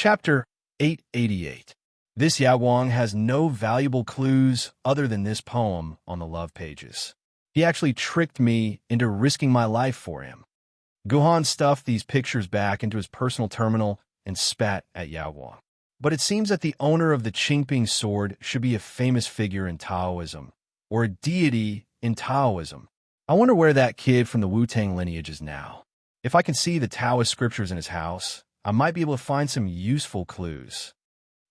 Chapter 888. This Yaguang has no valuable clues other than this poem on the love pages. He actually tricked me into risking my life for him. Guhan stuffed these pictures back into his personal terminal and spat at Yaguang. But it seems that the owner of the Qingping sword should be a famous figure in Taoism, or a deity in Taoism. I wonder where that kid from the Wu-Tang lineage is now. If I can see the Taoist scriptures in his house, I might be able to find some useful clues.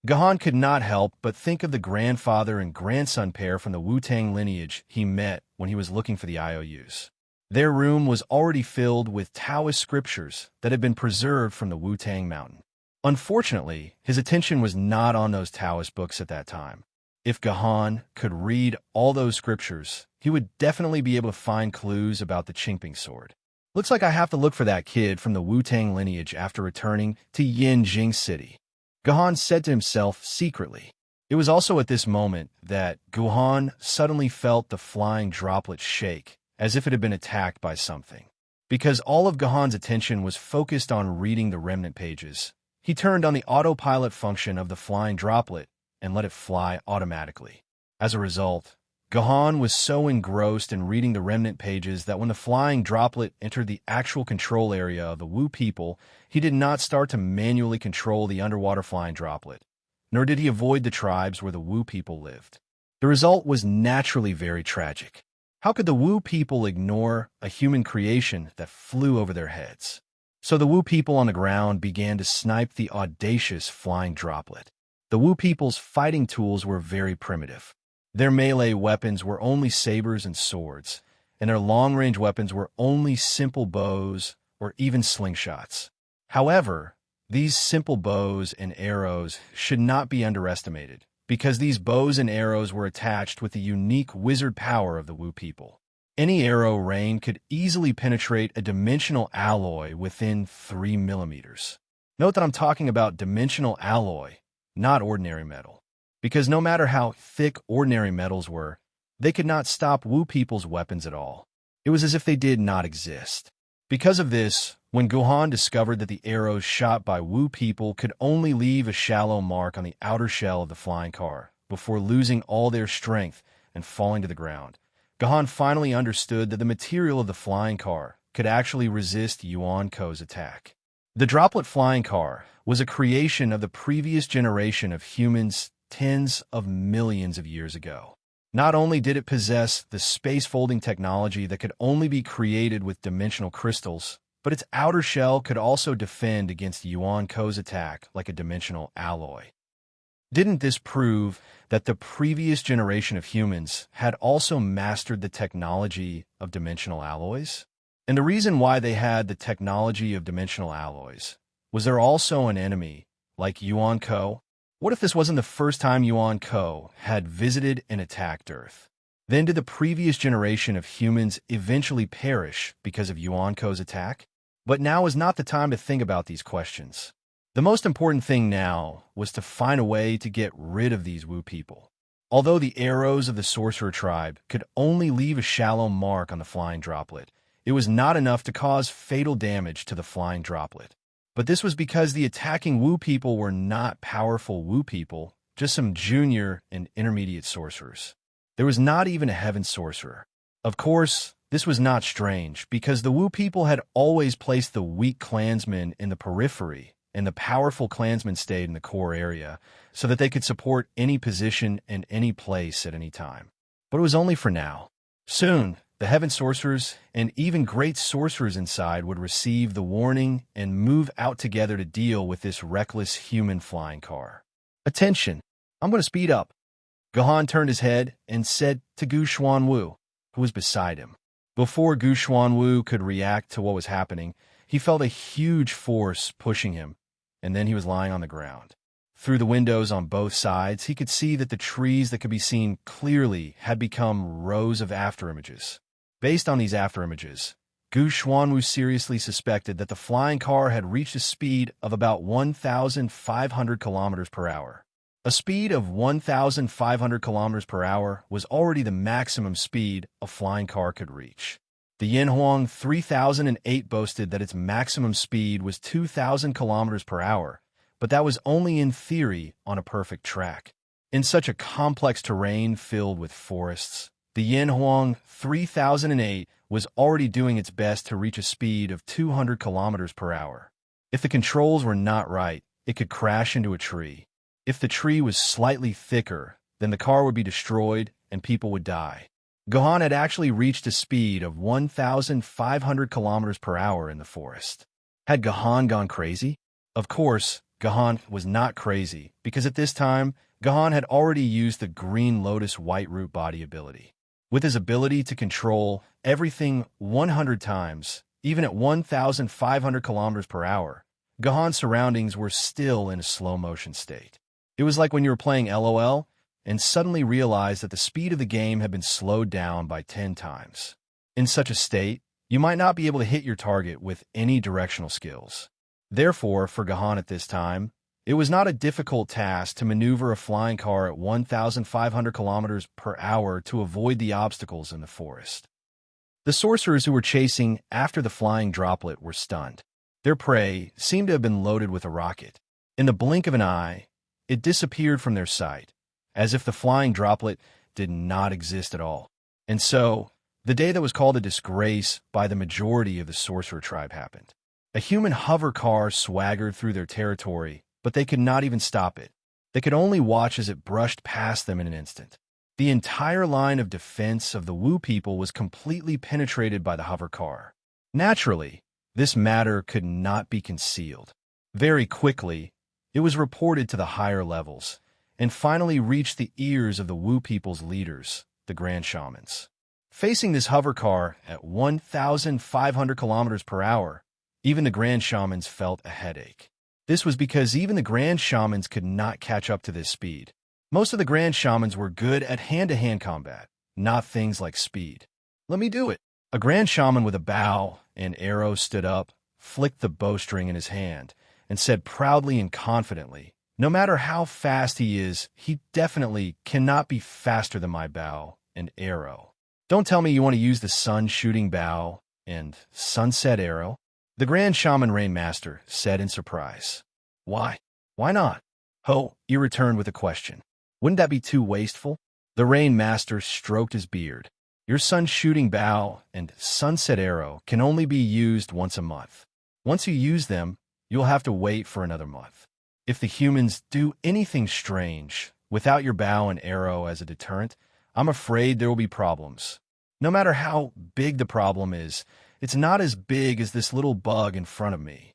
Guhan could not help but think of the grandfather and grandson pair from the Wu-Tang lineage he met when he was looking for the IOUs. Their room was already filled with Taoist scriptures that had been preserved from the Wu-Tang mountain. Unfortunately, his attention was not on those Taoist books at that time. If Guhan could read all those scriptures, he would definitely be able to find clues about the Qingping sword. Looks like I have to look for that kid from the Wu-Tang lineage after returning to Yanjing City, Guhan said to himself secretly. It was also at this moment that Guhan suddenly felt the flying droplet shake, as if it had been attacked by something. Because all of Guhan's attention was focused on reading the remnant pages, he turned on the autopilot function of the flying droplet and let it fly automatically. As a result, Guhan was so engrossed in reading the remnant pages that when the flying droplet entered the actual control area of the Wu people, he did not start to manually control the underwater flying droplet, nor did he avoid the tribes where the Wu people lived. The result was naturally very tragic. How could the Wu people ignore a human creation that flew over their heads? So the Wu people on the ground began to snipe the audacious flying droplet. The Wu people's fighting tools were very primitive. Their melee weapons were only sabers and swords, and their long-range weapons were only simple bows or even slingshots. However, these simple bows and arrows should not be underestimated, because these bows and arrows were attached with the unique wizard power of the Wu people. Any arrow rain could easily penetrate a dimensional alloy within 3 millimeters. Note that I'm talking about dimensional alloy, not ordinary metal. Because no matter how thick ordinary metals were, they could not stop Wu people's weapons at all. It was as if they did not exist. Because of this, when Guhan discovered that the arrows shot by Wu people could only leave a shallow mark on the outer shell of the flying car before losing all their strength and falling to the ground, Guhan finally understood that the material of the flying car could actually resist Yuan Ko's attack. The droplet flying car was a creation of the previous generation of humans tens of millions of years ago. Not only did it possess the space-folding technology that could only be created with dimensional crystals, but its outer shell could also defend against Yuan Ko's attack like a dimensional alloy. Didn't this prove that the previous generation of humans had also mastered the technology of dimensional alloys? And the reason why they had the technology of dimensional alloys was there also an enemy like Yuan Ko? What if this wasn't the first time Yuan Ko had visited and attacked Earth? Then did the previous generation of humans eventually perish because of Yuan Ko's attack? But now is not the time to think about these questions. The most important thing now was to find a way to get rid of these Wu people. Although the arrows of the sorcerer tribe could only leave a shallow mark on the flying droplet, it was not enough to cause fatal damage to the flying droplet. But this was because the attacking Wu people were not powerful Wu people, just some junior and intermediate sorcerers. There was not even a heaven sorcerer. Of course, this was not strange, because the Wu people had always placed the weak clansmen in the periphery, and the powerful clansmen stayed in the core area, so that they could support any position and any place at any time. But it was only for now. Soon, the heaven sorcerers and even great sorcerers inside would receive the warning and move out together to deal with this reckless human flying car. Attention! I'm going to speed up. Guhan turned his head and said to Gu Xuanwu, who was beside him. Before Gu Xuanwu could react to what was happening, he felt a huge force pushing him, and then he was lying on the ground. Through the windows on both sides, he could see that the trees that could be seen clearly had become rows of afterimages. Based on these afterimages, Gu Xuanwu seriously suspected that the flying car had reached a speed of about 1,500 kilometers per hour. A speed of 1,500 kilometers per hour was already the maximum speed a flying car could reach. The Yanhuang 3008 boasted that its maximum speed was 2,000 kilometers per hour, but that was only in theory on a perfect track. In such a complex terrain filled with forests, the Yanhuang 3008 was already doing its best to reach a speed of 200 kilometers per hour. If the controls were not right, it could crash into a tree. If the tree was slightly thicker, then the car would be destroyed and people would die. Gohan had actually reached a speed of 1,500 kilometers per hour in the forest. Had Gohan gone crazy? Of course, Gohan was not crazy, because at this time, Gohan had already used the Green Lotus White Root body ability. With his ability to control everything 100 times, even at 1,500 kilometers per hour, Gohan's surroundings were still in a slow-motion state. It was like when you were playing LOL and suddenly realized that the speed of the game had been slowed down by 10 times. In such a state, you might not be able to hit your target with any directional skills. Therefore, for Gohan at this time, it was not a difficult task to maneuver a flying car at 1,500 kilometers per hour to avoid the obstacles in the forest. The sorcerers who were chasing after the flying droplet were stunned. Their prey seemed to have been loaded with a rocket. In the blink of an eye, it disappeared from their sight, as if the flying droplet did not exist at all. And so, the day that was called a disgrace by the majority of the sorcerer tribe happened. A human hover car swaggered through their territory, but they could not even stop it. They could only watch as it brushed past them in an instant. The entire line of defense of the Wu people was completely penetrated by the hover car. Naturally, this matter could not be concealed. Very quickly, it was reported to the higher levels, and finally reached the ears of the Wu people's leaders, the Grand Shamans. Facing this hover car at 1,500 kilometers per hour, even the Grand Shamans felt a headache. This was because even the Grand Shamans could not catch up to this speed. Most of the Grand Shamans were good at hand-to-hand combat, not things like speed. Let me do it. A Grand Shaman with a bow and arrow stood up, flicked the bowstring in his hand, and said proudly and confidently, "No matter how fast he is, he definitely cannot be faster than my bow and arrow. Don't tell me you want to use the sun-shooting bow and sunset arrow." The Grand Shaman Rainmaster said in surprise. "Why? Why not?" He returned with a question. "Wouldn't that be too wasteful?" The Rainmaster stroked his beard. "Your sun-shooting bow and sunset arrow can only be used once a month. Once you use them, you'll have to wait for another month. If the humans do anything strange without your bow and arrow as a deterrent, I'm afraid there will be problems. No matter how big the problem is, it's not as big as this little bug in front of me."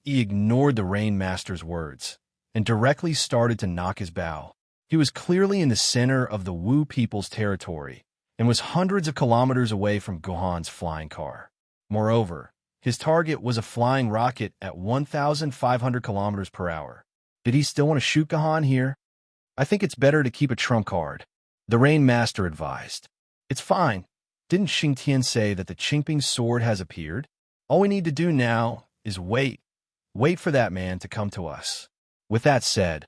He ignored the Rainmaster's words and directly started to knock his bow. He was clearly in the center of the Wu people's territory and was hundreds of kilometers away from Gohan's flying car. Moreover, his target was a flying rocket at 1,500 kilometers per hour. Did he still want to shoot Gohan here? "I think it's better to keep a trump card," the Rainmaster advised. "It's fine. Didn't Xingtian say that the Qingping sword has appeared? All we need to do now is wait. Wait for that man to come to us." With that said,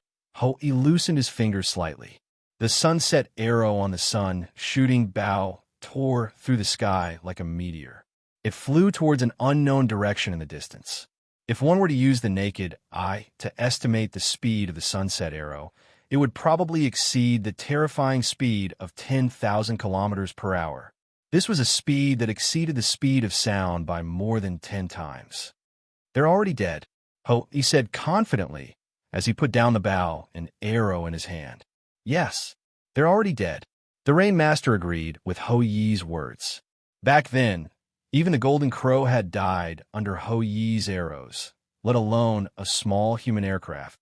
he loosened his fingers slightly. The sunset arrow on the sun-shooting bow tore through the sky like a meteor. It flew towards an unknown direction in the distance. If one were to use the naked eye to estimate the speed of the sunset arrow, it would probably exceed the terrifying speed of 10,000 kilometers per hour. This was a speed that exceeded the speed of sound by more than 10 times. "They're already dead," he said confidently as he put down the bow and arrow in his hand. "Yes, they're already dead." The Rainmaster agreed with Ho Yi's words. Back then, even the Golden Crow had died under Ho Yi's arrows, let alone a small human aircraft.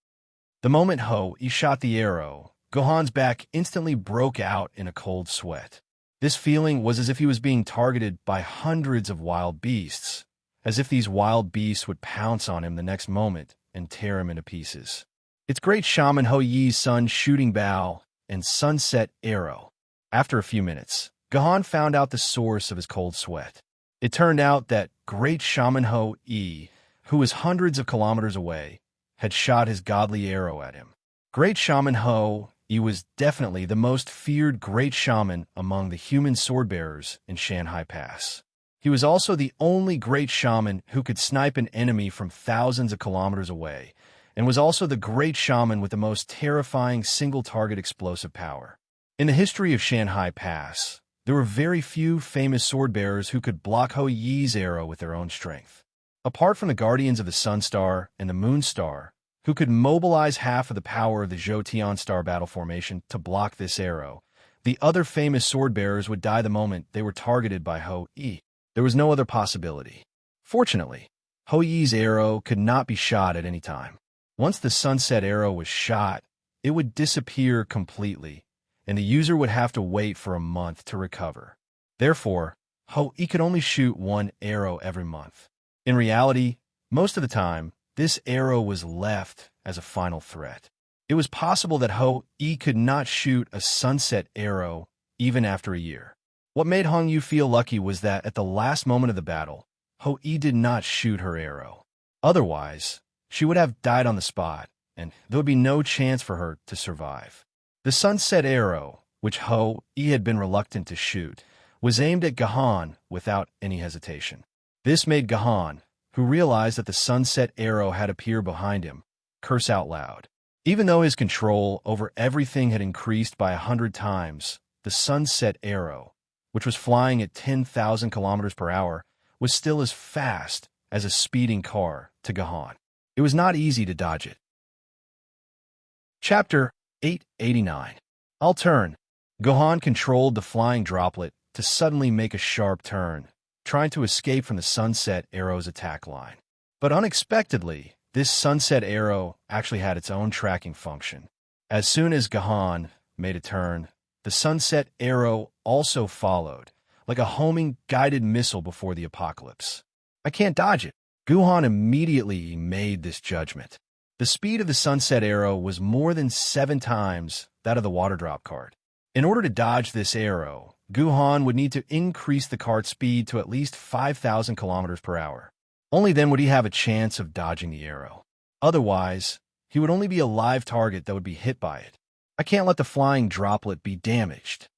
The moment Ho Yi shot the arrow, Gohan's back instantly broke out in a cold sweat. This feeling was as if he was being targeted by hundreds of wild beasts, as if these wild beasts would pounce on him the next moment and tear him into pieces. It's Great Shaman Ho Yi's sun-shooting bow and sunset arrow. After a few minutes, Gohan found out the source of his cold sweat. It turned out that Great Shaman Ho Yi, who was hundreds of kilometers away, had shot his godly arrow at him. Great Shaman Ho Yi was definitely the most feared great shaman among the human sword-bearers in Shanhai Pass. He was also the only great shaman who could snipe an enemy from thousands of kilometers away, and was also the great shaman with the most terrifying single-target explosive power. In the history of Shanghai Pass, there were very few famous sword-bearers who could block Hou Yi's arrow with their own strength. Apart from the Guardians of the Sun Star and the Moon Star, who could mobilize half of the power of the Zhou Star battle formation to block this arrow, the other famous sword-bearers would die the moment they were targeted by Hou Yi. There was no other possibility. Fortunately, Hou Yi's arrow could not be shot at any time. Once the sunset arrow was shot, it would disappear completely, and the user would have to wait for a month to recover. Therefore, Hou Yi could only shoot one arrow every month. In reality, most of the time, this arrow was left as a final threat. It was possible that Hou Yi could not shoot a sunset arrow even after a year. What made Hou Yi feel lucky was that at the last moment of the battle, Hou Yi did not shoot her arrow. Otherwise, she would have died on the spot, and there would be no chance for her to survive. The sunset arrow, which Hou Yi had been reluctant to shoot, was aimed at Gahan without any hesitation. This made Gahan, who realized that the sunset arrow had appeared behind him, curse out loud. Even though his control over everything had increased by 100 times, the sunset arrow, which was flying at 10,000 kilometers per hour, was still as fast as a speeding car to Gahan. It was not easy to dodge it. Chapter 889. I'll turn. Gahan controlled the flying droplet to suddenly make a sharp turn, trying to escape from the sunset arrow's attack line. But unexpectedly, this sunset arrow actually had its own tracking function. As soon as Gahan made a turn, the sunset arrow also followed, like a homing guided missile before the apocalypse. I can't dodge it. Gahan immediately made this judgment. The speed of the sunset arrow was more than 7 times that of the water drop card. In order to dodge this arrow, Gahan would need to increase the card's speed to at least 5,000 kilometers per hour. Only then would he have a chance of dodging the arrow. Otherwise, he would only be a live target that would be hit by it. I can't let the flying droplet be damaged.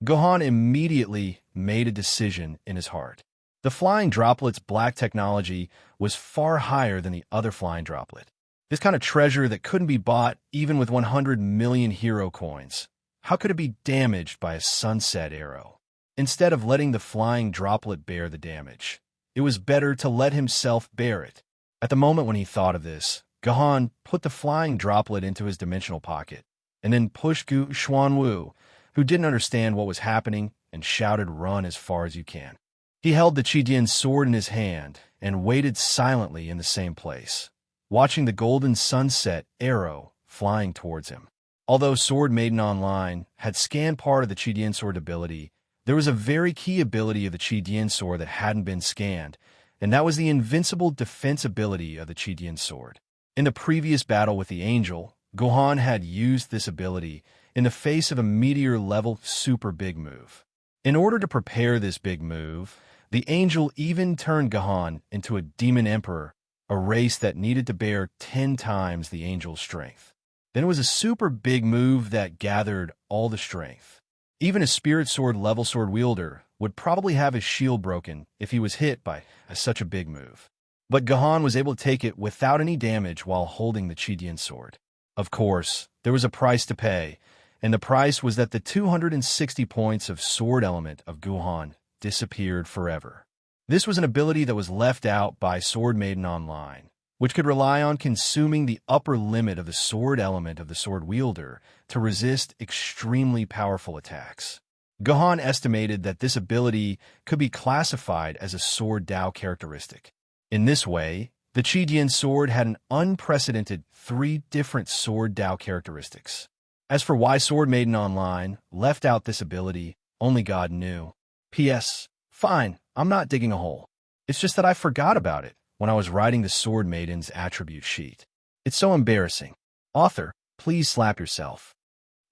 Gahan immediately made a decision in his heart. The flying droplet's black technology was far higher than the other flying droplet. This kind of treasure that couldn't be bought even with 100 million hero coins. How could it be damaged by a sunset arrow? Instead of letting the flying droplet bear the damage, it was better to let himself bear it. At the moment when he thought of this, Gahan put the flying droplet into his dimensional pocket, and then pushed Gu Xuanwu, who didn't understand what was happening, and shouted, "Run as far as you can." He held the Qidian sword in his hand and waited silently in the same place, watching the golden sunset arrow flying towards him. Although Sword Maiden Online had scanned part of the Qidian sword ability, there was a very key ability of the Qidian sword that hadn't been scanned, and that was the invincible defense ability of the Qidian sword. In the previous battle with the angel, Gahan had used this ability in the face of a meteor-level super big move. In order to prepare this big move, the angel even turned Gahan into a demon emperor, a race that needed to bear 10 times the angel's strength. Then it was a super big move that gathered all the strength. Even a spirit sword level sword wielder would probably have his shield broken if he was hit by such a big move. But Gahan was able to take it without any damage while holding the Qidian sword. Of course, there was a price to pay, and the price was that the 260 points of sword element of Gahan disappeared forever. This was an ability that was left out by Sword Maiden Online, which could rely on consuming the upper limit of the sword element of the sword wielder to resist extremely powerful attacks. Gahan estimated that this ability could be classified as a sword Dao characteristic. In this way, the Qidian sword had an unprecedented 3 different sword Dao characteristics. As for why Sword Maiden Online left out this ability, only God knew. P.S. Fine, I'm not digging a hole. It's just that I forgot about it when I was writing the Sword Maiden's attribute sheet. It's so embarrassing. Author, please slap yourself.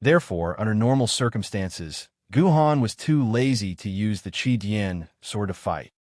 Therefore, under normal circumstances, Gahan was too lazy to use the Qidian sword to fight.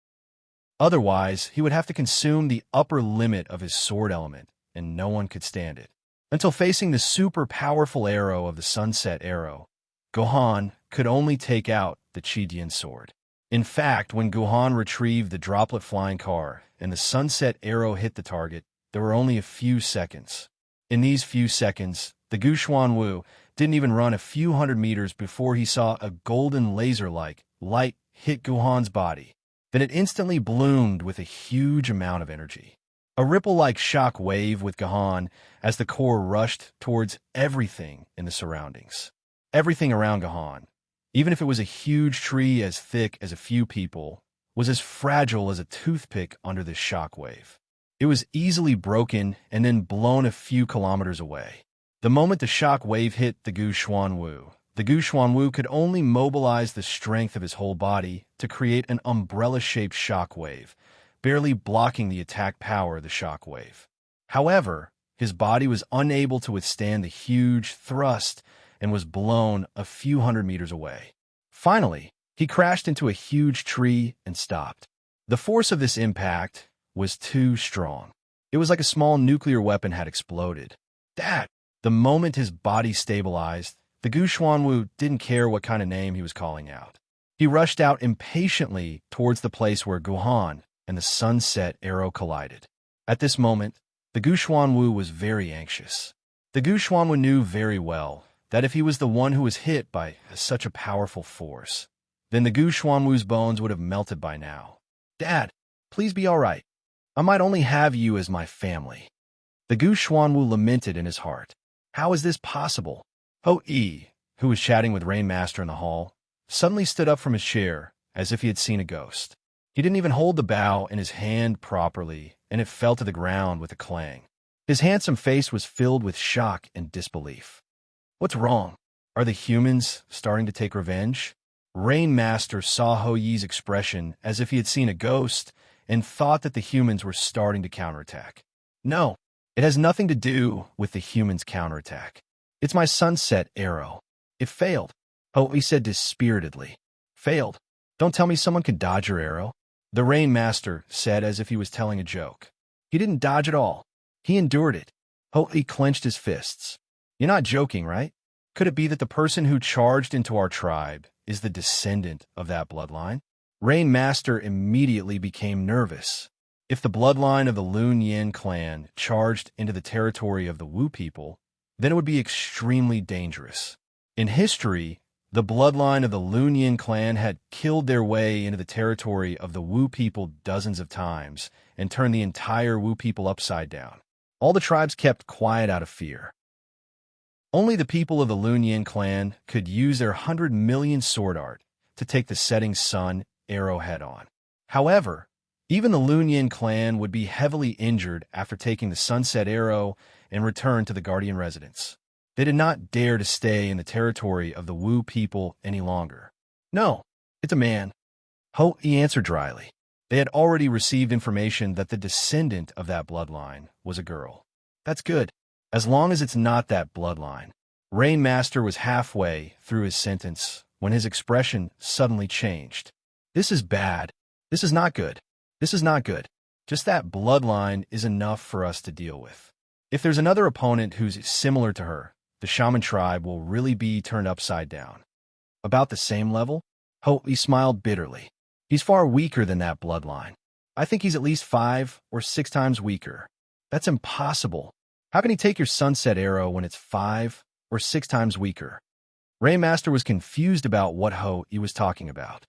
Otherwise, he would have to consume the upper limit of his sword element, and no one could stand it. Until facing the super powerful arrow of the sunset arrow, Gahan could only take out the Qidian sword. In fact, when Gahan retrieved the droplet flying car and the sunset arrow hit the target, there were only a few seconds. In these few seconds, the Wu didn't even run a few hundred meters before he saw a golden laser-like light hit Guhan's body. Then it instantly bloomed with a huge amount of energy. A ripple-like shock wave with Guhan as the core rushed towards everything in the surroundings. Everything around Guhan, even if it was a huge tree as thick as a few people, was as fragile as a toothpick under this shock wave. It was easily broken and then blown a few kilometers away. The moment the shock wave hit the Wu could only mobilize the strength of his whole body to create an umbrella-shaped shock wave, barely blocking the attack power of the shock wave. However, his body was unable to withstand the huge thrust and was blown a few hundred meters away. Finally, he crashed into a huge tree and stopped. The force of this impact was too strong. It was like a small nuclear weapon had exploded. The moment his body stabilized, the Wu didn't care what kind of name he was calling out. He rushed out impatiently towards the place where Guhan and the sunset arrow collided. At this moment, the Wu was very anxious. The Wu knew very well that if he was the one who was hit by such a powerful force, then the Wu's bones would have melted by now. "Dad, please be all right. I might only have you as my family." The Wu lamented in his heart. How is this possible? Ho-E, who was chatting with Rainmaster in the hall, suddenly stood up from his chair as if he had seen a ghost. He didn't even hold the bow in his hand properly, and it fell to the ground with a clang. His handsome face was filled with shock and disbelief. What's wrong? Are the humans starting to take revenge? Rainmaster saw Ho-Yi's expression as if he had seen a ghost and thought that the humans were starting to counterattack. No, it has nothing to do with the humans' counterattack. It's my sunset arrow. It failed, Ho-Yi said dispiritedly. Failed? Don't tell me someone can dodge your arrow. The Rainmaster said as if he was telling a joke. He didn't dodge at all. He endured it. Ho-Yi clenched his fists. You're not joking, right? Could it be that the person who charged into our tribe is the descendant of that bloodline? Rainmaster immediately became nervous. If the bloodline of the Lun Yin clan charged into the territory of the Wu people, then it would be extremely dangerous. In history, the bloodline of the Lun Yin clan had killed their way into the territory of the Wu people dozens of times and turned the entire Wu people upside down. All the tribes kept quiet out of fear. Only the people of the Lun Yin clan could use their 100 million sword art to take the setting sun arrow head on. However, even the Lun Yin clan would be heavily injured after taking the sunset arrow and return to the Guardian residence. They did not dare to stay in the territory of the Wu people any longer. No, it's a man. Ho-Yi answered dryly. They had already received information that the descendant of that bloodline was a girl. That's good, as long as it's not that bloodline. Rainmaster was halfway through his sentence when his expression suddenly changed. This is bad. This is not good. This is not good. Just that bloodline is enough for us to deal with. If there's another opponent who's similar to her, the shaman tribe will really be turned upside down. About the same level? Ho-Yi smiled bitterly. He's far weaker than that bloodline. I think he's at least 5 or 6 times weaker. That's impossible. How can he take your sunset arrow when it's 5 or 6 times weaker? Rainmaster was confused about what Ho-Yi was talking about.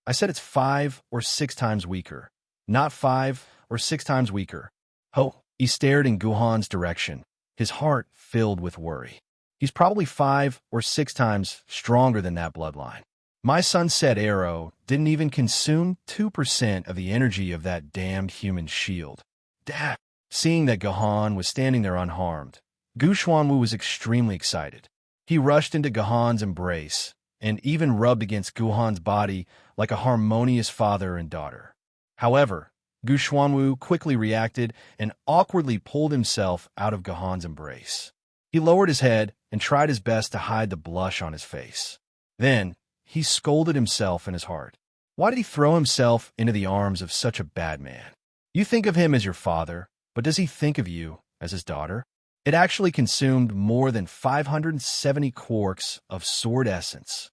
I said it's 5 or 6 times weaker, not 5 or 6 times weaker. Ho-Yi stared in Guhan's direction, his heart filled with worry. He's probably 5 or 6 times stronger than that bloodline. My sunset arrow didn't even consume 2% of the energy of that damned human shield. Dad! Seeing that Guhan was standing there unharmed, Wu was extremely excited. He rushed into Guhan's embrace and even rubbed against Guhan's body like a harmonious father and daughter. However, Wu quickly reacted and awkwardly pulled himself out of Guhan's embrace. He lowered his head and tried his best to hide the blush on his face. Then, he scolded himself in his heart. Why did he throw himself into the arms of such a bad man? You think of him as your father, but does he think of you as his daughter? It actually consumed more than 570 quarks of sword essence.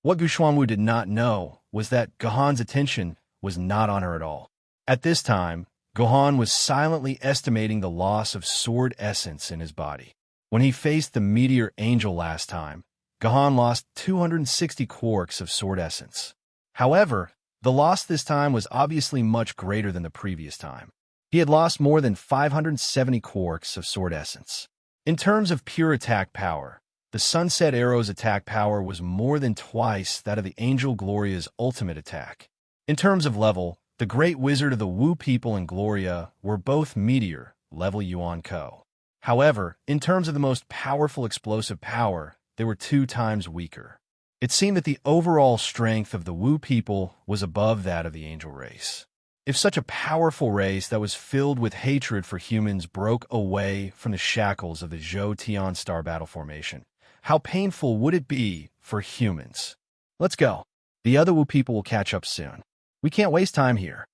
What Wu did not know was that Guhan's attention was not on her at all. At this time, Gohan was silently estimating the loss of sword essence in his body. When he faced the Meteor Angel last time, Gohan lost 260 quarks of sword essence. However, the loss this time was obviously much greater than the previous time. He had lost more than 570 quarks of sword essence. In terms of pure attack power, the Sunset Arrow's attack power was more than twice that of the Angel Gloria's ultimate attack. In terms of level, the Great Wizard of the Wu people and Gloria were both Meteor level Yuan Ko. However, in terms of the most powerful explosive power, they were 2 times weaker. It seemed that the overall strength of the Wu people was above that of the Angel race. If such a powerful race that was filled with hatred for humans broke away from the shackles of the Zhou Tian Star Battle Formation, how painful would it be for humans? Let's go. The other Wu people will catch up soon. We can't waste time here.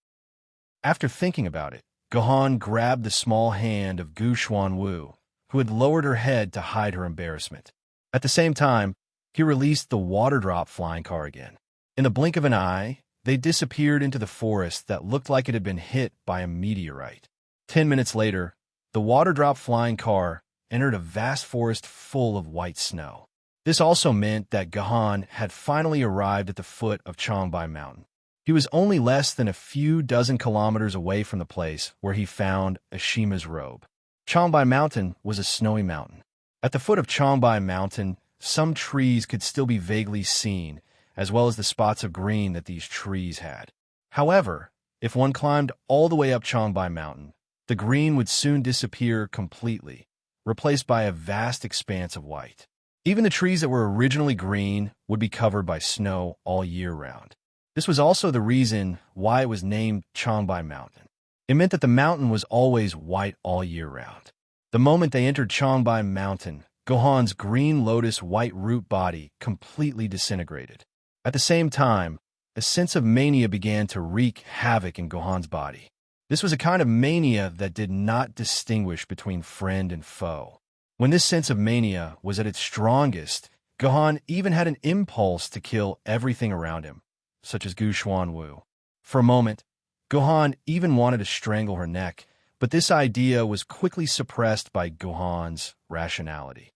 After thinking about it, Gohan grabbed the small hand of Gu Xuanwu, who had lowered her head to hide her embarrassment. At the same time, he released the water drop flying car again. In the blink of an eye, they disappeared into the forest that looked like it had been hit by a meteorite. 10 minutes later, the water drop flying car entered a vast forest full of white snow. This also meant that Gohan had finally arrived at the foot of Changbai Mountain. He was only less than a few dozen kilometers away from the place where he found Ashima's robe. Changbai Mountain was a snowy mountain. At the foot of Changbai Mountain, some trees could still be vaguely seen, as well as the spots of green that these trees had. However, if one climbed all the way up Changbai Mountain, the green would soon disappear completely, replaced by a vast expanse of white. Even the trees that were originally green would be covered by snow all year round. This was also the reason why it was named Changbai Mountain. It meant that the mountain was always white all year round. The moment they entered Changbai Mountain, Gohan's green lotus white root body completely disintegrated. At the same time, a sense of mania began to wreak havoc in Gohan's body. This was a kind of mania that did not distinguish between friend and foe. When this sense of mania was at its strongest, Gohan even had an impulse to kill everything around him, such as Gu Xuanwu. For a moment, Gohan even wanted to strangle her neck, but this idea was quickly suppressed by Gohan's rationality.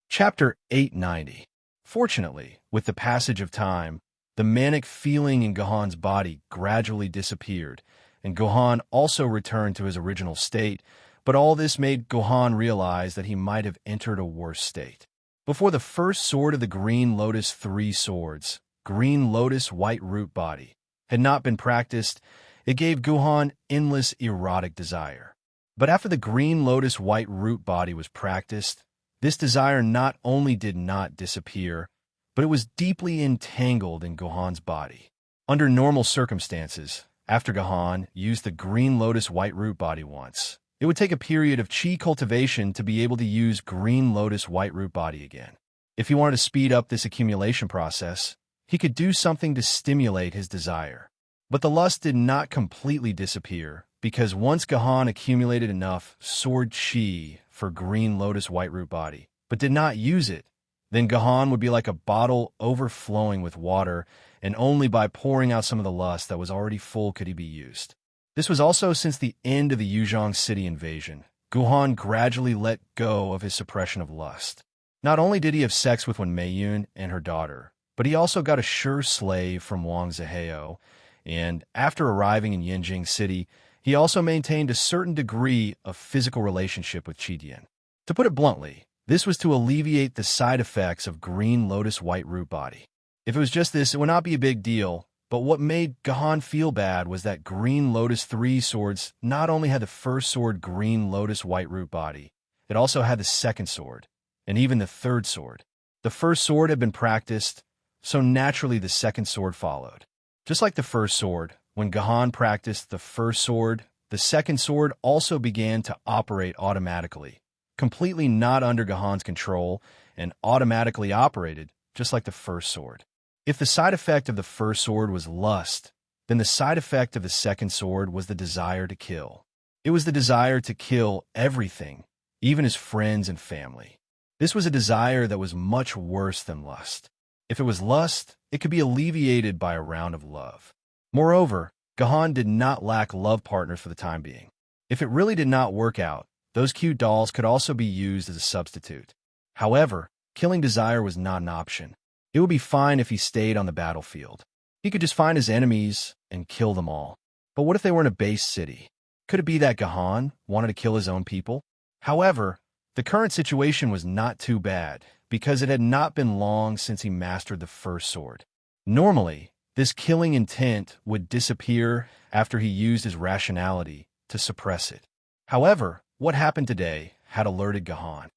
Chapter 890. Fortunately, with the passage of time, the manic feeling in Gohan's body gradually disappeared, and Gohan also returned to his original state, but all this made Gohan realize that he might have entered a worse state. Before the first sword of the Green Lotus 3 swords, Green Lotus White Root Body, had not been practiced, it gave Gohan endless erotic desire. But after the Green Lotus White Root Body was practiced, this desire not only did not disappear, but it was deeply entangled in Gohan's body. Under normal circumstances, after Gohan used the Green Lotus White Root Body once, it would take a period of chi cultivation to be able to use Green Lotus White Root Body again. If he wanted to speed up this accumulation process, he could do something to stimulate his desire. But the lust did not completely disappear, because once Gohan accumulated enough sword chi for Green Lotus White Root Body, but did not use it, then Gohan would be like a bottle overflowing with water, and only by pouring out some of the lust that was already full could he be used. This was also since the end of the Yuzhong City invasion. Gohan gradually let go of his suppression of lust. Not only did he have sex with Wen Meiyun and her daughter, but he also got a sure slave from Wang Zihao, and after arriving in Yinjing City, he also maintained a certain degree of physical relationship with Qidian. To put it bluntly, this was to alleviate the side effects of Green Lotus White Root Body. If it was just this, it would not be a big deal, but what made Gohan feel bad was that Green Lotus 3 swords not only had the first sword Green Lotus White Root Body, it also had the second sword, and even the third sword. The first sword had been practiced, so naturally the second sword followed. Just like the first sword, when Gohan practiced the first sword, the second sword also began to operate automatically, completely not under Gohan's control, and automatically operated just like the first sword. If the side effect of the first sword was lust, then the side effect of the second sword was the desire to kill. It was the desire to kill everything, even his friends and family. This was a desire that was much worse than lust. If it was lust, it could be alleviated by a round of love. Moreover, Gahan did not lack love partners for the time being. If it really did not work out, those cute dolls could also be used as a substitute. However, killing Desire was not an option. It would be fine if he stayed on the battlefield. He could just find his enemies and kill them all. But what if they were in a base city? Could it be that Gahan wanted to kill his own people? However, the current situation was not too bad, because it had not been long since he mastered the first sword. Normally, this killing intent would disappear after he used his rationality to suppress it. However, what happened today had alerted Gahan.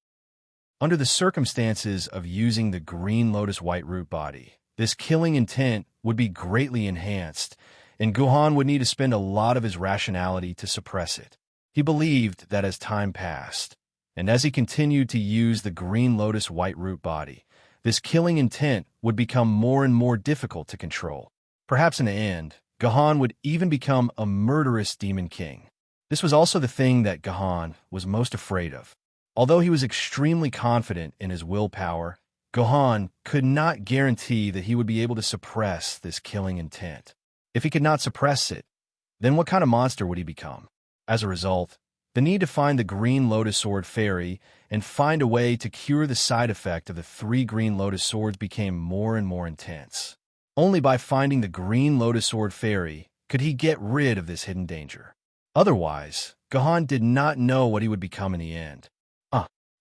Under the circumstances of using the green lotus white root body, this killing intent would be greatly enhanced, and Gahan would need to spend a lot of his rationality to suppress it. He believed that as time passed, and as he continued to use the green lotus white root body, this killing intent would become more and more difficult to control. Perhaps in the end, Gahan would even become a murderous demon king. This was also the thing that Gahan was most afraid of. Although he was extremely confident in his willpower, Gahan could not guarantee that he would be able to suppress this killing intent. If he could not suppress it, then what kind of monster would he become? As a result, the need to find the Green Lotus Sword Fairy and find a way to cure the side effect of the 3 Green Lotus Swords became more and more intense. Only by finding the Green Lotus Sword Fairy could he get rid of this hidden danger. Otherwise, Gahan did not know what he would become in the end.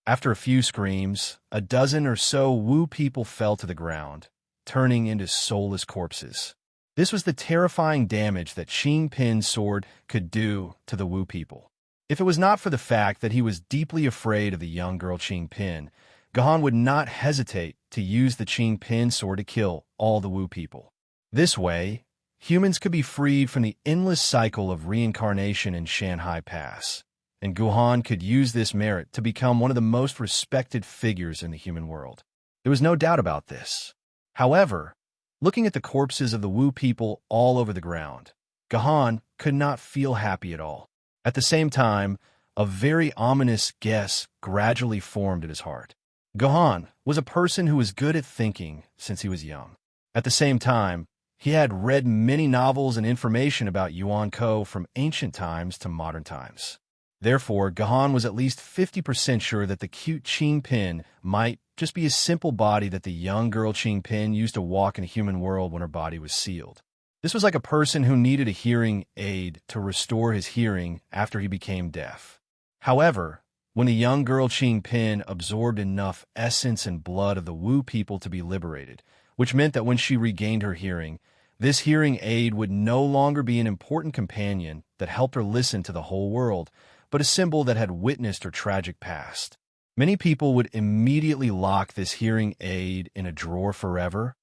After a few screams, a dozen or so Wu people fell to the ground, turning into soulless corpses. This was the terrifying damage that Qing Pin's sword could do to the Wu people. If it was not for the fact that he was deeply afraid of the young girl Qing Pin, Gahan would not hesitate to use the Qing Pin sword to kill all the Wu people. This way, humans could be freed from the endless cycle of reincarnation in Shanghai Pass, and Gahan could use this merit to become one of the most respected figures in the human world. There was no doubt about this. However, looking at the corpses of the Wu people all over the ground, Gahan could not feel happy at all. At the same time, a very ominous guess gradually formed in his heart. Gahan was a person who was good at thinking since he was young. At the same time, he had read many novels and information about Yuan Ko from ancient times to modern times. Therefore, Gahan was at least 50% sure that the cute Qing Pin might just be a simple body that the young girl Qing Pin used to walk in a human world when her body was sealed. This was like a person who needed a hearing aid to restore his hearing after he became deaf. However, when the young girl Qing Pin absorbed enough essence and blood of the Wu people to be liberated, which meant that when she regained her hearing, this hearing aid would no longer be an important companion that helped her listen to the whole world, but a symbol that had witnessed her tragic past. Many people would immediately lock this hearing aid in a drawer forever,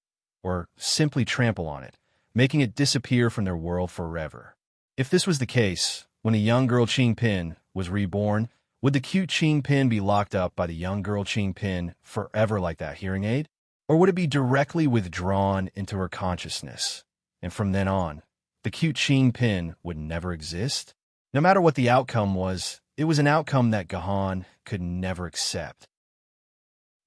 or simply trample on it, making it disappear from their world forever. If this was the case, when a young girl Qing Pin was reborn, would the cute Qing Pin be locked up by the young girl Qing Pin forever like that hearing aid? Or would it be directly withdrawn into her consciousness, and from then on, the cute Qing Pin would never exist? No matter what the outcome was, it was an outcome that Gahan could never accept.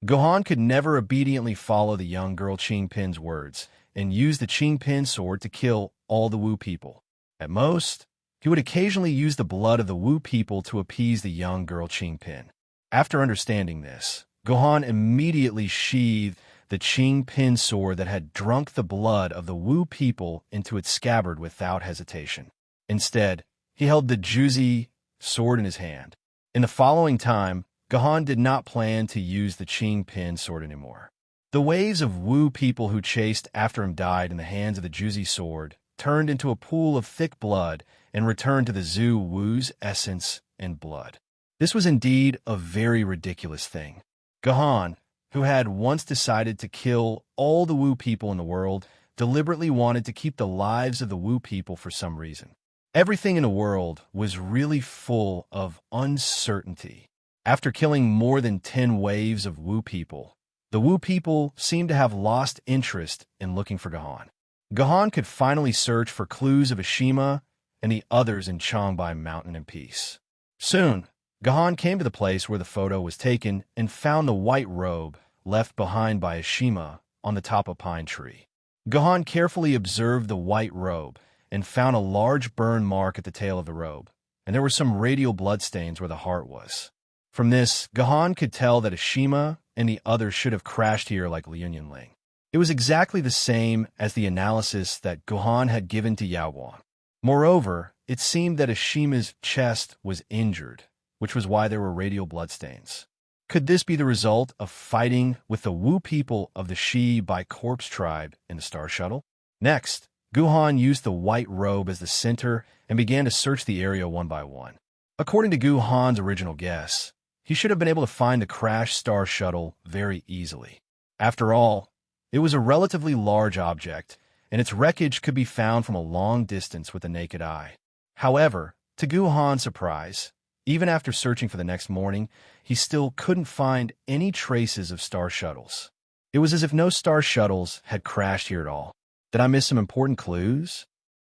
Gahan could never obediently follow the young girl Qing Pin's words and use the Qing Pin sword to kill all the Wu people. At most, he would occasionally use the blood of the Wu people to appease the young girl Qing Pin. After understanding this, Gahan immediately sheathed the Qing Pin sword that had drunk the blood of the Wu people into its scabbard without hesitation. Instead, he held the Juzi sword in his hand. In the following time, Gahan did not plan to use the Qing Pin sword anymore. The waves of Wu people who chased after him died in the hands of the Juzi sword, turned into a pool of thick blood, and returned to the Zhu Wu's essence and blood. This was indeed a very ridiculous thing. Gahan, who had once decided to kill all the Wu people in the world, deliberately wanted to keep the lives of the Wu people for some reason. Everything in the world was really full of uncertainty. After killing more than 10 waves of Wu people, the Wu people seemed to have lost interest in looking for Gahan. Gahan could finally search for clues of Ashima and the others in Changbai Mountain in peace. Soon, Gahan came to the place where the photo was taken and found the white robe left behind by Ashima on the top of Pine Tree. Gahan carefully observed the white robe and found a large burn mark at the tail of the robe, and there were some radial bloodstains where the heart was. From this, Gahan could tell that Ashima and the others should have crashed here like Liunyunling. It was exactly the same as the analysis that Gahan had given to Yaowang. Moreover, it seemed that Ashima's chest was injured, which was why there were radial bloodstains. Could this be the result of fighting with the Wu people of the Shi by Corpse tribe in the Star Shuttle? Next, Guhan used the white robe as the center and began to search the area one by one. According to Guhan's original guess, he should have been able to find the crashed Star Shuttle very easily. After all, it was a relatively large object, and its wreckage could be found from a long distance with the naked eye. However, to Guhan's surprise, even after searching for the next morning, he still couldn't find any traces of Star Shuttles. It was as if no Star Shuttles had crashed here at all. Did I miss some important clues?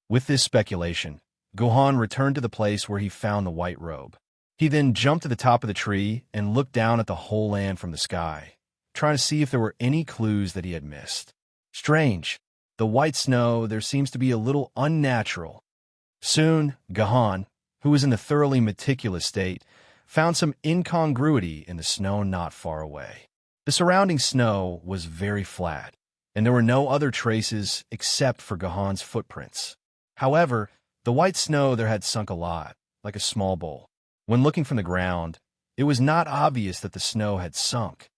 With this speculation, Guhan returned to the place where he found the white robe. He then jumped to the top of the tree and looked down at the whole land from the sky, trying to see if there were any clues that he had missed. Strange. The white snow there seems to be a little unnatural. Soon, Gahan, who was in a thoroughly meticulous state, found some incongruity in the snow not far away. The surrounding snow was very flat, and there were no other traces except for Gahan's footprints. However, the white snow there had sunk a lot, like a small bowl. When looking from the ground, it was not obvious that the snow had sunk.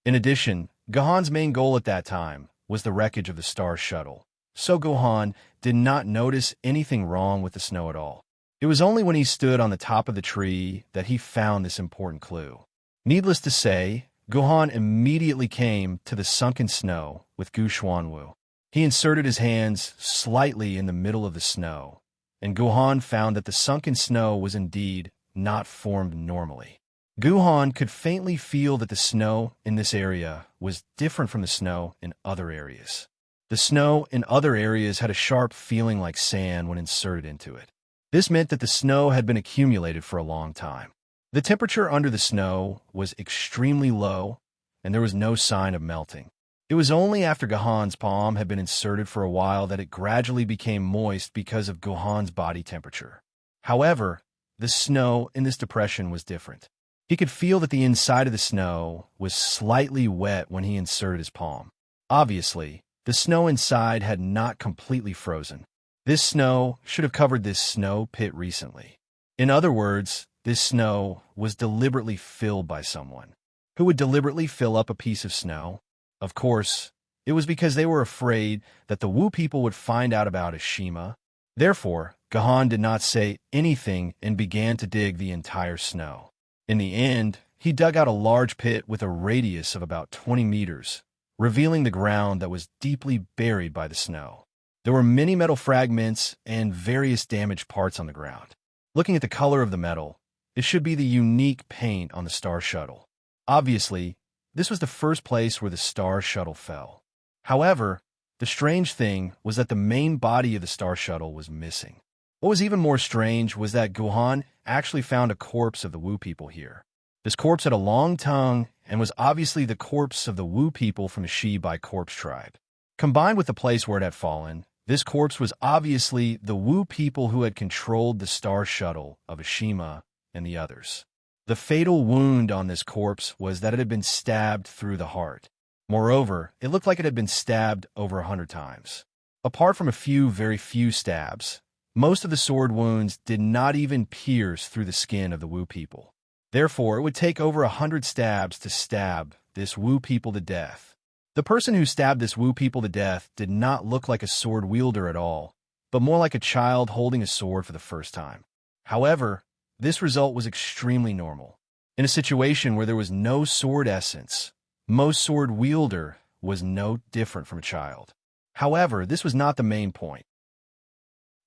In addition, Gahan's main goal at that time was the wreckage of the Star Shuttle, so Gahan did not notice anything wrong with the snow at all. It was only when he stood on the top of the tree that he found this important clue. Needless to say, Gahan immediately came to the sunken snow with Gu Xuanwu. He inserted his hands slightly in the middle of the snow, and Gahan found that the sunken snow was indeed not formed normally. Guhan could faintly feel that the snow in this area was different from the snow in other areas. The snow in other areas had a sharp feeling like sand when inserted into it. This meant that the snow had been accumulated for a long time. The temperature under the snow was extremely low, and there was no sign of melting. It was only after Gahan's palm had been inserted for a while that it gradually became moist because of Gahan's body temperature. However, the snow in this depression was different. He could feel that the inside of the snow was slightly wet when he inserted his palm. Obviously, the snow inside had not completely frozen. This snow should have covered this snow pit recently. In other words, this snow was deliberately filled by someone. Who would deliberately fill up a piece of snow? Of course, it was because they were afraid that the Wu people would find out about Ashima. Therefore, Gahan did not say anything and began to dig the entire snow. In the end, he dug out a large pit with a radius of about 20 meters, revealing the ground that was deeply buried by the snow. There were many metal fragments and various damaged parts on the ground. Looking at the color of the metal, it should be the unique paint on the Star Shuttle. Obviously, this was the first place where the Star Shuttle fell. However, the strange thing was that the main body of the Star Shuttle was missing. What was even more strange was that Guhan actually found a corpse of the Wu people here. This corpse had a long tongue and was obviously the corpse of the Wu people from the Shi by Corpse tribe. Combined with the place where it had fallen, this corpse was obviously the Wu people who had controlled the Star Shuttle of Ashima and the others. The fatal wound on this corpse was that it had been stabbed through the heart. Moreover, it looked like it had been stabbed over 100 times. Apart from a few, very few stabs, most of the sword wounds did not even pierce through the skin of the Wu people. Therefore, it would take over 100 stabs to stab this Wu people to death. The person who stabbed this Wu people to death did not look like a sword wielder at all, but more like a child holding a sword for the first time. However, this result was extremely normal. In a situation where there was no sword essence, most sword wielder was no different from a child. However, this was not the main point.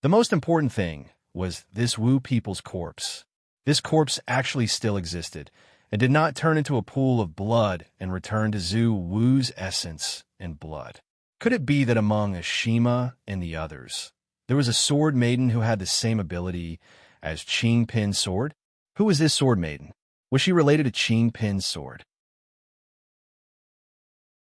The most important thing was this Wu people's corpse. This corpse actually still existed, and did not turn into a pool of blood and return to Zhu Wu's essence and blood. Could it be that among Ashima and the others, there was a sword maiden who had the same ability as Qing Pin's sword? Who was this sword maiden? Was she related to Qing Pin's sword?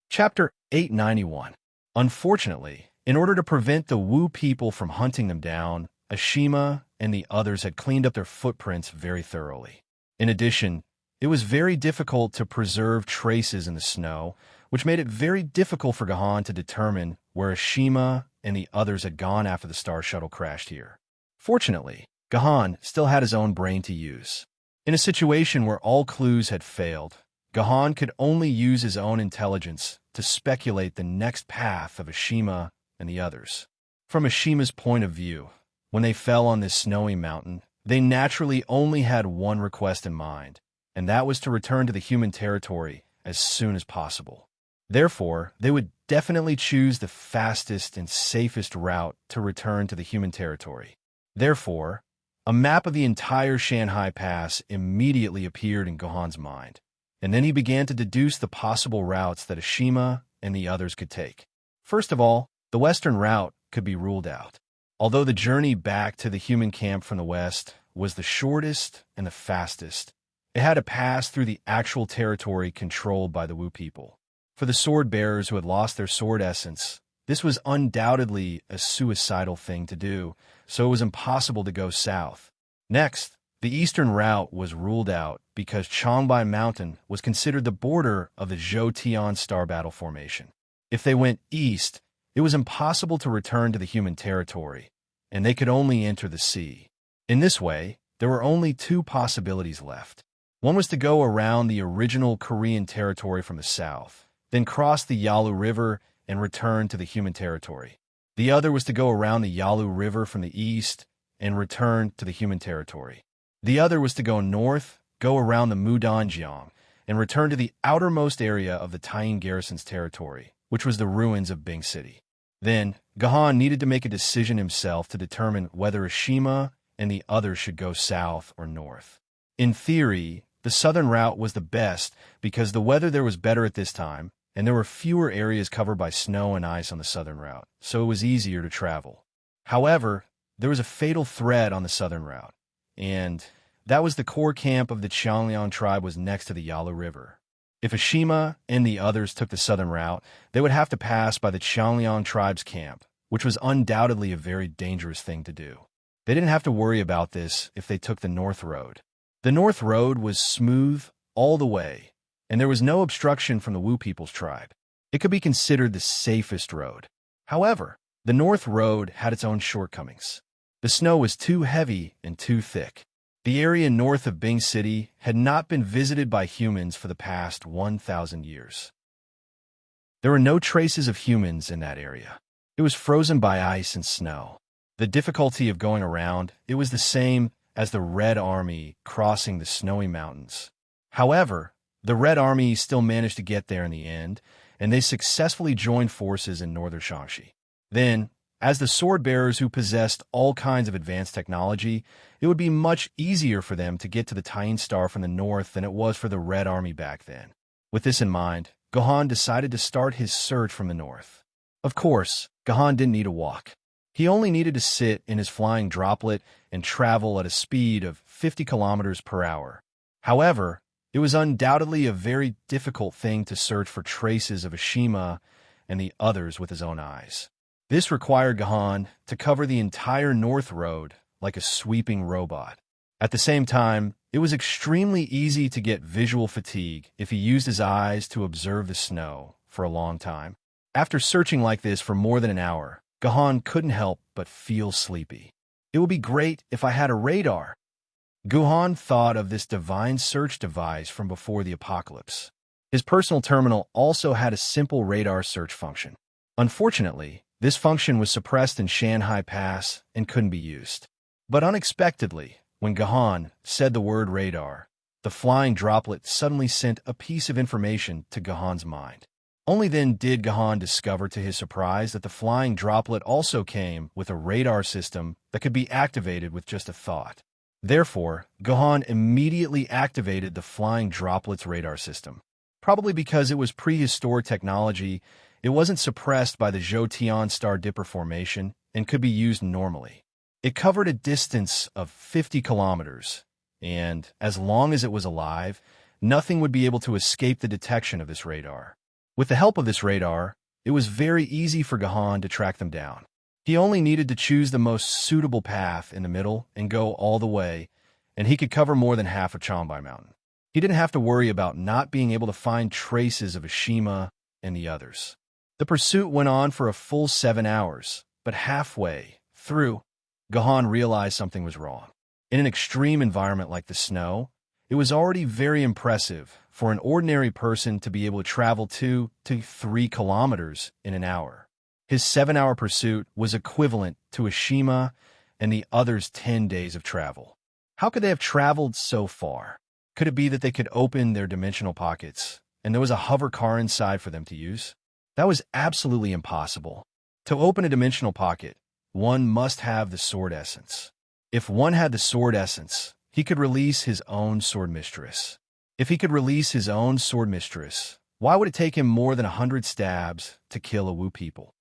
Chapter 891. Unfortunately, In order to prevent the Wu people from hunting them down, Ashima and the others had cleaned up their footprints very thoroughly. In addition, it was very difficult to preserve traces in the snow, which made it very difficult for Gahan to determine where Ashima and the others had gone after the Star Shuttle crashed here. Fortunately, Gahan still had his own brain to use. In a situation where all clues had failed, Gahan could only use his own intelligence to speculate the next path of Ashima and the others. From Ashima's point of view, when they fell on this snowy mountain, they naturally only had one request in mind, and that was to return to the human territory as soon as possible. Therefore, they would definitely choose the fastest and safest route to return to the human territory. Therefore, a map of the entire Shanghai Pass immediately appeared in Gahan's mind, and then he began to deduce the possible routes that Ashima and the others could take. First of all, the western route could be ruled out. Although the journey back to the human camp from the west was the shortest and the fastest, it had to pass through the actual territory controlled by the Wu people. For the sword bearers who had lost their sword essence, this was undoubtedly a suicidal thing to do, so it was impossible to go south. Next, the eastern route was ruled out because Changbai Mountain was considered the border of the Zhou-Tian Star Battle Formation. If they went east, it was impossible to return to the human territory, and they could only enter the sea. In this way, there were only two possibilities left. One was to go around the original Korean territory from the south, then cross the Yalu River and return to the human territory. The other was to go around the Yalu River from the east and return to the human territory. The other was to go north, go around the Mudanjiang, and return to the outermost area of the Taiyin garrison's territory, which was the ruins of Bing City. Then, Gahan needed to make a decision himself to determine whether Ashima and the others should go south or north. In theory, the southern route was the best because the weather there was better at this time, and there were fewer areas covered by snow and ice on the southern route, so it was easier to travel. However, there was a fatal threat on the southern route, and that was the core camp of the Qiangliang tribe was next to the Yalu River. If Ashima and the others took the southern route, they would have to pass by the Qiangliang tribe's camp, which was undoubtedly a very dangerous thing to do. They didn't have to worry about this if they took the north road. The north road was smooth all the way, and there was no obstruction from the Wu people's tribe. It could be considered the safest road. However, the north road had its own shortcomings. The snow was too heavy and too thick. The area north of Bing City had not been visited by humans for the past 1,000 years. There were no traces of humans in that area. It was frozen by ice and snow. The difficulty of going around, it was the same as the Red Army crossing the snowy mountains. However, the Red Army still managed to get there in the end, and they successfully joined forces in northern Shaanxi. Then, as the sword-bearers who possessed all kinds of advanced technology, it would be much easier for them to get to the Taiyin Star from the north than it was for the Red Army back then. With this in mind, Gahan decided to start his search from the north. Of course, Gahan didn't need to walk. He only needed to sit in his flying droplet and travel at a speed of 50 kilometers per hour. However, it was undoubtedly a very difficult thing to search for traces of Ashima and the others with his own eyes. This required Gahan to cover the entire North Road like a sweeping robot. At the same time, it was extremely easy to get visual fatigue if he used his eyes to observe the snow for a long time. After searching like this for more than an hour, Gahan couldn't help but feel sleepy. It would be great if I had a radar. Gahan thought of this divine search device from before the apocalypse. His personal terminal also had a simple radar search function. Unfortunately, this function was suppressed in Shanghai Pass and couldn't be used. But unexpectedly, when Gahan said the word radar, the flying droplet suddenly sent a piece of information to Gahan's mind. Only then did Gahan discover to his surprise that the flying droplet also came with a radar system that could be activated with just a thought. Therefore, Gahan immediately activated the flying droplet's radar system. Probably because it was prehistoric technology, it wasn't suppressed by the Zhou-Tian Star Dipper Formation and could be used normally. It covered a distance of 50 kilometers, and as long as it was alive, nothing would be able to escape the detection of this radar. With the help of this radar, it was very easy for Gahan to track them down. He only needed to choose the most suitable path in the middle and go all the way, and he could cover more than half of Changbai Mountain. He didn't have to worry about not being able to find traces of Ashima and the others. The pursuit went on for a full 7 hours, but halfway through, Gahan realized something was wrong. In an extreme environment like the snow, it was already very impressive for an ordinary person to be able to travel 2 to 3 kilometers in an hour. His 7-hour pursuit was equivalent to Ashima and the others' 10 days of travel. How could they have traveled so far? Could it be that they could open their dimensional pockets, and there was a hover car inside for them to use? That was absolutely impossible. To open a dimensional pocket, one must have the sword essence. If one had the sword essence, he could release his own sword mistress. If he could release his own sword mistress, why would it take him more than 100 stabs to kill a Wu people?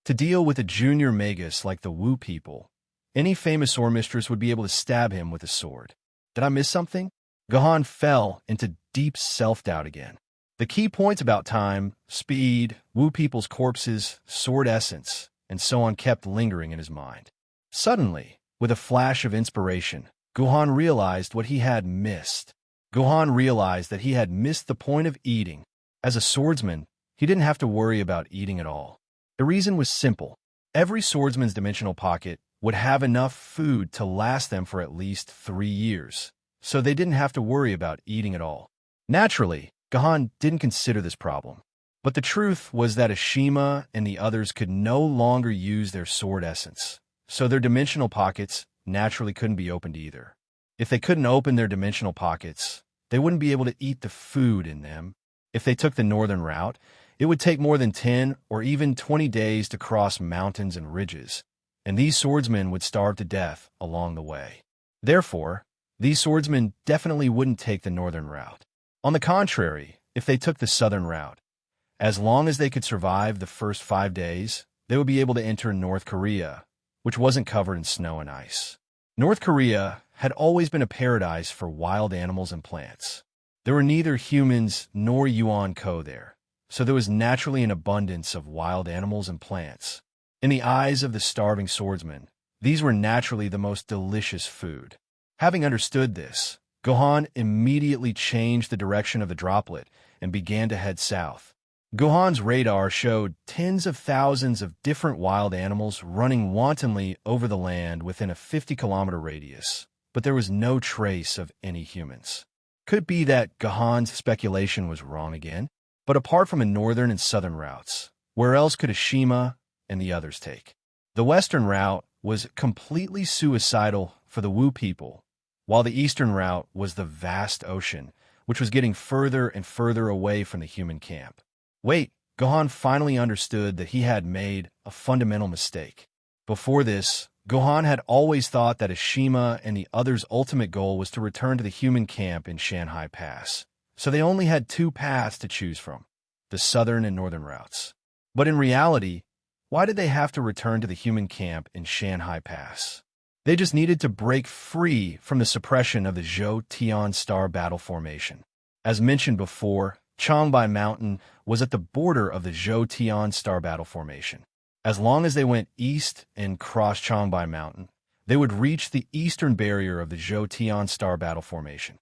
To deal with a junior magus like the Wu people, any famous sword mistress would be able to stab him with a sword. Did I miss something? Gahan fell into deep self-doubt again. The key points about time, speed, Wu people's corpses, sword essence, and so on kept lingering in his mind. Suddenly, with a flash of inspiration, Gahan realized what he had missed. Gahan realized that he had missed the point of eating. As a swordsman, he didn't have to worry about eating at all. The reason was simple. Every swordsman's dimensional pocket would have enough food to last them for at least 3 years, so they didn't have to worry about eating at all. Naturally, Gahan didn't consider this problem. But the truth was that Ashima and the others could no longer use their sword essence, so their dimensional pockets naturally couldn't be opened either. If they couldn't open their dimensional pockets, they wouldn't be able to eat the food in them. If they took the northern route, it would take more than 10 or even 20 days to cross mountains and ridges, and these swordsmen would starve to death along the way. Therefore, these swordsmen definitely wouldn't take the northern route. On the contrary, if they took the southern route, as long as they could survive the first 5 days, they would be able to enter North Korea, which wasn't covered in snow and ice. North Korea had always been a paradise for wild animals and plants. There were neither humans nor Yuan Ko there, so there was naturally an abundance of wild animals and plants. In the eyes of the starving swordsman, these were naturally the most delicious food. Having understood this, Gahan immediately changed the direction of the droplet and began to head south. Gahan's radar showed tens of thousands of different wild animals running wantonly over the land within a 50-kilometer radius, but there was no trace of any humans. Could it be that Gahan's speculation was wrong again? But apart from the northern and southern routes, where else could Ashima and the others take? The western route was completely suicidal for the Wu people, while the eastern route was the vast ocean, which was getting further and further away from the human camp. Wait, Gahan finally understood that he had made a fundamental mistake. Before this, Gahan had always thought that Ashima and the others' ultimate goal was to return to the human camp in Shanhai Pass. So they only had 2 paths to choose from, the southern and northern routes. But in reality, why did they have to return to the human camp in Shanhai Pass? They just needed to break free from the suppression of the Zhou Tian Star Battle Formation. As mentioned before, Changbai Mountain was at the border of the Zhou Tian Star Battle Formation. As long as they went east and crossed Changbai Mountain, they would reach the eastern barrier of the Zhou Tian Star Battle Formation.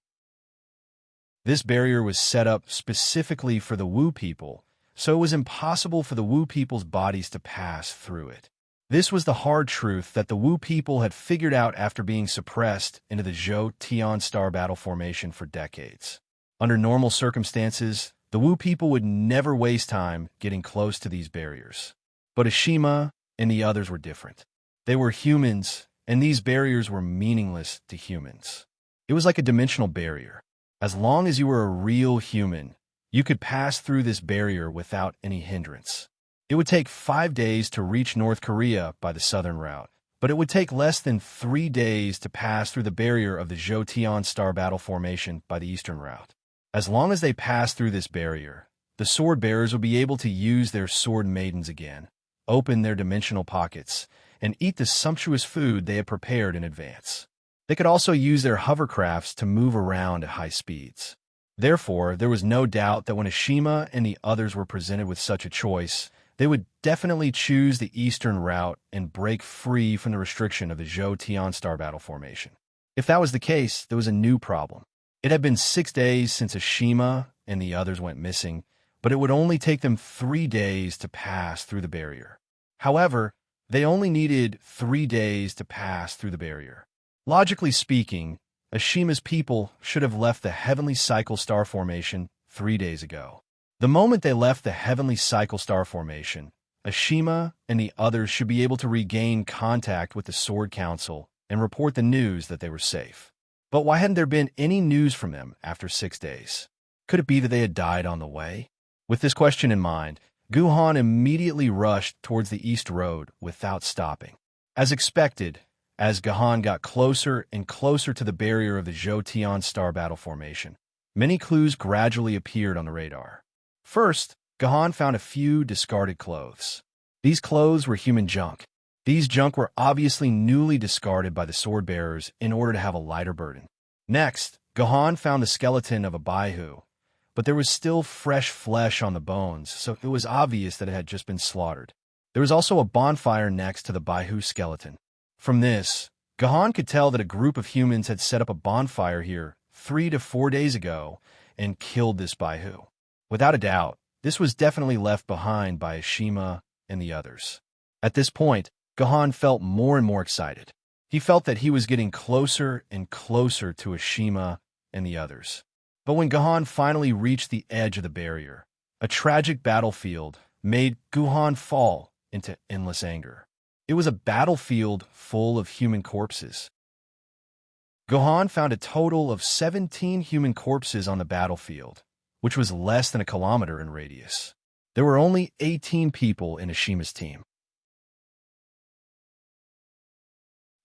This barrier was set up specifically for the Wu people, so it was impossible for the Wu people's bodies to pass through it. This was the hard truth that the Wu people had figured out after being suppressed into the Zhou Tian Star Battle Formation for decades. Under normal circumstances, the Wu people would never waste time getting close to these barriers. But Ashima and the others were different. They were humans, and these barriers were meaningless to humans. It was like a dimensional barrier. As long as you were a real human, you could pass through this barrier without any hindrance. It would take 5 days to reach North Korea by the southern route, but it would take less than 3 days to pass through the barrier of the Zhou Tian Star Battle Formation by the eastern route. As long as they passed through this barrier, the sword bearers would be able to use their sword maidens again, open their dimensional pockets, and eat the sumptuous food they had prepared in advance. They could also use their hovercrafts to move around at high speeds. Therefore, there was no doubt that when Ashima and the others were presented with such a choice, they would definitely choose the eastern route and break free from the restriction of the Zhou-Tian star battle formation. If that was the case, there was a new problem. It had been 6 days since Ashima and the others went missing, but it would only take them 3 days to pass through the barrier. However, they only needed 3 days to pass through the barrier. Logically speaking, Ashima's people should have left the Heavenly Cycle star formation 3 days ago. The moment they left the Heavenly Cycle star formation, Ashima and the others should be able to regain contact with the Sword Council and report the news that they were safe. But why hadn't there been any news from them after 6 days? Could it be that they had died on the way? With this question in mind, Guhan immediately rushed towards the East Road without stopping. As expected, as Guhan got closer and closer to the barrier of the Zhou-Tian star battle formation, many clues gradually appeared on the radar. First, Guhan found a few discarded clothes. These clothes were human junk. These junk were obviously newly discarded by the sword bearers in order to have a lighter burden. Next, Guhan found the skeleton of a baihu, but there was still fresh flesh on the bones, so it was obvious that it had just been slaughtered. There was also a bonfire next to the baihu skeleton. From this, Guhan could tell that a group of humans had set up a bonfire here 3 to 4 days ago and killed this baihu. Without a doubt, this was definitely left behind by Ashima and the others. At this point, Guhan felt more and more excited. He felt that he was getting closer and closer to Ashima and the others. But when Guhan finally reached the edge of the barrier, a tragic battlefield made Guhan fall into endless anger. It was a battlefield full of human corpses. Guhan found a total of 17 human corpses on the battlefield, which was less than a kilometer in radius. There were only 18 people in Ashima's team.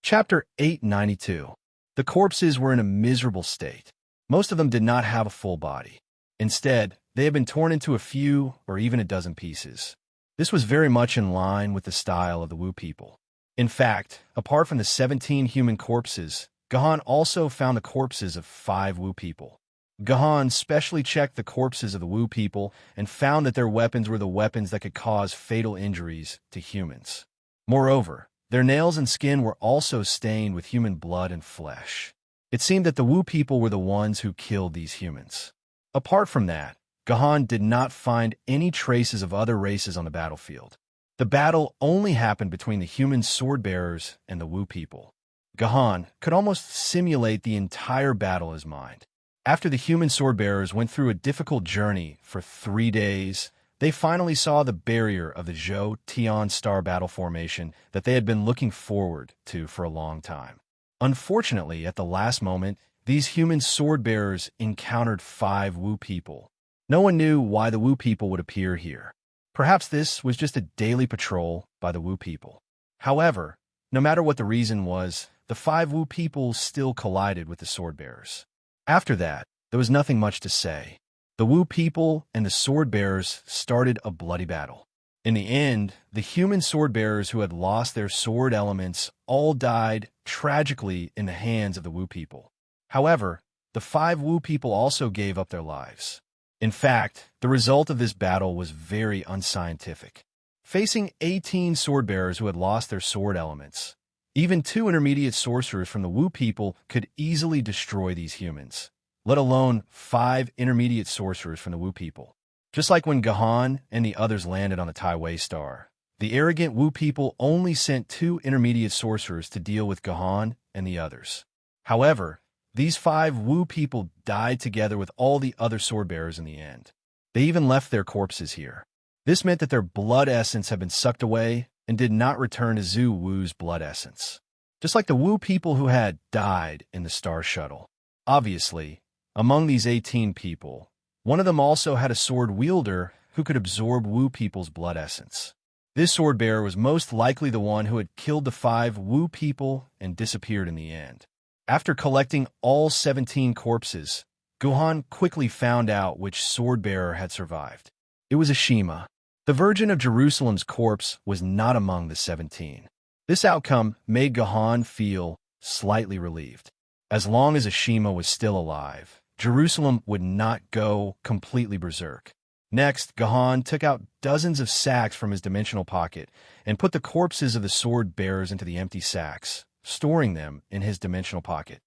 Chapter 892. The corpses were in a miserable state. Most of them did not have a full body. Instead, they had been torn into a few or even a dozen pieces. This was very much in line with the style of the Wu people. In fact, apart from the 17 human corpses, Guhan also found the corpses of 5 Wu people. Guhan specially checked the corpses of the Wu people and found that their weapons were the weapons that could cause fatal injuries to humans. Moreover, their nails and skin were also stained with human blood and flesh. It seemed that the Wu people were the ones who killed these humans. Apart from that, Guhan did not find any traces of other races on the battlefield. The battle only happened between the human sword-bearers and the Wu people. Guhan could almost simulate the entire battle in his mind. After the human sword-bearers went through a difficult journey for 3 days, they finally saw the barrier of the Zhou-Tian star battle formation that they had been looking forward to for a long time. Unfortunately, at the last moment, these human sword-bearers encountered 5 Wu people. No one knew why the Wu people would appear here. Perhaps this was just a daily patrol by the Wu people. However, no matter what the reason was, the 5 Wu people still collided with the sword-bearers. After that, there was nothing much to say. The Wu people and the sword-bearers started a bloody battle. In the end, the human sword-bearers who had lost their sword elements all died tragically in the hands of the Wu people. However, the 5 Wu people also gave up their lives. In fact, the result of this battle was very unscientific. Facing 18 sword-bearers who had lost their sword elements, even 2 intermediate sorcerers from the Wu people could easily destroy these humans, let alone 5 intermediate sorcerers from the Wu people. Just like when Guhan and the others landed on the Taiwei star, the arrogant Wu people only sent 2 intermediate sorcerers to deal with Guhan and the others. However, these 5 Wu people died together with all the other sword-bearers in the end. They even left their corpses here. This meant that their blood essence had been sucked away and did not return to Zhu Wu's blood essence. Just like the Wu people who had died in the Star Shuttle. Obviously, among these 18 people, one of them also had a sword wielder who could absorb Wu people's blood essence. This sword-bearer was most likely the one who had killed the 5 Wu people and disappeared in the end. After collecting all 17 corpses, Guhan quickly found out which sword-bearer had survived. It was Ashima. The Virgin of Jerusalem's corpse was not among the 17. This outcome made Guhan feel slightly relieved. As long as Ashima was still alive, Jerusalem would not go completely berserk. Next, Gahan took out dozens of sacks from his dimensional pocket and put the corpses of the sword bearers into the empty sacks, storing them in his dimensional pocket.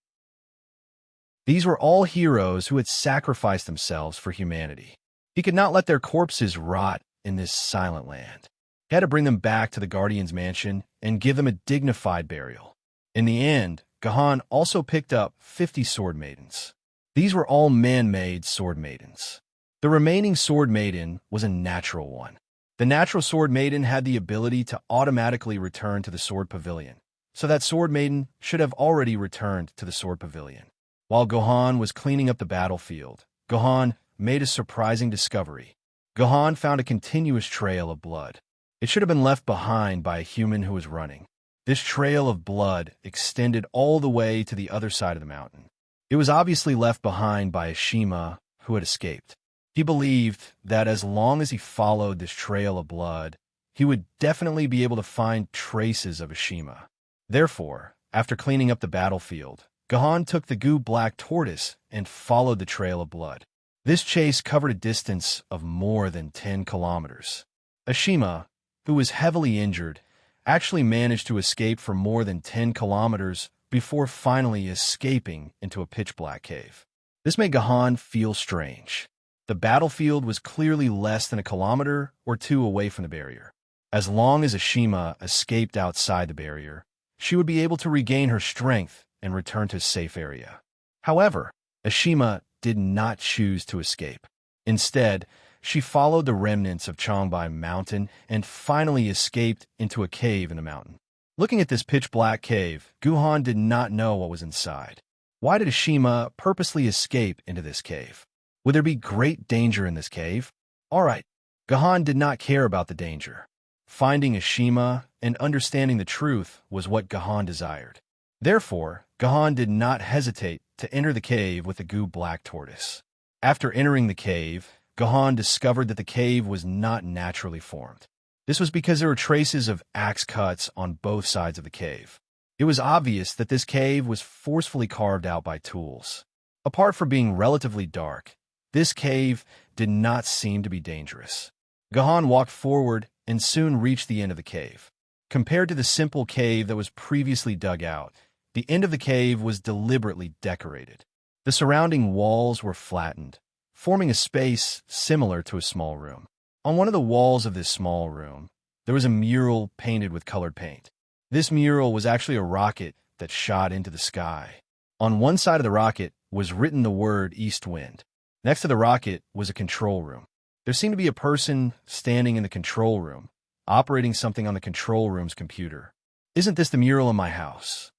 These were all heroes who had sacrificed themselves for humanity. He could not let their corpses rot in this silent land. He had to bring them back to the Guardian's mansion and give them a dignified burial. In the end, Gahan also picked up 50 sword maidens. These were all man-made sword maidens. The remaining sword maiden was a natural one. The natural sword maiden had the ability to automatically return to the sword pavilion, so that sword maiden should have already returned to the sword pavilion. While Gahan was cleaning up the battlefield, Gahan made a surprising discovery. Gahan found a continuous trail of blood. It should have been left behind by a human who was running. This trail of blood extended all the way to the other side of the mountain. It was obviously left behind by a Shima who had escaped. He believed that as long as he followed this trail of blood, he would definitely be able to find traces of a Shima. Therefore, after cleaning up the battlefield, Gahan took the goo-black tortoise and followed the trail of blood. This chase covered a distance of more than 10 kilometers. A Shima, who was heavily injured, actually managed to escape for more than 10 kilometers before finally escaping into a pitch-black cave. This made Gahan feel strange. The battlefield was clearly less than a kilometer or two away from the barrier. As long as a Shima escaped outside the barrier, she would be able to regain her strength and return to a safe area. However, Ashima did not choose to escape. Instead, she followed the remnants of Changbai Mountain and finally escaped into a cave in the mountain. Looking at this pitch-black cave, Gahan did not know what was inside. Why did Ashima purposely escape into this cave? Would there be great danger in this cave? All right, Gahan did not care about the danger. Finding Ashima and understanding the truth was what Gahan desired. Therefore, Gahan did not hesitate to enter the cave with the goo-black tortoise. After entering the cave, Gahan discovered that the cave was not naturally formed. This was because there were traces of axe cuts on both sides of the cave. It was obvious that this cave was forcefully carved out by tools. Apart from being relatively dark, this cave did not seem to be dangerous. Gahan walked forward and soon reached the end of the cave. Compared to the simple cave that was previously dug out, the end of the cave was deliberately decorated. The surrounding walls were flattened, forming a space similar to a small room. On one of the walls of this small room, there was a mural painted with colored paint. This mural was actually a rocket that shot into the sky. On one side of the rocket was written the word East Wind. Next to the rocket was a control room. There seemed to be a person standing in the control room, operating something on the control room's computer. Isn't this the mural in my house?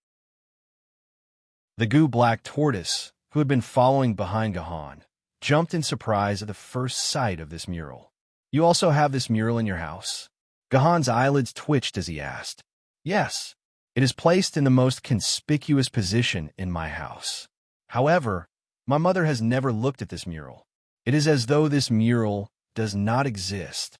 The goo-black tortoise, who had been following behind Gahan, jumped in surprise at the first sight of this mural. You also have this mural in your house? Gahan's eyelids twitched as he asked. Yes, it is placed in the most conspicuous position in my house. However, my mother has never looked at this mural. It is as though this mural does not exist.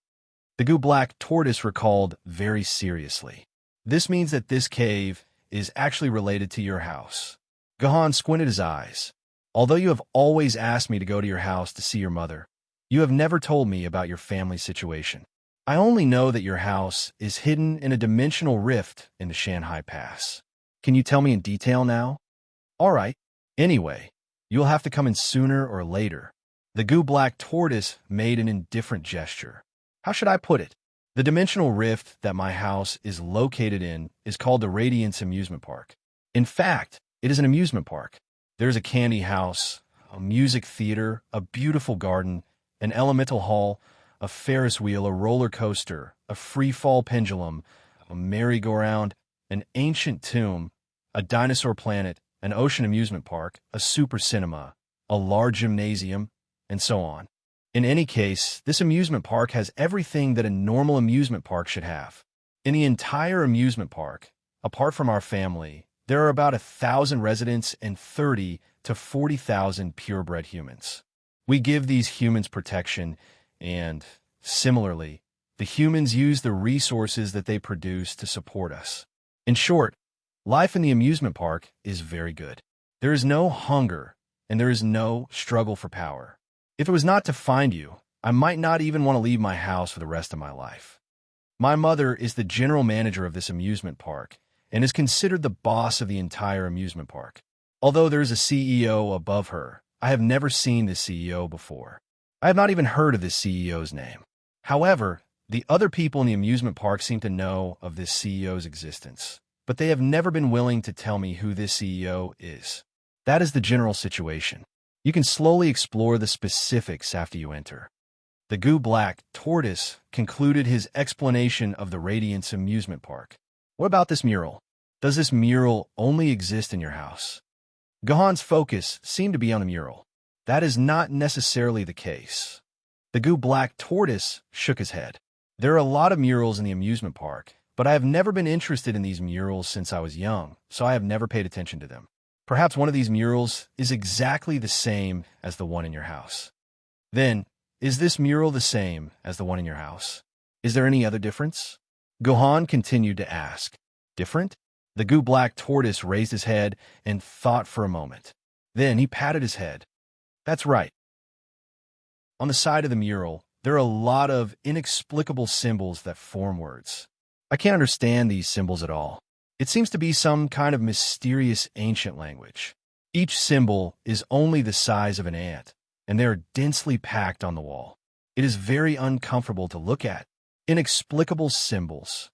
The goo-black tortoise recalled very seriously. This means that this cave is actually related to your house. Gahan squinted his eyes. Although you have always asked me to go to your house to see your mother, you have never told me about your family situation. I only know that your house is hidden in a dimensional rift in the Shanghai Pass. Can you tell me in detail now? All right. Anyway, you'll have to come in sooner or later. The goo-black tortoise made an indifferent gesture. How should I put it? The dimensional rift that my house is located in is called the Radiance Amusement Park. In fact, it is an amusement park. There's a candy house, a music theater, a beautiful garden, an elemental hall, a Ferris wheel, a roller coaster, a free-fall pendulum, a merry-go-round, an ancient tomb, a dinosaur planet, an ocean amusement park, a super cinema, a large gymnasium, and so on. In any case, this amusement park has everything that a normal amusement park should have. In the entire amusement park, apart from our family, there are about 1,000 residents and 30 to 40,000 purebred humans. We give these humans protection, and, similarly, the humans use the resources that they produce to support us. In short, life in the amusement park is very good. There is no hunger, and there is no struggle for power. If it was not to find you, I might not even want to leave my house for the rest of my life. My mother is the general manager of this amusement park and is considered the boss of the entire amusement park. Although there is a CEO above her, I have never seen this CEO before. I have not even heard of this CEO's name. However, the other people in the amusement park seem to know of this CEO's existence, but they have never been willing to tell me who this CEO is. That is the general situation. You can slowly explore the specifics after you enter. The goo-black tortoise concluded his explanation of the Radiance amusement park. What about this mural? Does this mural only exist in your house? Gahan's focus seemed to be on the mural. That is not necessarily the case. The goo-black tortoise shook his head. There are a lot of murals in the amusement park, but I have never been interested in these murals since I was young, so I have never paid attention to them. Perhaps one of these murals is exactly the same as the one in your house. Then, is this mural the same as the one in your house? Is there any other difference? Gahan continued to ask. Different? The goo-black tortoise raised his head and thought for a moment. Then he patted his head. That's right. On the side of the mural, there are a lot of inexplicable symbols that form words. I can't understand these symbols at all. It seems to be some kind of mysterious ancient language. Each symbol is only the size of an ant, and they are densely packed on the wall. It is very uncomfortable to look at. Inexplicable symbols.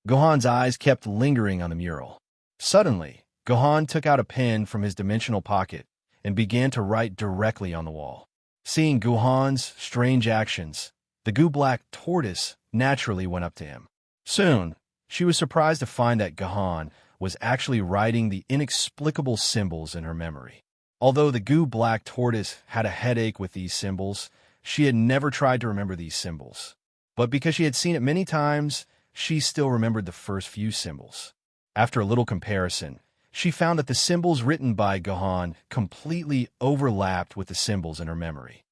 Gahan's eyes kept lingering on the mural. Suddenly, Gahan took out a pen from his dimensional pocket and began to write directly on the wall. Seeing Gahan's strange actions, the goo-black tortoise naturally went up to him. Soon, she was surprised to find that Gahan was actually writing the inexplicable symbols in her memory. Although the goo-black tortoise had a headache with these symbols, she had never tried to remember these symbols. But because she had seen it many times, she still remembered the first few symbols. After a little comparison, she found that the symbols written by Gahan completely overlapped with the symbols in her memory.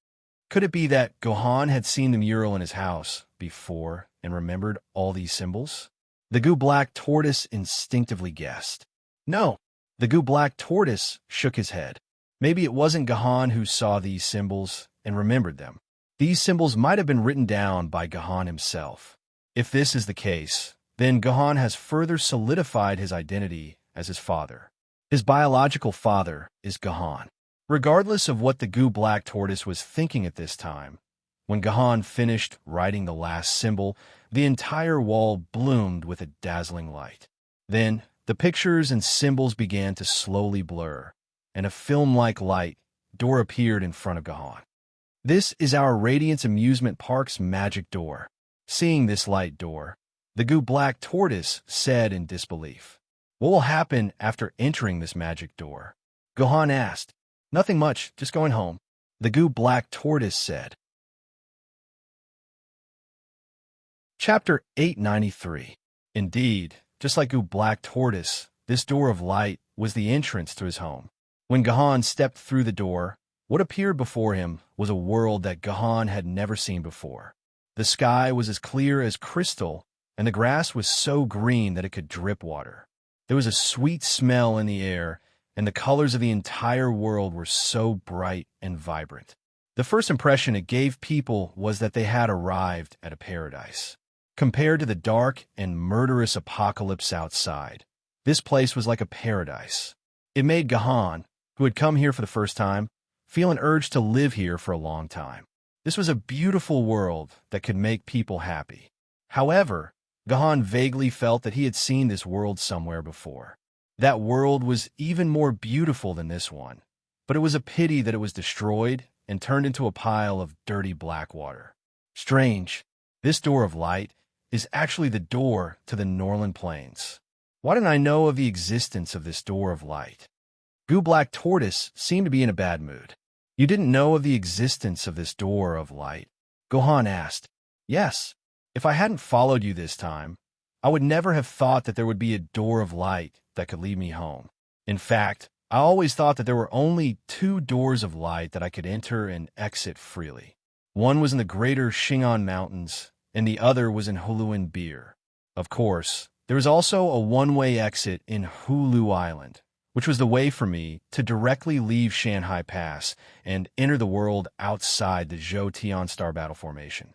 Could it be that Gahan had seen the mural in his house before and remembered all these symbols? The goo-black tortoise instinctively guessed. No, the goo-black tortoise shook his head. Maybe it wasn't Gahan who saw these symbols and remembered them. These symbols might have been written down by Gahan himself. If this is the case, then Gahan has further solidified his identity as his father. His biological father is Gahan. Regardless of what the goo-black tortoise was thinking at this time, when Gahan finished writing the last symbol, the entire wall bloomed with a dazzling light. Then, the pictures and symbols began to slowly blur, and a film-like light door appeared in front of Gahan. This is our Radiance Amusement Park's magic door. Seeing this light door, the goo-black tortoise said in disbelief. What will happen after entering this magic door? Gahan asked. Nothing much, just going home. The goo-black tortoise said. Chapter 893. Indeed, just like goo-black tortoise, this door of light was the entrance to his home. When Gahan stepped through the door, what appeared before him was a world that Gahan had never seen before. The sky was as clear as crystal, and the grass was so green that it could drip water. There was a sweet smell in the air, and the colors of the entire world were so bright and vibrant. The first impression it gave people was that they had arrived at a paradise. Compared to the dark and murderous apocalypse outside, this place was like a paradise. It made Gahan, who had come here for the first time, feel an urge to live here for a long time. This was a beautiful world that could make people happy. However, Gahan vaguely felt that he had seen this world somewhere before. That world was even more beautiful than this one, but it was a pity that it was destroyed and turned into a pile of dirty black water. Strange, this door of light is actually the door to the Norland Plains. Why didn't I know of the existence of this door of light? Goo-black tortoise seemed to be in a bad mood. You didn't know of the existence of this door of light? Gahan asked. Yes. If I hadn't followed you this time, I would never have thought that there would be a door of light that could lead me home. In fact, I always thought that there were only two doors of light that I could enter and exit freely. One was in the greater Shingon Mountains, and the other was in Huluin Bir. Of course, there was also a one-way exit in Hulu Island, which was the way for me to directly leave Shanghai Pass and enter the world outside the Zhou Tian Star Battle Formation.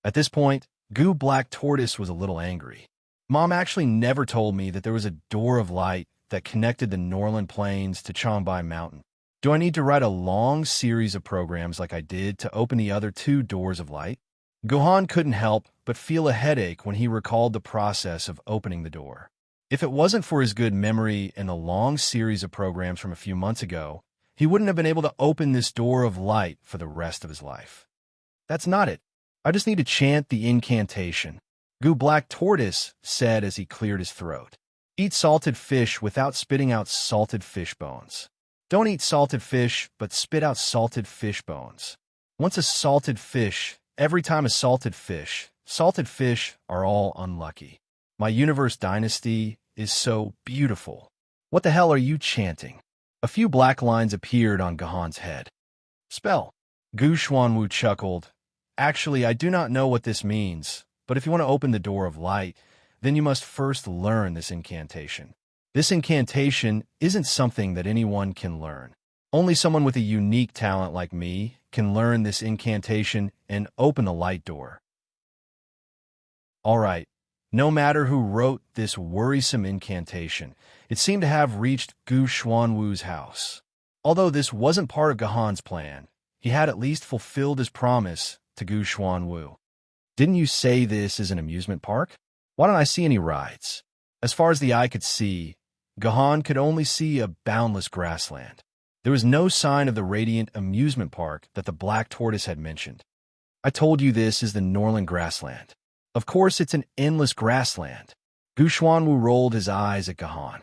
At this point, Gu Black Tortoise was a little angry. Mom actually never told me that there was a door of light that connected the Norland Plains to Changbai Mountain. Do I need to write a long series of programs like I did to open the other two doors of light? Gohan couldn't help but feel a headache when he recalled the process of opening the door. If it wasn't for his good memory and the long series of programs from a few months ago, he wouldn't have been able to open this door of light for the rest of his life. That's not it. I just need to chant the incantation, Gu Black Tortoise said as he cleared his throat. Eat salted fish without spitting out salted fish bones. Don't eat salted fish, but spit out salted fish bones. Once a salted fish, every time a salted fish are all unlucky. My universe dynasty is so beautiful. What the hell are you chanting? A few black lines appeared on Gohan's head. Spell. Gu Xuanwu chuckled. Actually, I do not know what this means, but if you want to open the door of light, then you must first learn this incantation. This incantation isn't something that anyone can learn. Only someone with a unique talent like me can learn this incantation and open the light door. All right, no matter who wrote this worrisome incantation, it seemed to have reached Gu Xuanwu's house. Although this wasn't part of Gohan's plan, he had at least fulfilled his promise to Gu Xuanwu. Didn't you say this is an amusement park? Why don't I see any rides? As far as the eye could see, Gohan could only see a boundless grassland. There was no sign of the radiant amusement park that the Black Tortoise had mentioned. I told you this is the Norland grassland. Of course it's an endless grassland. Gu Xuanwu rolled his eyes at Gohan.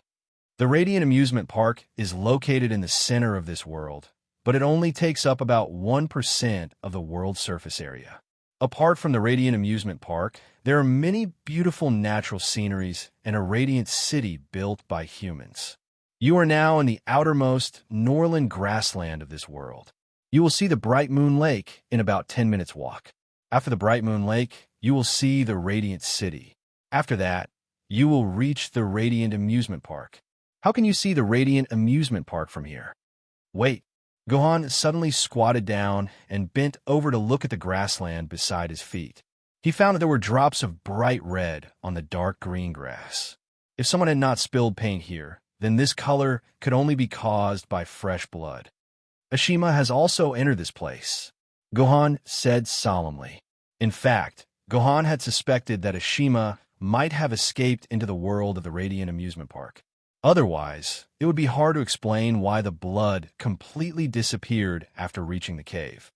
The radiant amusement park is located in the center of this world, but it only takes up about 1% of the world's surface area. Apart from the Radiant Amusement Park, there are many beautiful natural sceneries and a radiant city built by humans. You are now in the outermost Norland grassland of this world. You will see the Bright Moon Lake in about 10 minutes walk. After the Bright Moon Lake, you will see the Radiant City. After that, you will reach the Radiant Amusement Park. How can you see the Radiant Amusement Park from here? Wait. Gohan suddenly squatted down and bent over to look at the grassland beside his feet. He found that there were drops of bright red on the dark green grass. If someone had not spilled paint here, then this color could only be caused by fresh blood. Ashima has also entered this place, Gohan said solemnly. In fact, Gohan had suspected that Ashima might have escaped into the world of the Radiant Amusement Park. Otherwise, it would be hard to explain why the blood completely disappeared after reaching the cave.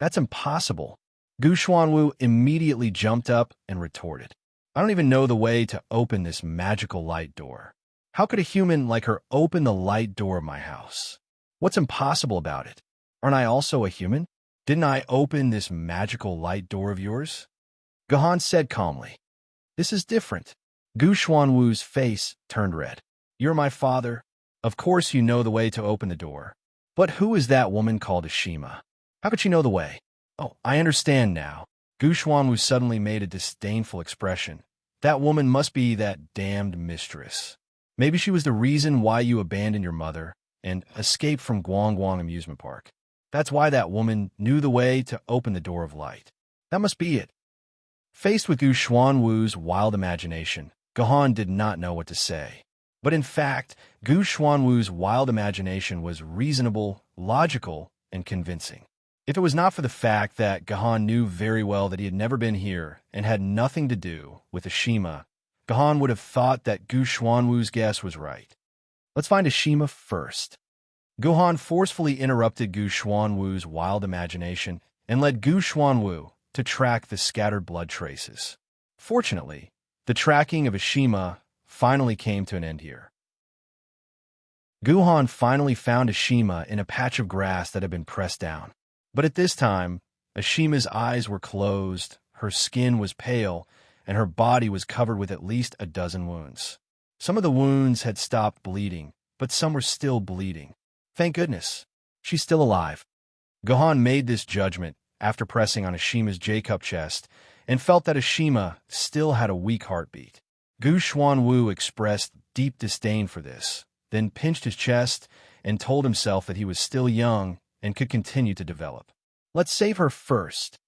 That's impossible. Gu Xuanwu immediately jumped up and retorted. I don't even know the way to open this magical light door. How could a human like her open the light door of my house? What's impossible about it? Aren't I also a human? Didn't I open this magical light door of yours? Gohan said calmly. This is different. Gu Xuanwu's face turned red. You're my father. Of course you know the way to open the door. But who is that woman called Ashima? How could she know the way? Oh, I understand now. Gu Xuanwu suddenly made a disdainful expression. That woman must be that damned mistress. Maybe she was the reason why you abandoned your mother and escaped from Guangguang Amusement Park. That's why that woman knew the way to open the door of light. That must be it. Faced with Gu Xuanwu's wild imagination, Gohan did not know what to say. But in fact, Gu Xuanwu's wild imagination was reasonable, logical, and convincing. If it was not for the fact that Gohan knew very well that he had never been here and had nothing to do with Ashima, Gohan would have thought that Gu Xuanwu's guess was right. Let's find Ashima first. Gohan forcefully interrupted Gu Xuanwu's wild imagination and led Gu Xuanwu to track the scattered blood traces. Fortunately, the tracking of Ashima finally came to an end here. Gohan finally found Ashima in a patch of grass that had been pressed down. But at this time, Ashima's eyes were closed, her skin was pale, and her body was covered with at least a dozen wounds. Some of the wounds had stopped bleeding, but some were still bleeding. Thank goodness, she's still alive. Gohan made this judgment after pressing on Ashima's J-cup chest and felt that Ashima still had a weak heartbeat. Gu Xuanwu expressed deep disdain for this, then pinched his chest and told himself that he was still young and could continue to develop. Let's save her first.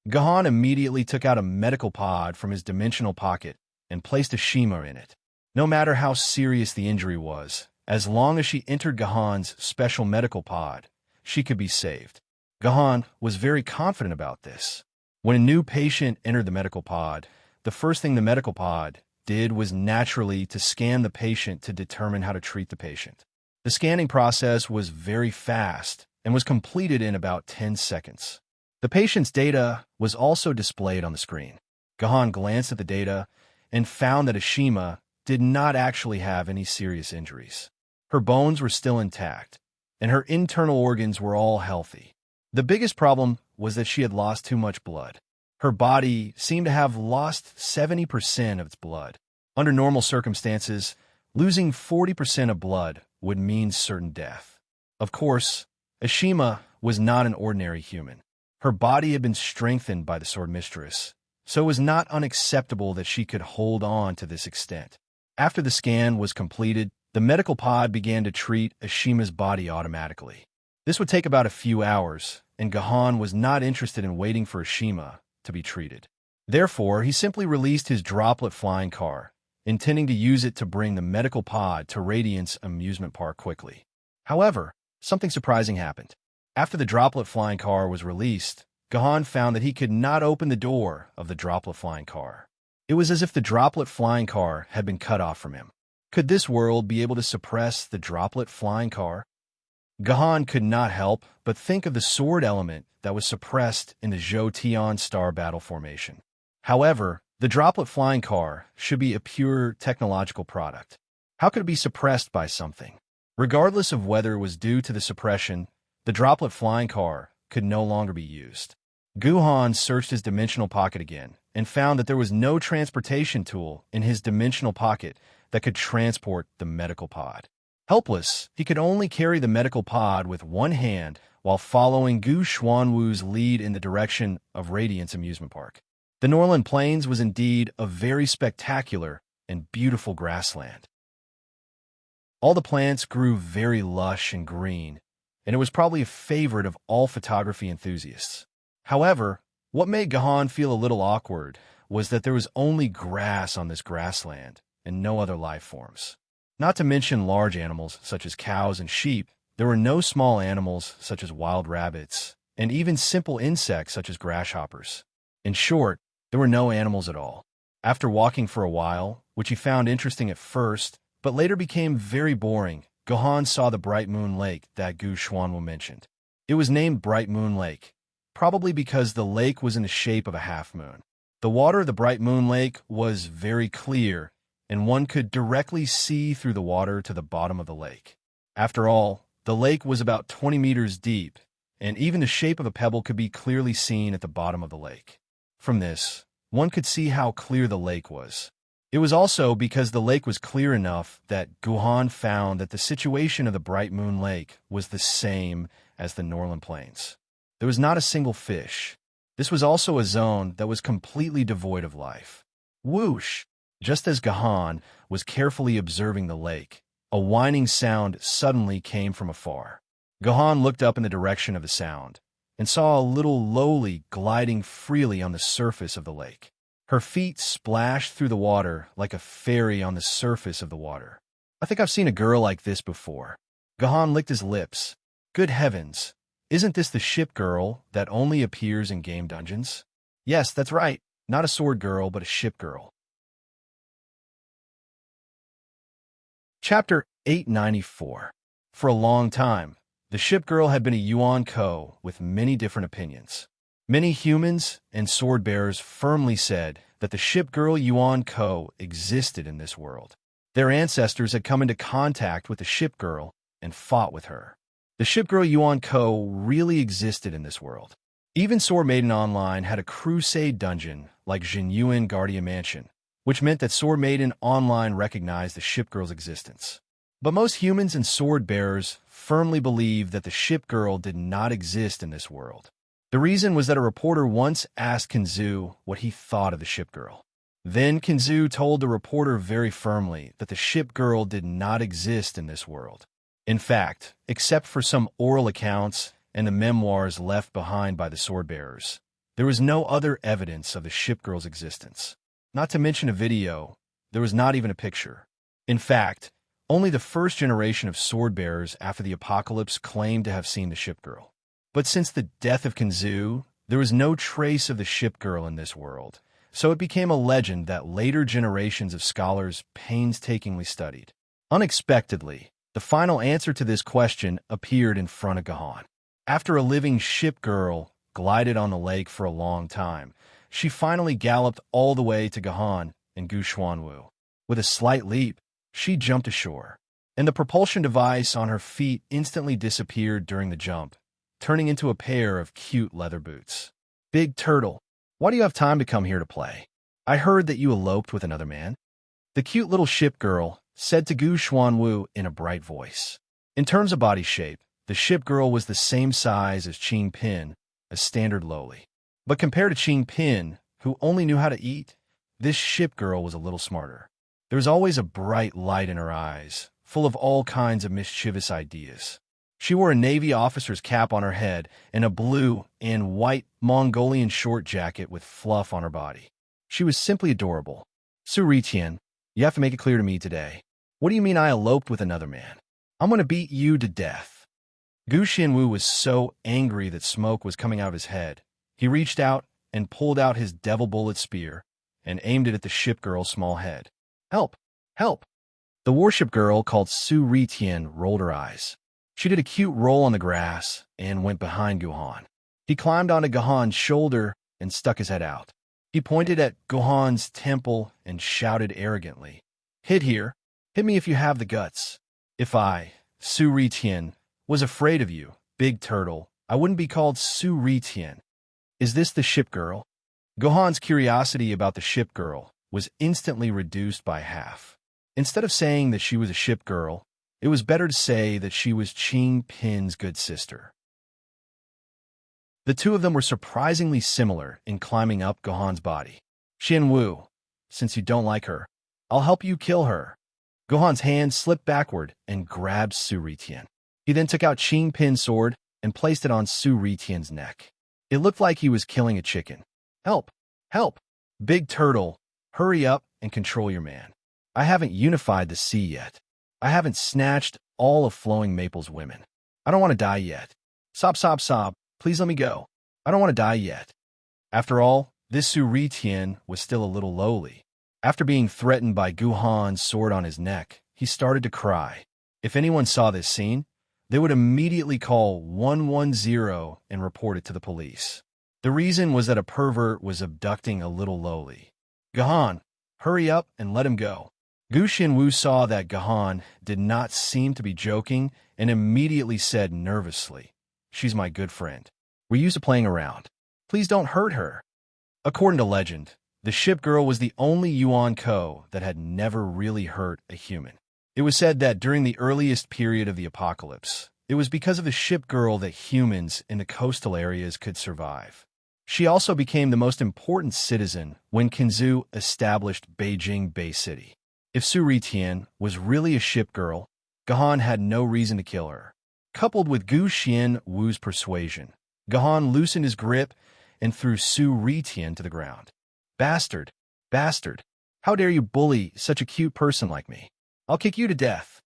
Gahan immediately took out a medical pod from his dimensional pocket and placed a Shima in it. No matter how serious the injury was, as long as she entered Gahan's special medical pod, she could be saved. Gahan was very confident about this. When a new patient entered the medical pod, the first thing the medical pod did was naturally to scan the patient to determine how to treat the patient. The scanning process was very fast and was completed in about 10 seconds. The patient's data was also displayed on the screen. Gahan glanced at the data and found that Ashima did not actually have any serious injuries. Her bones were still intact, and her internal organs were all healthy. The biggest problem was that she had lost too much blood. Her body seemed to have lost 70% of its blood. Under normal circumstances, losing 40% of blood would mean certain death. Of course, Ashima was not an ordinary human. Her body had been strengthened by the sword mistress, so it was not unacceptable that she could hold on to this extent. After the scan was completed, the medical pod began to treat Ashima's body automatically. This would take about a few hours, and Gahan was not interested in waiting for Ashima to be treated. Therefore, he simply released his droplet flying car, intending to use it to bring the medical pod to Radiant's amusement park quickly. However, something surprising happened. After the droplet flying car was released, Gahan found that he could not open the door of the droplet flying car. It was as if the droplet flying car had been cut off from him. Could this world be able to suppress the droplet flying car? Gahan could not help but think of the sword element that was suppressed in the Zhou-Tian star battle formation. However, the droplet flying car should be a pure technological product. How could it be suppressed by something? Regardless of whether it was due to the suppression, the droplet flying car could no longer be used. Gahan searched his dimensional pocket again and found that there was no transportation tool in his dimensional pocket that could transport the medical pod. Helpless, he could only carry the medical pod with one hand while following Gu Xuanwu's lead in the direction of Radiant's amusement park. The Norland Plains was indeed a very spectacular and beautiful grassland. All the plants grew very lush and green, and it was probably a favorite of all photography enthusiasts. However, what made Gahan feel a little awkward was that there was only grass on this grassland and no other life forms. Not to mention large animals such as cows and sheep, there were no small animals such as wild rabbits, and even simple insects such as grasshoppers. In short, there were no animals at all. After walking for a while, which he found interesting at first, but later became very boring, Gahan saw the Bright Moon Lake that Gu Xuanwu mentioned. It was named Bright Moon Lake, probably because the lake was in the shape of a half moon. The water of the Bright Moon Lake was very clear, and one could directly see through the water to the bottom of the lake. After all, the lake was about 20 meters deep, and even the shape of a pebble could be clearly seen at the bottom of the lake. From this, one could see how clear the lake was. It was also because the lake was clear enough that Gahan found that the situation of the Bright Moon Lake was the same as the Norland Plains. There was not a single fish. This was also a zone that was completely devoid of life. Whoosh! Just as Gahan was carefully observing the lake, a whining sound suddenly came from afar. Gahan looked up in the direction of the sound and saw a little lowly gliding freely on the surface of the lake. Her feet splashed through the water like a fairy on the surface of the water. I think I've seen a girl like this before. Gahan licked his lips. Good heavens, isn't this the ship girl that only appears in game dungeons? Yes, that's right. Not a sword girl, but a ship girl. Chapter 894. For a long time, the ship girl had been a Yuan Ko with many different opinions. Many humans and sword bearers firmly said that the ship girl Yuan Ko existed in this world. Their ancestors had come into contact with the ship girl and fought with her. The ship girl Yuan Ko really existed in this world. Even Sword Maiden Online had a crusade dungeon like Jinyuan Guardian Mansion, which meant that Sword Maiden Online recognized the ship girl's existence. But most humans and sword bearers firmly believed that the ship girl did not exist in this world. The reason was that a reporter once asked Kinzu what he thought of the ship girl. Then Kinzu told the reporter very firmly that the ship girl did not exist in this world. In fact, except for some oral accounts and the memoirs left behind by the swordbearers, there was no other evidence of the ship girl's existence. Not to mention a video, there was not even a picture. In fact, only the first generation of swordbearers after the apocalypse claimed to have seen the ship girl. But since the death of Kinzu, there was no trace of the ship girl in this world, so it became a legend that later generations of scholars painstakingly studied. Unexpectedly, the final answer to this question appeared in front of Gahan. After a living ship girl glided on the lake for a long time, she finally galloped all the way to Gahan and Gu Xuanwu. With a slight leap, she jumped ashore, and the propulsion device on her feet instantly disappeared during the jump, turning into a pair of cute leather boots. Big Turtle, why do you have time to come here to play? I heard that you eloped with another man. The cute little ship girl said to Gu Xuanwu in a bright voice. In terms of body shape, the ship girl was the same size as Qing Pin, a standard lowly. But compared to Qing Pin, who only knew how to eat, this ship girl was a little smarter. There was always a bright light in her eyes, full of all kinds of mischievous ideas. She wore a Navy officer's cap on her head and a blue and white Mongolian short jacket with fluff on her body. She was simply adorable. Su Ritian, you have to make it clear to me today. What do you mean I eloped with another man? I'm going to beat you to death. Gu Xianwu was so angry that smoke was coming out of his head. He reached out and pulled out his devil bullet spear and aimed it at the ship girl's small head. Help! Help! The warship girl called Su Ritian rolled her eyes. She did a cute roll on the grass and went behind Guhan. He climbed onto Guhan's shoulder and stuck his head out. He pointed at Guhan's temple and shouted arrogantly, "Hit here. Hit me if you have the guts. If I, Su Ritian, was afraid of you, Big Turtle, I wouldn't be called Su Ritian. Is this the ship girl?" Guhan's curiosity about the ship girl was instantly reduced by half. Instead of saying that she was a ship girl, it was better to say that she was Qing Pin's good sister. The two of them were surprisingly similar in climbing up Guhan's body. Xianwu, since you don't like her, I'll help you kill her. Guhan's hand slipped backward and grabbed Su Ritian. He then took out Qing Pin's sword and placed it on Su Ritian's neck. It looked like he was killing a chicken. Help! Help! Big Turtle, hurry up and control your man. I haven't unified the sea yet. I haven't snatched all of Flowing Maple's women. I don't want to die yet. Sob, sob, sob. Please let me go. I don't want to die yet. After all, this Su Ritian was still a little lowly. After being threatened by Guhan's sword on his neck, he started to cry. If anyone saw this scene, they would immediately call 110 and report it to the police. The reason was that a pervert was abducting a little lowly. Guhan, hurry up and let him go. Gu Xianwu saw that Gahan did not seem to be joking and immediately said nervously, "She's my good friend. We're used to playing around. Please don't hurt her." According to legend, the ship girl was the only Yuan Ko that had never really hurt a human. It was said that during the earliest period of the apocalypse, it was because of the ship girl that humans in the coastal areas could survive. She also became the most important citizen when Kinzu established Beijing Bay City. If Su Ritian was really a ship girl, Gahan had no reason to kill her. Coupled with Gu Xianwu's persuasion, Gahan loosened his grip and threw Su Ritian to the ground. Bastard! Bastard! How dare you bully such a cute person like me? I'll kick you to death.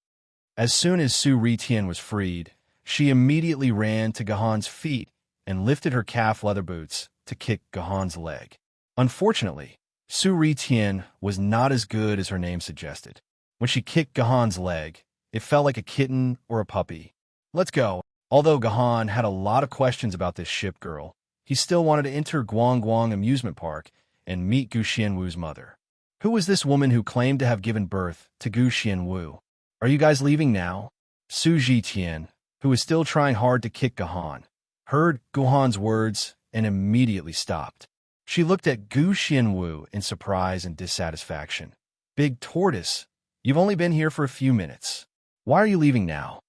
As soon as Su Ritian was freed, she immediately ran to Gahan's feet and lifted her calf leather boots to kick Gahan's leg. Unfortunately, Su Ritian was not as good as her name suggested. When she kicked Gahan's leg, it felt like a kitten or a puppy. Let's go. Although Gahan had a lot of questions about this ship girl, he still wanted to enter Guangguang Amusement Park and meet Gu Xianwu's mother. Who was this woman who claimed to have given birth to Gu Xianwu? Are you guys leaving now? Su Zhitian, who was still trying hard to kick Gahan, heard Guhan's words and immediately stopped. She looked at Gu Xianwu in surprise and dissatisfaction. Big Tortoise, you've only been here for a few minutes. Why are you leaving now?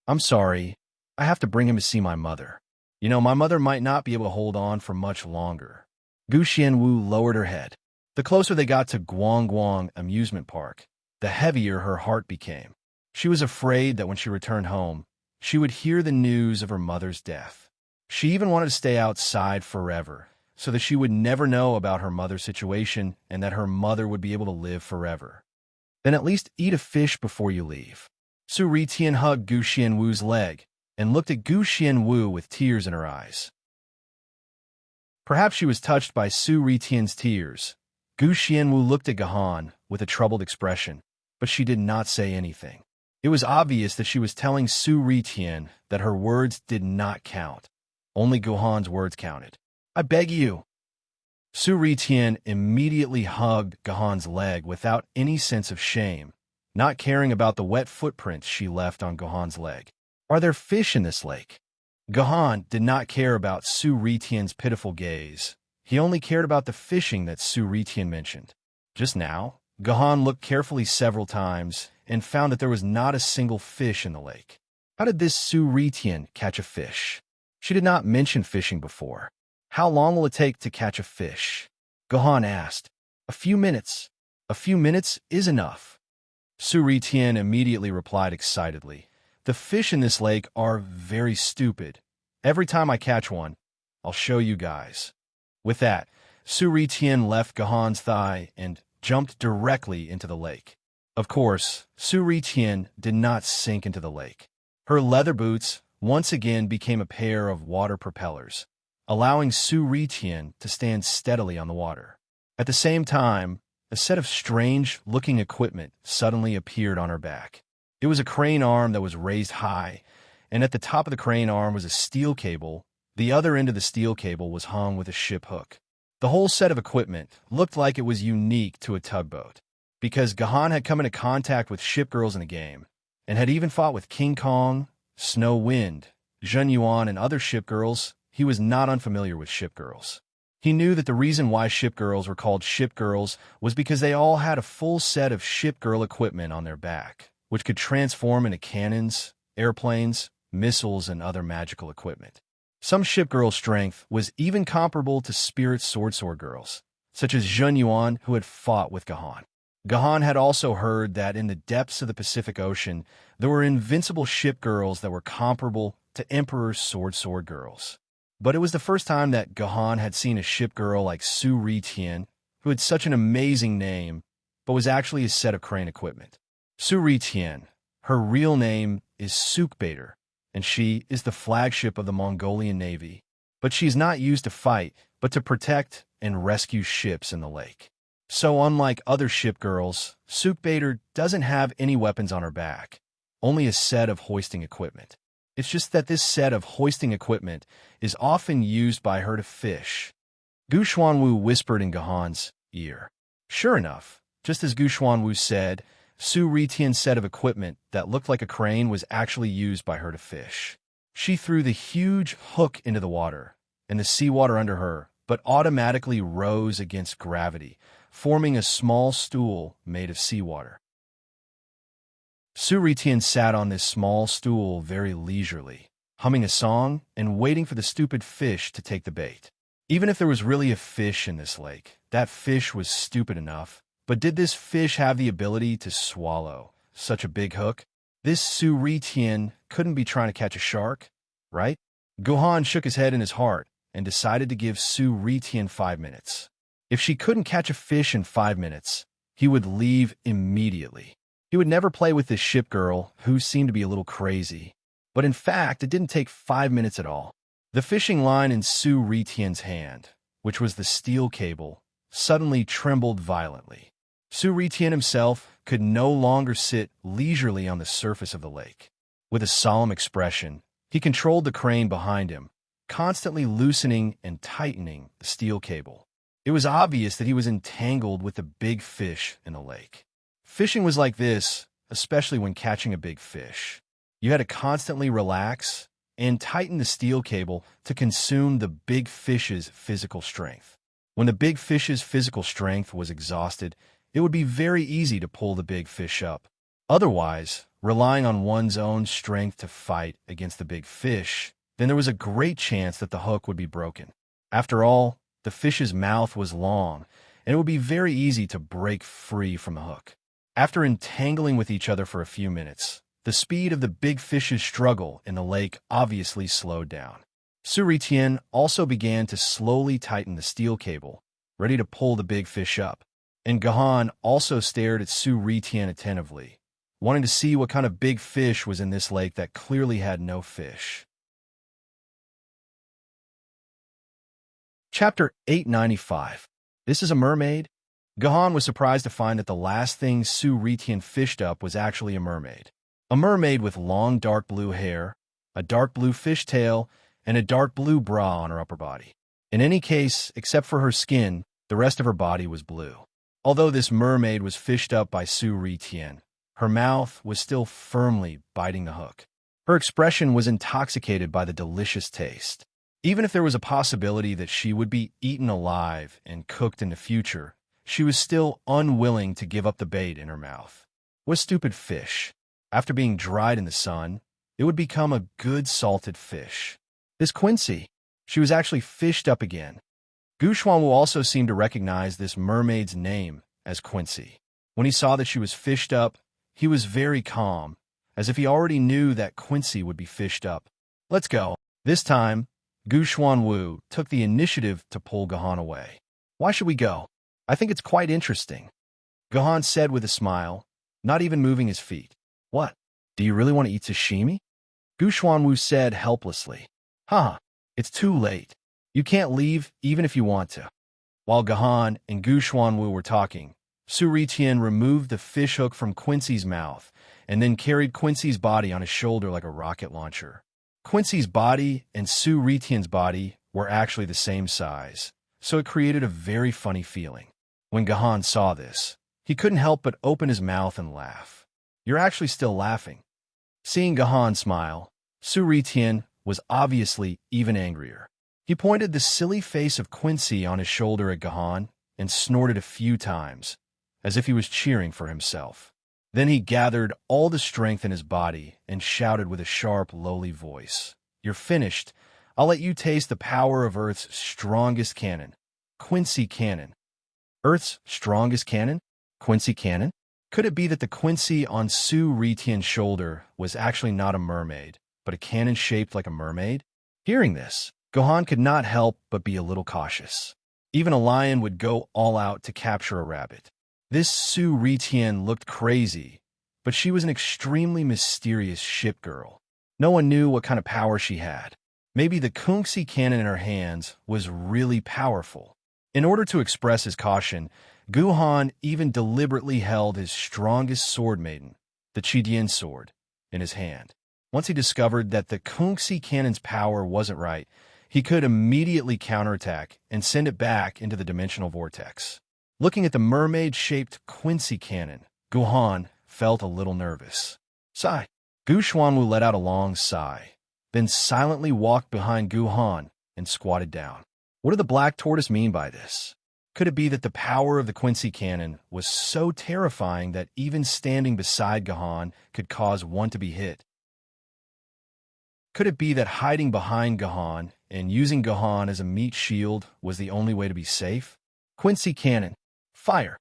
I'm sorry. I have to bring him to see my mother. My mother might not be able to hold on for much longer. Gu Xianwu lowered her head. The closer they got to Guangguang amusement park, the heavier her heart became. She was afraid that when she returned home, she would hear the news of her mother's death. She even wanted to stay outside forever, so that she would never know about her mother's situation and that her mother would be able to live forever. Then at least eat a fish before you leave. Su Ritian hugged Gu Xianwu's leg and looked at Gu Xianwu with tears in her eyes. Perhaps she was touched by Su Ritian's tears. Gu Xianwu looked at Gahan with a troubled expression, but she did not say anything. It was obvious that she was telling Su Ritian that her words did not count. Only Gahan's words counted. I beg you. Su Ritian immediately hugged Gahan's leg without any sense of shame, not caring about the wet footprints she left on Gahan's leg. Are there fish in this lake? Gahan did not care about Su Ritian's pitiful gaze. He only cared about the fishing that Su Ritian mentioned. Just now, Gahan looked carefully several times and found that there was not a single fish in the lake. How did this Su Ritian catch a fish? She did not mention fishing before. How long will it take to catch a fish? Gahan asked. A few minutes. A few minutes is enough. Su Ritian immediately replied excitedly. The fish in this lake are very stupid. Every time I catch one, I'll show you guys. With that, Su Ritian left Gahan's thigh and jumped directly into the lake. Of course, Su Ritian did not sink into the lake. Her leather boots once again became a pair of water propellers, allowing Su Ritian to stand steadily on the water. At the same time, a set of strange-looking equipment suddenly appeared on her back. It was a crane arm that was raised high, and at the top of the crane arm was a steel cable. The other end of the steel cable was hung with a ship hook. The whole set of equipment looked like it was unique to a tugboat, because Gahan had come into contact with ship girls in the game, and had even fought with King Kong, Snow Wind, Zhen Yuan, and other ship girls. He was not unfamiliar with ship girls. He knew that the reason why ship girls were called ship girls was because they all had a full set of ship girl equipment on their back, which could transform into cannons, airplanes, missiles, and other magical equipment. Some ship girl strength was even comparable to spirit sword girls, such as Zhen Yuan, who had fought with Gahan. Gahan had also heard that in the depths of the Pacific Ocean, there were invincible ship girls that were comparable to Emperor's sword girls. But it was the first time that Gahan had seen a ship girl like Su Ritian, who had such an amazing name, but was actually a set of crane equipment. Su Ritian, her real name is Sukbader, and she is the flagship of the Mongolian Navy. But she is not used to fight, but to protect and rescue ships in the lake. So unlike other ship girls, Sukbader doesn't have any weapons on her back, only a set of hoisting equipment. It's just that this set of hoisting equipment is often used by her to fish. Gu Xuanwu whispered in Gahan's ear. Sure enough, just as Gu Xuanwu said, Su Ritian's set of equipment that looked like a crane was actually used by her to fish. She threw the huge hook into the water, and the seawater under her, but automatically rose against gravity, forming a small stool made of seawater. Su Ritian sat on this small stool very leisurely, humming a song and waiting for the stupid fish to take the bait. Even if there was really a fish in this lake, that fish was stupid enough. But did this fish have the ability to swallow such a big hook? This Su Ritian couldn't be trying to catch a shark, right? Gahan shook his head in his heart and decided to give Su Ritian 5 minutes. If she couldn't catch a fish in 5 minutes, he would leave immediately. He would never play with this ship girl, who seemed to be a little crazy. But in fact, it didn't take 5 minutes at all. The fishing line in Su Ritian's hand, which was the steel cable, suddenly trembled violently. Su Ritian himself could no longer sit leisurely on the surface of the lake. With a solemn expression, he controlled the crane behind him, constantly loosening and tightening the steel cable. It was obvious that he was entangled with the big fish in the lake. Fishing was like this, especially when catching a big fish. You had to constantly relax and tighten the steel cable to consume the big fish's physical strength. When the big fish's physical strength was exhausted, it would be very easy to pull the big fish up. Otherwise, relying on one's own strength to fight against the big fish, then there was a great chance that the hook would be broken. After all, the fish's mouth was long, and it would be very easy to break free from the hook. After entangling with each other for a few minutes, the speed of the big fish's struggle in the lake obviously slowed down. Su also began to slowly tighten the steel cable, ready to pull the big fish up. And Gahan also stared at Su attentively, wanting to see what kind of big fish was in this lake that clearly had no fish. Chapter 895. This is a mermaid? Gahan was surprised to find that the last thing Su fished up was actually a mermaid. A mermaid with long dark blue hair, a dark blue fishtail, and a dark blue bra on her upper body. In any case, except for her skin, the rest of her body was blue. Although this mermaid was fished up by Su her mouth was still firmly biting the hook. Her expression was intoxicated by the delicious taste. Even if there was a possibility that she would be eaten alive and cooked in the future, she was still unwilling to give up the bait in her mouth. What a stupid fish. After being dried in the sun, it would become a good salted fish. This Quincy, she was actually fished up again. Gu Xuanwu also seemed to recognize this mermaid's name as Quincy. When he saw that she was fished up, he was very calm, as if he already knew that Quincy would be fished up. Let's go. This time, Gu Xuanwu took the initiative to pull Gahan away. Why should we go? I think it's quite interesting, Gahan said with a smile, not even moving his feet. What? Do you really want to eat sashimi? Gu Xuanwu said helplessly. It's too late. You can't leave even if you want to. While Gahan and Gu Xuanwu were talking, Su removed the fish hook from Quincy's mouth and then carried Quincy's body on his shoulder like a rocket launcher. Quincy's body and Su body were actually the same size, so it created a very funny feeling. When Gahan saw this, he couldn't help but open his mouth and laugh. You're actually still laughing. Seeing Gahan smile, Su was obviously even angrier. He pointed the silly face of Quincy on his shoulder at Gahan and snorted a few times, as if he was cheering for himself. Then he gathered all the strength in his body and shouted with a sharp, lowly voice, You're finished. I'll let you taste the power of Earth's strongest cannon, Quincy Cannon. Earth's strongest cannon? Quincy Cannon? Could it be that the Quincy on Su shoulder was actually not a mermaid, but a cannon shaped like a mermaid? Hearing this, Gahan could not help but be a little cautious. Even a lion would go all out to capture a rabbit. This Su looked crazy, but she was an extremely mysterious ship girl. No one knew what kind of power she had. Maybe the Kunxi cannon in her hands was really powerful. In order to express his caution, Guhan even deliberately held his strongest sword maiden, the Qidian sword, in his hand. Once he discovered that the Kunxi cannon's power wasn't right, he could immediately counterattack and send it back into the dimensional vortex. Looking at the mermaid-shaped Quincy cannon, Guhan felt a little nervous. Sigh. Gu Xuanwu let out a long sigh, then silently walked behind Guhan and squatted down. What did the black tortoise mean by this? Could it be that the power of the Quincy cannon was so terrifying that even standing beside Gahan could cause one to be hit? Could it be that hiding behind Gahan and using Gahan as a meat shield was the only way to be safe? Quincy cannon, fire!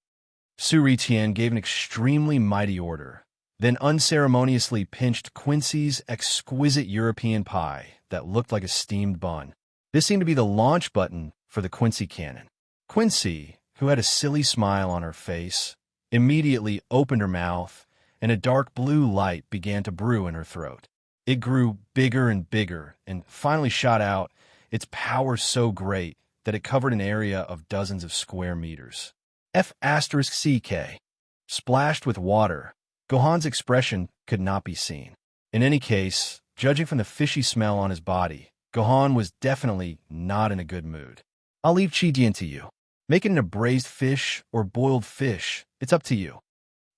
Su gave an extremely mighty order, then unceremoniously pinched Quincy's exquisite European pie that looked like a steamed bun. This seemed to be the launch button for the Quincy cannon. Quincy, who had a silly smile on her face, immediately opened her mouth, and a dark blue light began to brew in her throat. It grew bigger and bigger, and finally shot out, its power so great that it covered an area of dozens of square meters. F*CK. Splashed with water, Gohan's expression could not be seen. In any case, judging from the fishy smell on his body, Gahan was definitely not in a good mood. I'll leave Qidian to you. Make it into braised fish or boiled fish. It's up to you.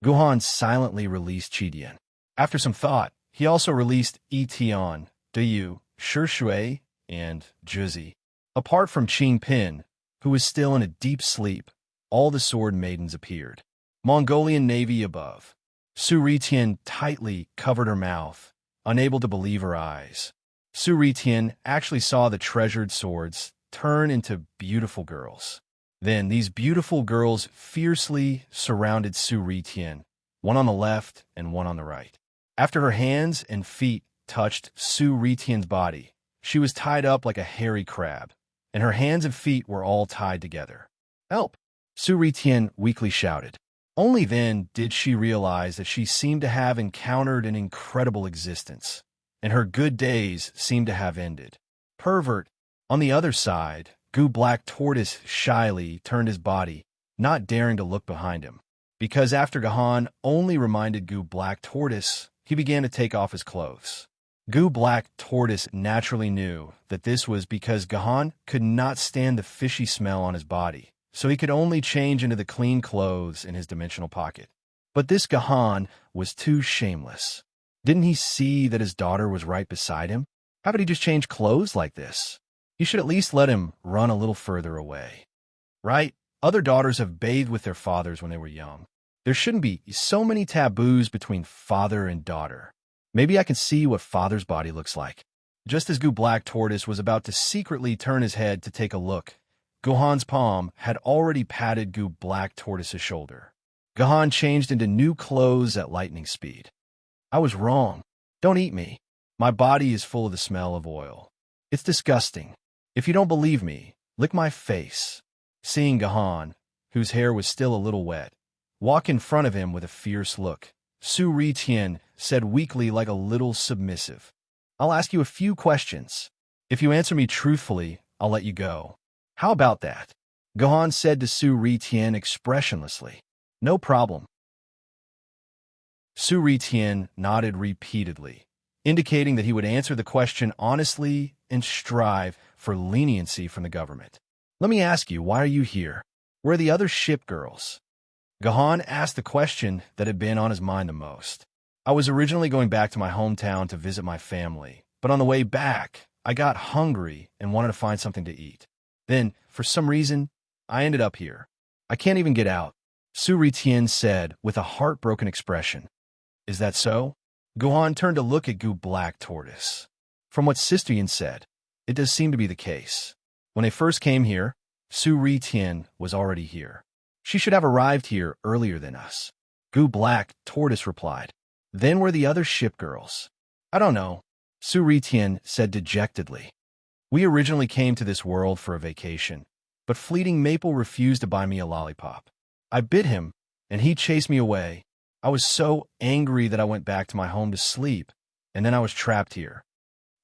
Gahan silently released Qidian. After some thought, he also released Etian, Deyu, Shui, and Juzi. Apart from Qing Pin, who was still in a deep sleep, all the sword maidens appeared. Mongolian navy above. Su tightly covered her mouth, unable to believe her eyes. Su actually saw the treasured swords turn into beautiful girls. Then these beautiful girls fiercely surrounded Su Tian, one on the left and one on the right. After her hands and feet touched Su Tian's body, she was tied up like a hairy crab, and her hands and feet were all tied together. "Help!" Su Tian weakly shouted. Only then did she realize that she seemed to have encountered an incredible existence, and her good days seemed to have ended. Pervert. On the other side, Black Tortoise shyly turned his body, not daring to look behind him. Because after Gahan only reminded Black Tortoise, he began to take off his clothes. Black Tortoise naturally knew that this was because Gahan could not stand the fishy smell on his body, so he could only change into the clean clothes in his dimensional pocket. But this Gahan was too shameless. Didn't he see that his daughter was right beside him? How could he just change clothes like this? You should at least let him run a little further away. Right? Other daughters have bathed with their fathers when they were young. There shouldn't be so many taboos between father and daughter. Maybe I can see what father's body looks like. Just as Black Tortoise was about to secretly turn his head to take a look, Gahan's palm had already patted Black Tortoise's shoulder. Gahan changed into new clothes at lightning speed. I was wrong. Don't eat me. My body is full of the smell of oil. It's disgusting. If you don't believe me, lick my face. Seeing Gahan, whose hair was still a little wet, walk in front of him with a fierce look, Su Tian said weakly like a little submissive, "I'll ask you a few questions. If you answer me truthfully, I'll let you go. How about that?" Gahan said to Su Tian expressionlessly. "No problem." Su Tian nodded repeatedly, indicating that he would answer the question honestly and strive for leniency from the government. "Let me ask you, why are you here? Where are the other ship girls?" Gahan asked the question that had been on his mind the most. "I was originally going back to my hometown to visit my family, but on the way back, I got hungry and wanted to find something to eat. Then, for some reason, I ended up here. I can't even get out," Su Tian said with a heartbroken expression. "Is that so?" Gahan turned to look at Black Tortoise. From what Sister Yin said, it does seem to be the case. When they first came here, Su Tian was already here. She should have arrived here earlier than us. Black Tortoise replied. "Then were the other ship girls?" "I don't know," Su Tian said dejectedly. "We originally came to this world for a vacation, but Fleeting Maple refused to buy me a lollipop. I bit him, and he chased me away. I was so angry that I went back to my home to sleep, and then I was trapped here."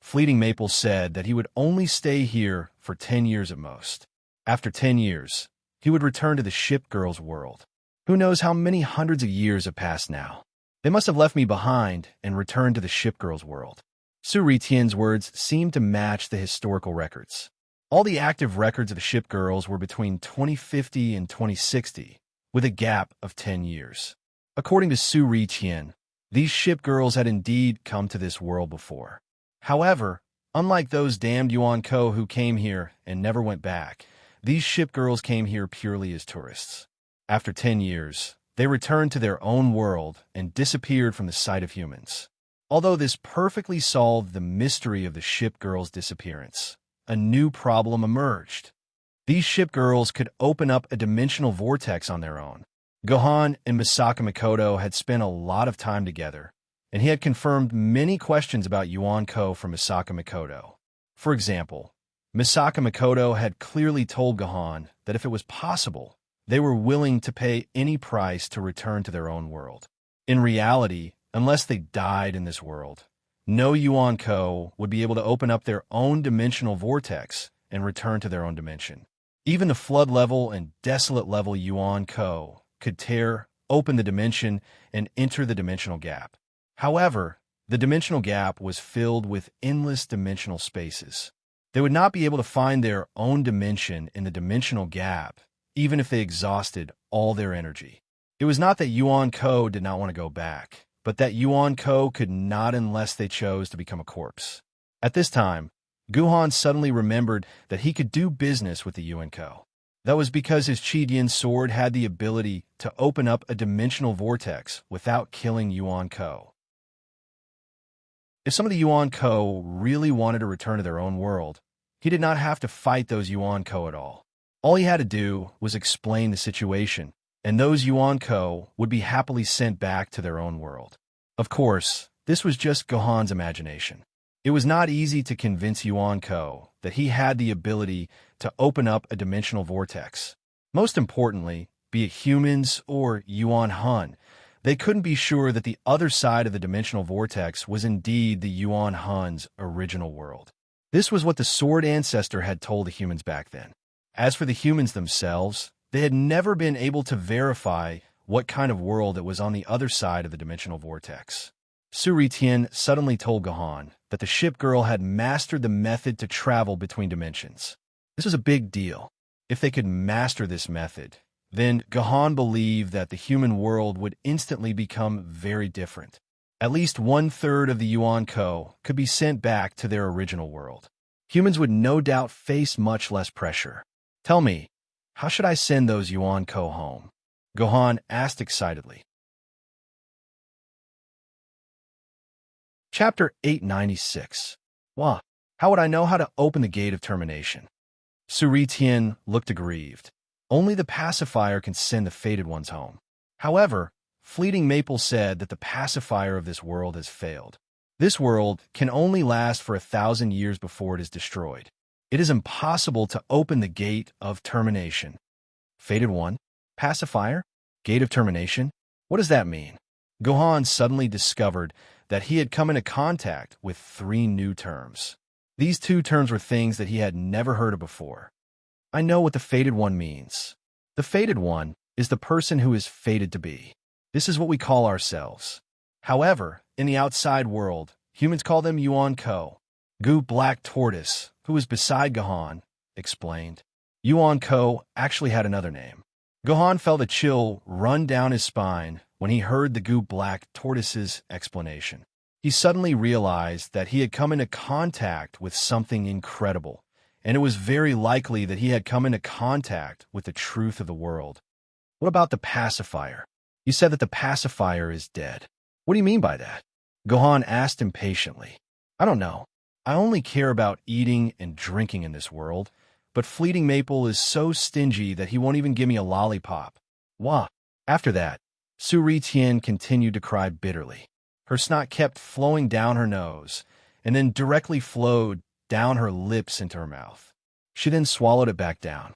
Fleeting Maple said that he would only stay here for 10 years at most. After 10 years, he would return to the ship girls' world. Who knows how many hundreds of years have passed now? They must have left me behind and returned to the ship girls' world. Su Tian's words seemed to match the historical records. All the active records of the ship girls were between 2050 and 2060, with a gap of 10 years. According to Su Tian, these ship girls had indeed come to this world before. However, unlike those damned Yuan Ko who came here and never went back, these ship girls came here purely as tourists. After 10 years, they returned to their own world and disappeared from the sight of humans. Although this perfectly solved the mystery of the ship girls' disappearance, a new problem emerged. These ship girls could open up a dimensional vortex on their own. Gahan and Misaka Mikoto had spent a lot of time together, and he had confirmed many questions about Yuan Ko from Misaka Mikoto. For example, Misaka Mikoto had clearly told Gahan that if it was possible, they were willing to pay any price to return to their own world. In reality, unless they died in this world, no Yuan Ko would be able to open up their own dimensional vortex and return to their own dimension. Even the flood level and desolate level Yuan Ko could tear open the dimension and enter the dimensional gap. However, the dimensional gap was filled with endless dimensional spaces. They would not be able to find their own dimension in the dimensional gap, even if they exhausted all their energy. It was not that Yuan Ko did not want to go back, but that Yuan Ko could not unless they chose to become a corpse. At this time, Guhan suddenly remembered that he could do business with the Yuan Ko. That was because his Qidian sword had the ability to open up a dimensional vortex without killing Yuan Ko. If some of the Yuan Ko really wanted to return to their own world, he did not have to fight those Yuan Ko at all. All he had to do was explain the situation, and those Yuan Ko would be happily sent back to their own world. Of course, this was just Gohan's imagination. It was not easy to convince Yuan Ko that he had the ability to open up a dimensional vortex. Most importantly, be it humans or Yuan Hun, they couldn't be sure that the other side of the dimensional vortex was indeed the Yuan Hun's original world. This was what the Sword Ancestor had told the humans back then. As for the humans themselves, they had never been able to verify what kind of world it was on the other side of the dimensional vortex. Suri Tian suddenly told Gohan that the ship girl had mastered the method to travel between dimensions. This was a big deal. If they could master this method, then Gohan believed that the human world would instantly become very different. At least 1/3 of the Yuan Ko could be sent back to their original world. Humans would no doubt face much less pressure. Tell me, how should I send those Yuan Ko home? Gohan asked excitedly. Chapter 896. Wah, how would I know how to open the gate of termination? Suri Tian looked aggrieved. Only the pacifier can send the fated ones home. However, Fleeting Maple said that the pacifier of this world has failed. This world can only last for 1,000 years before it is destroyed. It is impossible to open the gate of termination. Fated one? Pacifier? Gate of termination? What does that mean? Gohan suddenly discovered that he had come into contact with 3 new terms. These 2 terms were things that he had never heard of before. I know what the fated one means. The fated one is the person who is fated to be. This is what we call ourselves. However, in the outside world, humans call them Yuan Ko. Gu Black Tortoise, who was beside Gohan, explained. Yuan Ko actually had another name. Gohan felt a chill run down his spine when he heard the Gu Black Tortoise's explanation. He suddenly realized that he had come into contact with something incredible, and it was very likely that he had come into contact with the truth of the world. What about the pacifier? You said that the pacifier is dead. What do you mean by that? Gohan asked impatiently. I don't know. I only care about eating and drinking in this world, but Fleeting Maple is so stingy that he won't even give me a lollipop. Wah. After that, Suri Tian continued to cry bitterly. Her snot kept flowing down her nose, and then directly flowed down her lips into her mouth. She then swallowed it back down.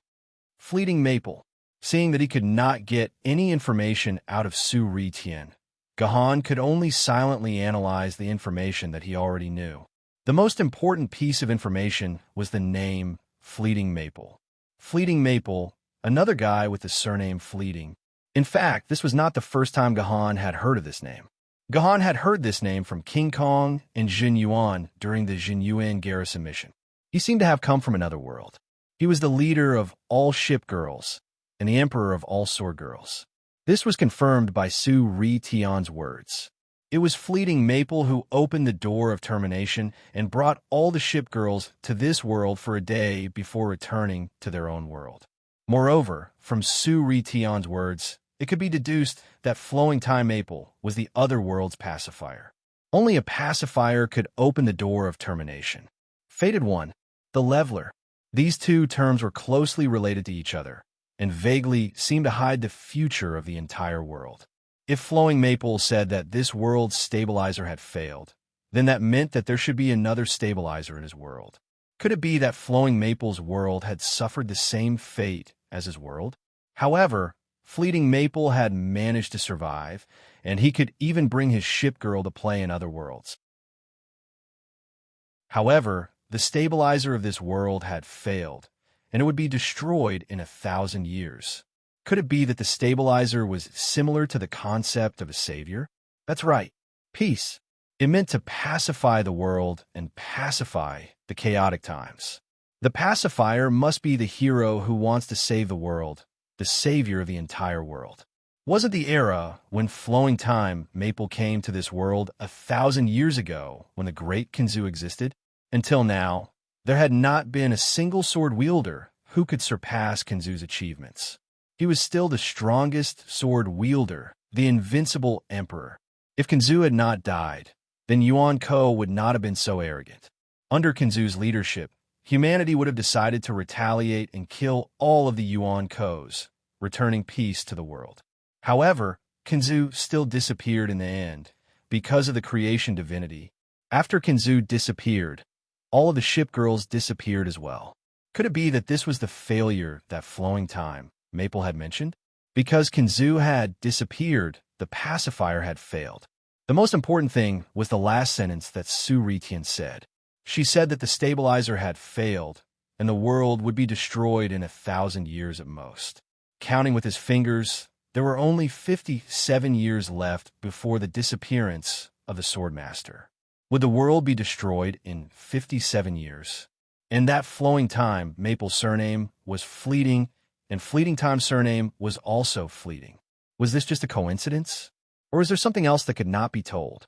Fleeting Maple, seeing that he could not get any information out of Suri Tian, Gohan could only silently analyze the information that he already knew. The most important piece of information was the name Fleeting Maple. Fleeting Maple, another guy with the surname Fleeting. In fact, this was not the first time Gohan had heard of this name. Gohan had heard this name from King Kong and Jin Yuan during the Jin Yuan garrison mission. He seemed to have come from another world. He was the leader of all ship girls and the emperor of all sword girls. This was confirmed by Suri Tian's words. It was Fleeting Maple who opened the door of termination and brought all the ship girls to this world for a day before returning to their own world. Moreover, from Suri Tian's words, it could be deduced that Flowing Time Maple was the other world's pacifier. Only a pacifier could open the door of termination. Fated one, the leveler. These 2 terms were closely related to each other and vaguely seemed to hide the future of the entire world. If Flowing Maple said that this world's stabilizer had failed, then that meant that there should be another stabilizer in his world. Could it be that Flowing Maple's world had suffered the same fate as his world? However, Fleeting Maple had managed to survive, and he could even bring his ship girl to play in other worlds. However, the stabilizer of this world had failed, and it would be destroyed in 1,000 years. Could it be that the stabilizer was similar to the concept of a savior? That's right, peace. It meant to pacify the world and pacify the chaotic times. The pacifier must be the hero who wants to save the world, the savior of the entire world. Wasn't the era when Flowing Time Maple came to this world 1,000 years ago when the great Kinzu existed? Until now, there had not been a single sword wielder who could surpass Kinzu's achievements. He was still the strongest sword wielder, the invincible emperor. If Kinzu had not died, then Yuan Ko would not have been so arrogant. Under Kinzu's leadership, humanity would have decided to retaliate and kill all of the Yuan Kos, returning peace to the world. However, Kinzu still disappeared in the end because of the creation divinity. After Kinzu disappeared, all of the ship girls disappeared as well. Could it be that this was the failure that flowing time Maple had mentioned? Because Kinzu had disappeared, the pacifier had failed. The most important thing was the last sentence that Su Ritian said. She said that the stabilizer had failed, and the world would be destroyed in 1,000 years at most. Counting with his fingers, there were only 57 years left before the disappearance of the Swordmaster. Would the world be destroyed in 57 years? And that flowing time Maple's surname was fleeting, and fleeting time's surname was also fleeting. Was this just a coincidence? Or is there something else that could not be told?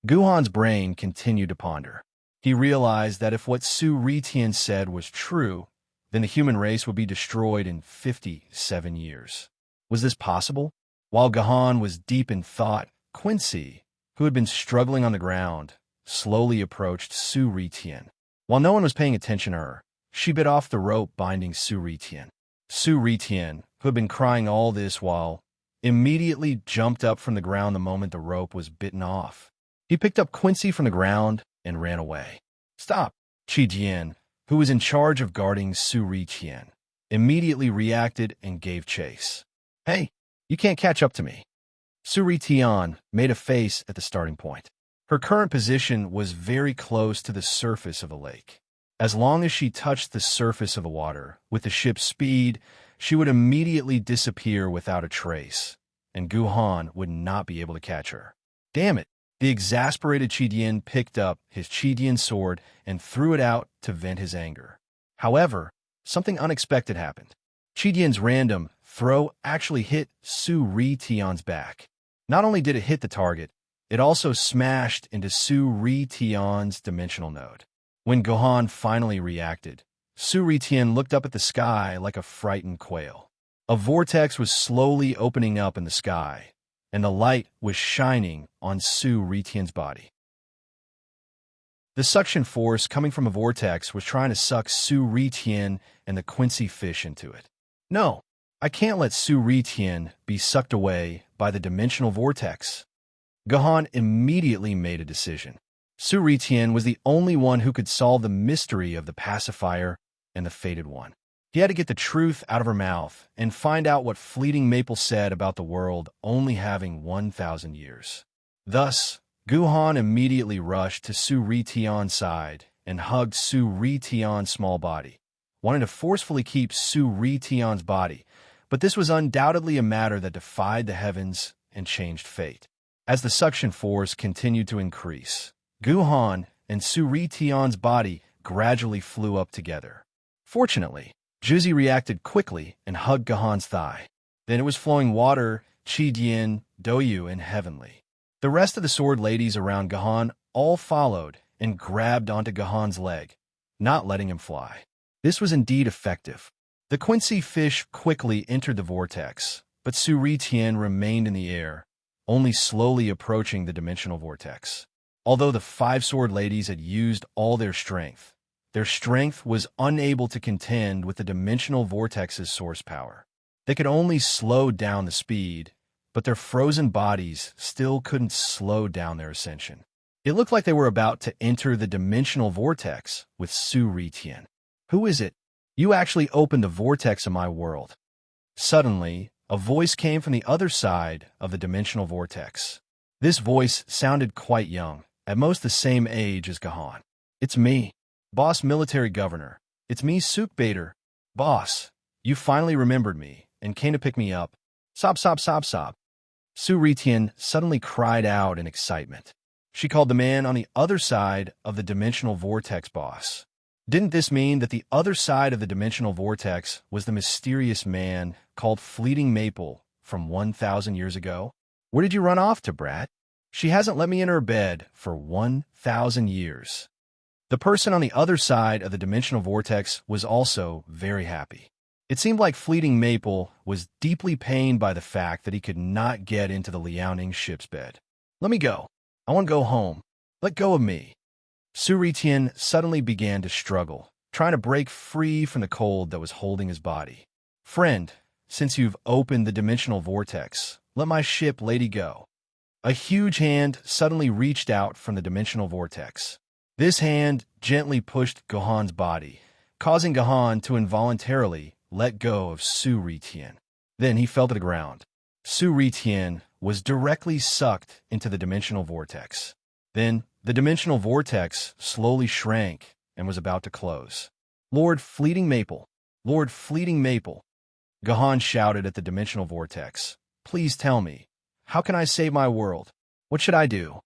Guhan's brain continued to ponder. He realized that if what Su Ritian said was true, then the human race would be destroyed in 57 years. Was this possible? While Guhan was deep in thought, Quincy, who had been struggling on the ground, slowly approached Su Ritian. While no one was paying attention to her, she bit off the rope binding Su Ritian. Su Ritian, who had been crying all this while, immediately jumped up from the ground the moment the rope was bitten off. He picked up Quincy from the ground and ran away. Stop! Qi Jian, who was in charge of guarding Su Ritian, immediately reacted and gave chase. Hey, you can't catch up to me. Su Ritian made a face at the starting point. Her current position was very close to the surface of the lake. As long as she touched the surface of the water with the ship's speed, she would immediately disappear without a trace, and Guhan would not be able to catch her. Damn it! The exasperated Qidian picked up his Qidian sword and threw it out to vent his anger. However, something unexpected happened. Qidian's random throw actually hit Su Ritian's back. Not only did it hit the target, it also smashed into Su Ritian's dimensional node. When Guhan finally reacted, Su Ritian looked up at the sky like a frightened quail. A vortex was slowly opening up in the sky, and the light was shining on Su Ritian's body. The suction force coming from a vortex was trying to suck Su Ritian and the Quincy fish into it. No, I can't let Su Ritian be sucked away by the dimensional vortex. Guhan immediately made a decision. Su Ritian was the only one who could solve the mystery of the pacifier and the fated one. He had to get the truth out of her mouth and find out what fleeting Maple said about the world only having 1,000 years. Thus, Guhan immediately rushed to Su Ritian's side and hugged Su Ritian's small body, wanting to forcefully keep Su Ritian's body, but this was undoubtedly a matter that defied the heavens and changed fate. As the suction force continued to increase, Guhan and Su Ritian's body gradually flew up together. Fortunately, Juzi reacted quickly and hugged Guhan's thigh. Then it was flowing water, Qidian, Doyu, and Heavenly. The rest of the sword ladies around Guhan all followed and grabbed onto Guhan's leg, not letting him fly. This was indeed effective. The Quincy fish quickly entered the vortex, but Su Ritian remained in the air, only slowly approaching the dimensional vortex. Although the 5 sword ladies had used all their strength was unable to contend with the dimensional vortex's source power. They could only slow down the speed, but their frozen bodies still couldn't slow down their ascension. It looked like they were about to enter the dimensional vortex with Su Ritian. Who is it? You actually opened the vortex of my world. Suddenly, a voice came from the other side of the dimensional vortex. This voice sounded quite young, at most the same age as Guhan. It's me, Boss Military Governor. It's me, Sook Bader. Boss, you finally remembered me and came to pick me up. Sob, sob, sob, sob. Su Ritian suddenly cried out in excitement. She called the man on the other side of the dimensional vortex boss. Didn't this mean that the other side of the dimensional vortex was the mysterious man called Fleeting Maple from 1,000 years ago? Where did you run off to, brat? She hasn't let me in her bed for 1,000 years. The person on the other side of the dimensional vortex was also very happy. It seemed like Fleeting Maple was deeply pained by the fact that he could not get into the Liaoning ship's bed. Let me go. I want to go home. Let go of me. Su Ritian suddenly began to struggle, trying to break free from the cold that was holding his body. "Friend, since you've opened the dimensional vortex, let my ship Lady go." A huge hand suddenly reached out from the dimensional vortex. This hand gently pushed Gohan's body, causing Gohan to involuntarily let go of Su Ri-Tien. Then he fell to the ground. Su Ri-Tien was directly sucked into the dimensional vortex. Then the dimensional vortex slowly shrank and was about to close. "Lord Fleeting Maple! Lord Fleeting Maple!" Gohan shouted at the dimensional vortex. "Please tell me, how can I save my world? What should I do?"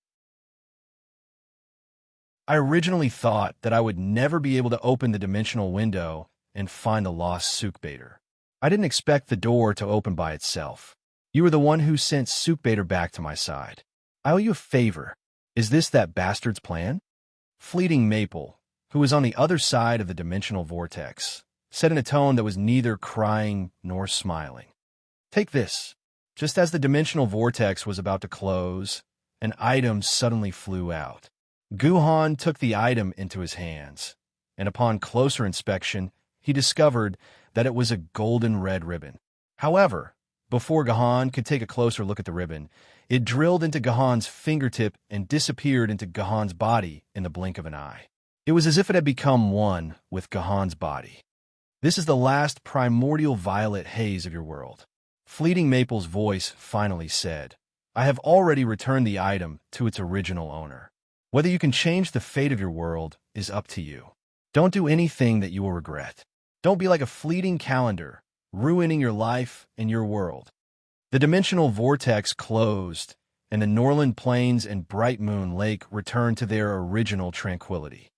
I originally thought that I would never be able to open the dimensional window and find the lost Sukbader. I didn't expect the door to open by itself. You were the one who sent Sukbader back to my side. I owe you a favor. Is this that bastard's plan? Fleeting Maple, who was on the other side of the dimensional vortex, said in a tone that was neither crying nor smiling. "Take this." Just as the dimensional vortex was about to close, an item suddenly flew out. Gohan took the item into his hands, and upon closer inspection, he discovered that it was a golden red ribbon. However, before Gohan could take a closer look at the ribbon, it drilled into Gohan's fingertip and disappeared into Gohan's body in the blink of an eye. It was as if it had become one with Gohan's body. "This is the last primordial violet haze of your world," Fleeting Maple's voice finally said. "I have already returned the item to its original owner. Whether you can change the fate of your world is up to you. Don't do anything that you will regret. Don't be like a fleeting calendar, ruining your life and your world." The dimensional vortex closed, and the Norland Plains and Bright Moon Lake returned to their original tranquility.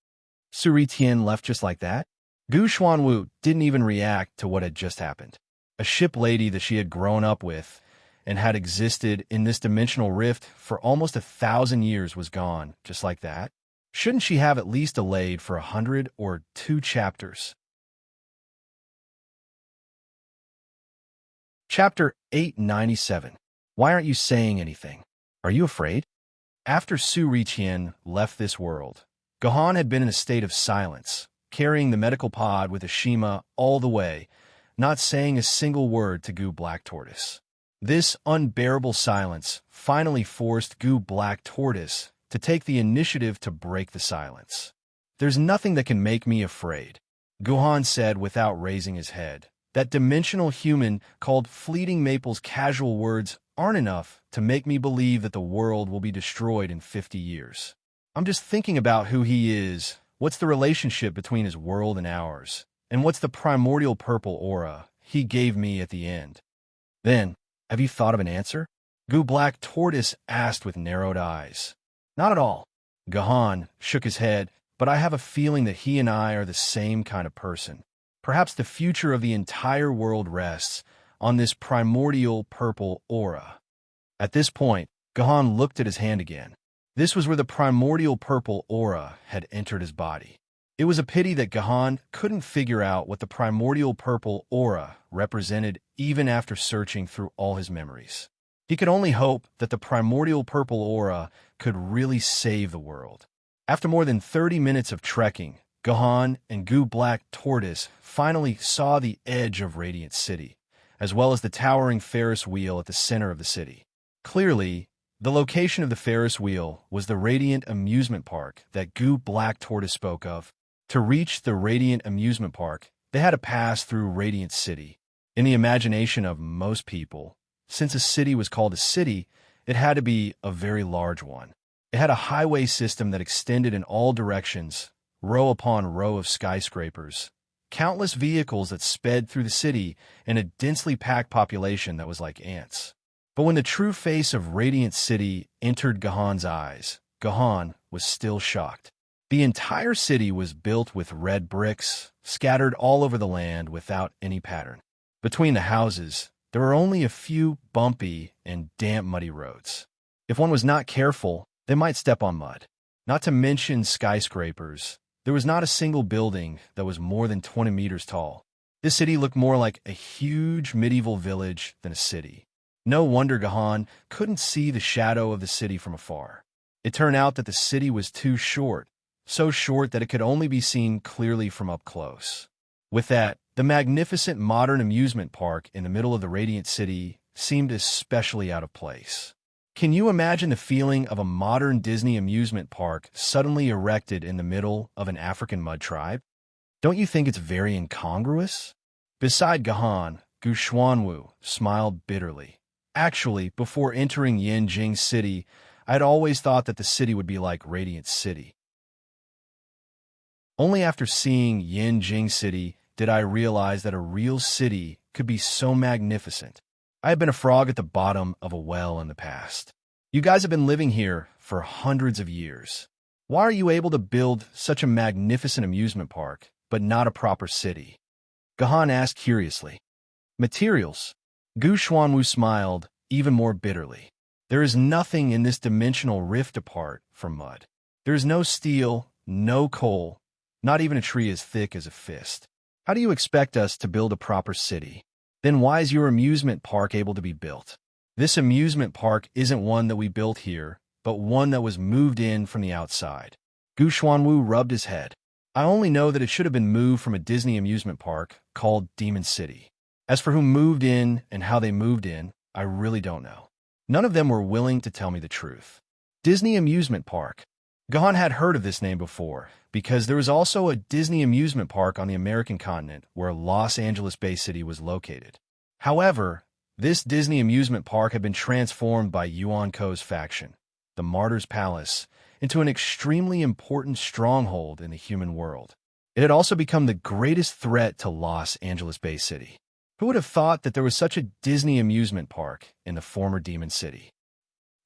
Su Ri-Tien left just like that? Gu Xuanwu didn't even react to what had just happened. A ship lady that she had grown up with and had existed in this dimensional rift for almost 1,000 years was gone, just like that. Shouldn't she have at least delayed for 100 or 2 chapters? Chapter 897. Why aren't you saying anything? Are you afraid? After Su Ri-Tien left this world, Gohan had been in a state of silence, carrying the medical pod with Ashima all the way, not saying a single word to Gu Black Tortoise. This unbearable silence finally forced Gu Black Tortoise to take the initiative to break the silence. "There's nothing that can make me afraid," Gohan said without raising his head. "That dimensional human called Fleeting Maple's casual words aren't enough to make me believe that the world will be destroyed in 50 years. I'm just thinking about who he is, what's the relationship between his world and ours, and what's the primordial purple aura he gave me at the end." "Then, have you thought of an answer?" Gu Black Tortoise asked with narrowed eyes. "Not at all." Gohan shook his head, "but I have a feeling that he and I are the same kind of person. Perhaps the future of the entire world rests on this primordial purple aura." At this point, Gohan looked at his hand again. This was where the primordial purple aura had entered his body. It was a pity that Gohan couldn't figure out what the primordial purple aura represented even after searching through all his memories. He could only hope that the primordial purple aura could really save the world. After more than 30 minutes of trekking, Gohan and Gu Black Tortoise finally saw the edge of Radiant City, as well as the towering Ferris wheel at the center of the city. Clearly, the location of the Ferris wheel was the Radiant Amusement Park that Gu Black Tortoise spoke of. To reach the Radiant Amusement Park, they had to pass through Radiant City. In the imagination of most people, since a city was called a city, it had to be a very large one. It had a highway system that extended in all directions, row upon row of skyscrapers, countless vehicles that sped through the city, and a densely packed population that was like ants. But when the true face of Radiant City entered Gohan's eyes, Gohan was still shocked. The entire city was built with red bricks, scattered all over the land without any pattern. Between the houses, there were only a few bumpy and damp muddy roads. If one was not careful, they might step on mud. Not to mention skyscrapers, there was not a single building that was more than 20 meters tall. This city looked more like a huge medieval village than a city. No wonder Gohan couldn't see the shadow of the city from afar. It turned out that the city was too short, so short that it could only be seen clearly from up close. With that, the magnificent modern amusement park in the middle of the radiant city seemed especially out of place. Can you imagine the feeling of a modern Disney amusement park suddenly erected in the middle of an African mud tribe? Don't you think it's very incongruous? Beside Gahan, Gu Xuanwu smiled bitterly. Actually, before entering Yanjing City, I had always thought that the city would be like Radiant City. Only after seeing Yanjing City did I realize that a real city could be so magnificent. I had been a frog at the bottom of a well in the past. You guys have been living here for hundreds of years. Why are you able to build such a magnificent amusement park, but not a proper city? Gahan asked curiously. Materials. Gu Xuanwu smiled even more bitterly. There is nothing in this dimensional rift apart from mud. There is no steel, no coal, not even a tree as thick as a fist. How do you expect us to build a proper city? Then why is your amusement park able to be built? This amusement park isn't one that we built here, but one that was moved in from the outside. Gu Xuanwu rubbed his head. I only know that it should have been moved from a Disney amusement park called Demon City. As for who moved in and how they moved in, I really don't know. None of them were willing to tell me the truth. Disney Amusement Park. Gahan had heard of this name before, because there was also a Disney amusement park on the American continent where Los Angeles Bay City was located. However, this Disney amusement park had been transformed by Yuan Ko's faction, the Martyr's Palace, into an extremely important stronghold in the human world. It had also become the greatest threat to Los Angeles Bay City. Who would have thought that there was such a Disney amusement park in the former Demon City?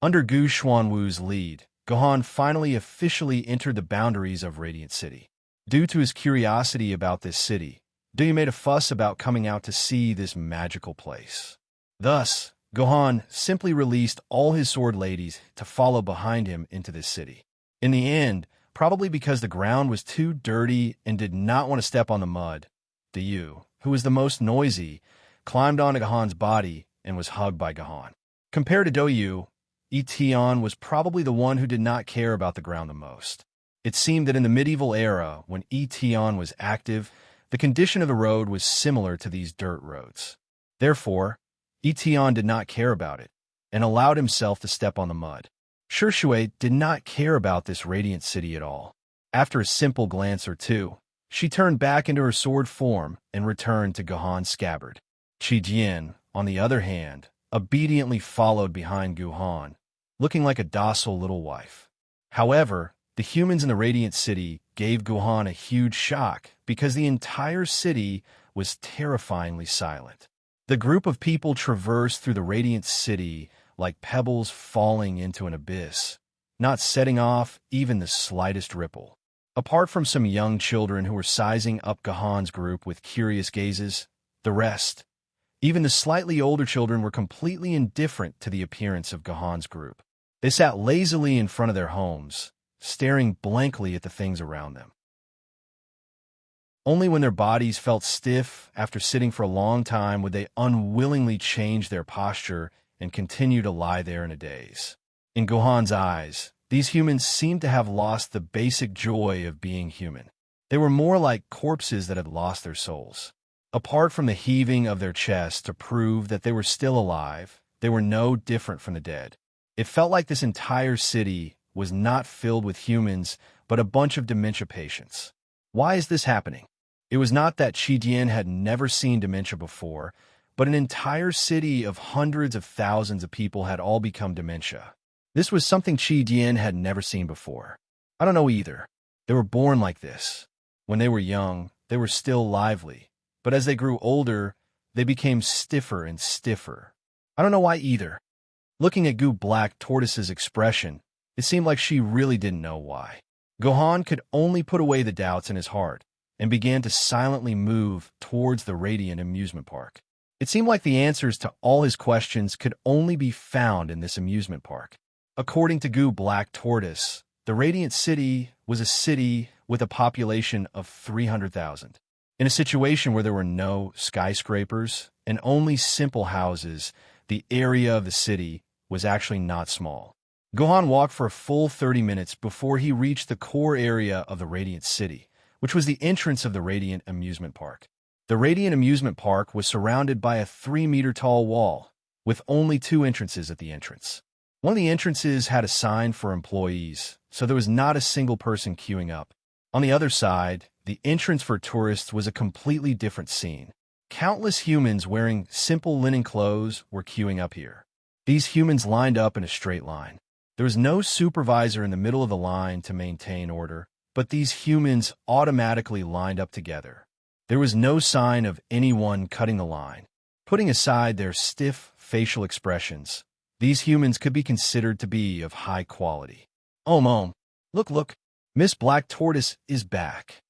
Under Gu Xuanwu's lead, Gahan finally officially entered the boundaries of Radiant City. Due to his curiosity about this city, Duyu made a fuss about coming out to see this magical place. Thus, Gahan simply released all his sword ladies to follow behind him into this city. In the end, probably because the ground was too dirty and did not want to step on the mud, Duyu, who was the most noisy, climbed onto Gahan's body and was hugged by Gahan. Compared to Doyu, Etion was probably the one who did not care about the ground the most. It seemed that in the medieval era, when Etion was active, the condition of the road was similar to these dirt roads. Therefore, Etion did not care about it, and allowed himself to step on the mud. Shui did not care about this radiant city at all. After a simple glance or two, she turned back into her sword form and returned to Gahan's scabbard. Jian, on the other hand, obediently followed behind Gahan, looking like a docile little wife. However, the humans in the Radiant City gave Gahan a huge shock because the entire city was terrifyingly silent. The group of people traversed through the Radiant City like pebbles falling into an abyss, not setting off even the slightest ripple. Apart from some young children who were sizing up Gahan's group with curious gazes, the rest, even the slightly older children, were completely indifferent to the appearance of Gahan's group. They sat lazily in front of their homes, staring blankly at the things around them. Only when their bodies felt stiff after sitting for a long time would they unwillingly change their posture and continue to lie there in a daze. In Gahan's eyes, these humans seemed to have lost the basic joy of being human. They were more like corpses that had lost their souls. Apart from the heaving of their chests to prove that they were still alive, they were no different from the dead. It felt like this entire city was not filled with humans, but a bunch of dementia patients. Why is this happening? It was not that Jian had never seen dementia before, but an entire city of hundreds of thousands of people had all become dementia. This was something Jian had never seen before. I don't know either. They were born like this. When they were young, they were still lively, but as they grew older, they became stiffer and stiffer. I don't know why either. Looking at Gu Black Tortoise's expression, it seemed like she really didn't know why. Gahan could only put away the doubts in his heart and began to silently move towards the Radiant Amusement Park. It seemed like the answers to all his questions could only be found in this amusement park. According to Gu Black Tortoise, the Radiant City was a city with a population of 300,000. In a situation where there were no skyscrapers and only simple houses, the area of the city was actually not small. Gohan walked for a full 30 minutes before he reached the core area of the Radiant City, which was the entrance of the Radiant Amusement Park. The Radiant Amusement Park was surrounded by a 3-meter-tall wall, with only 2 entrances at the entrance. One of the entrances had a sign for employees, so there was not a single person queuing up. On the other side, the entrance for tourists was a completely different scene. Countless humans wearing simple linen clothes were queuing up here. These humans lined up in a straight line. There was no supervisor in the middle of the line to maintain order, but these humans automatically lined up together. There was no sign of anyone cutting the line. Putting aside their stiff facial expressions, these humans could be considered to be of high quality. Look, Miss Black Tortoise is back.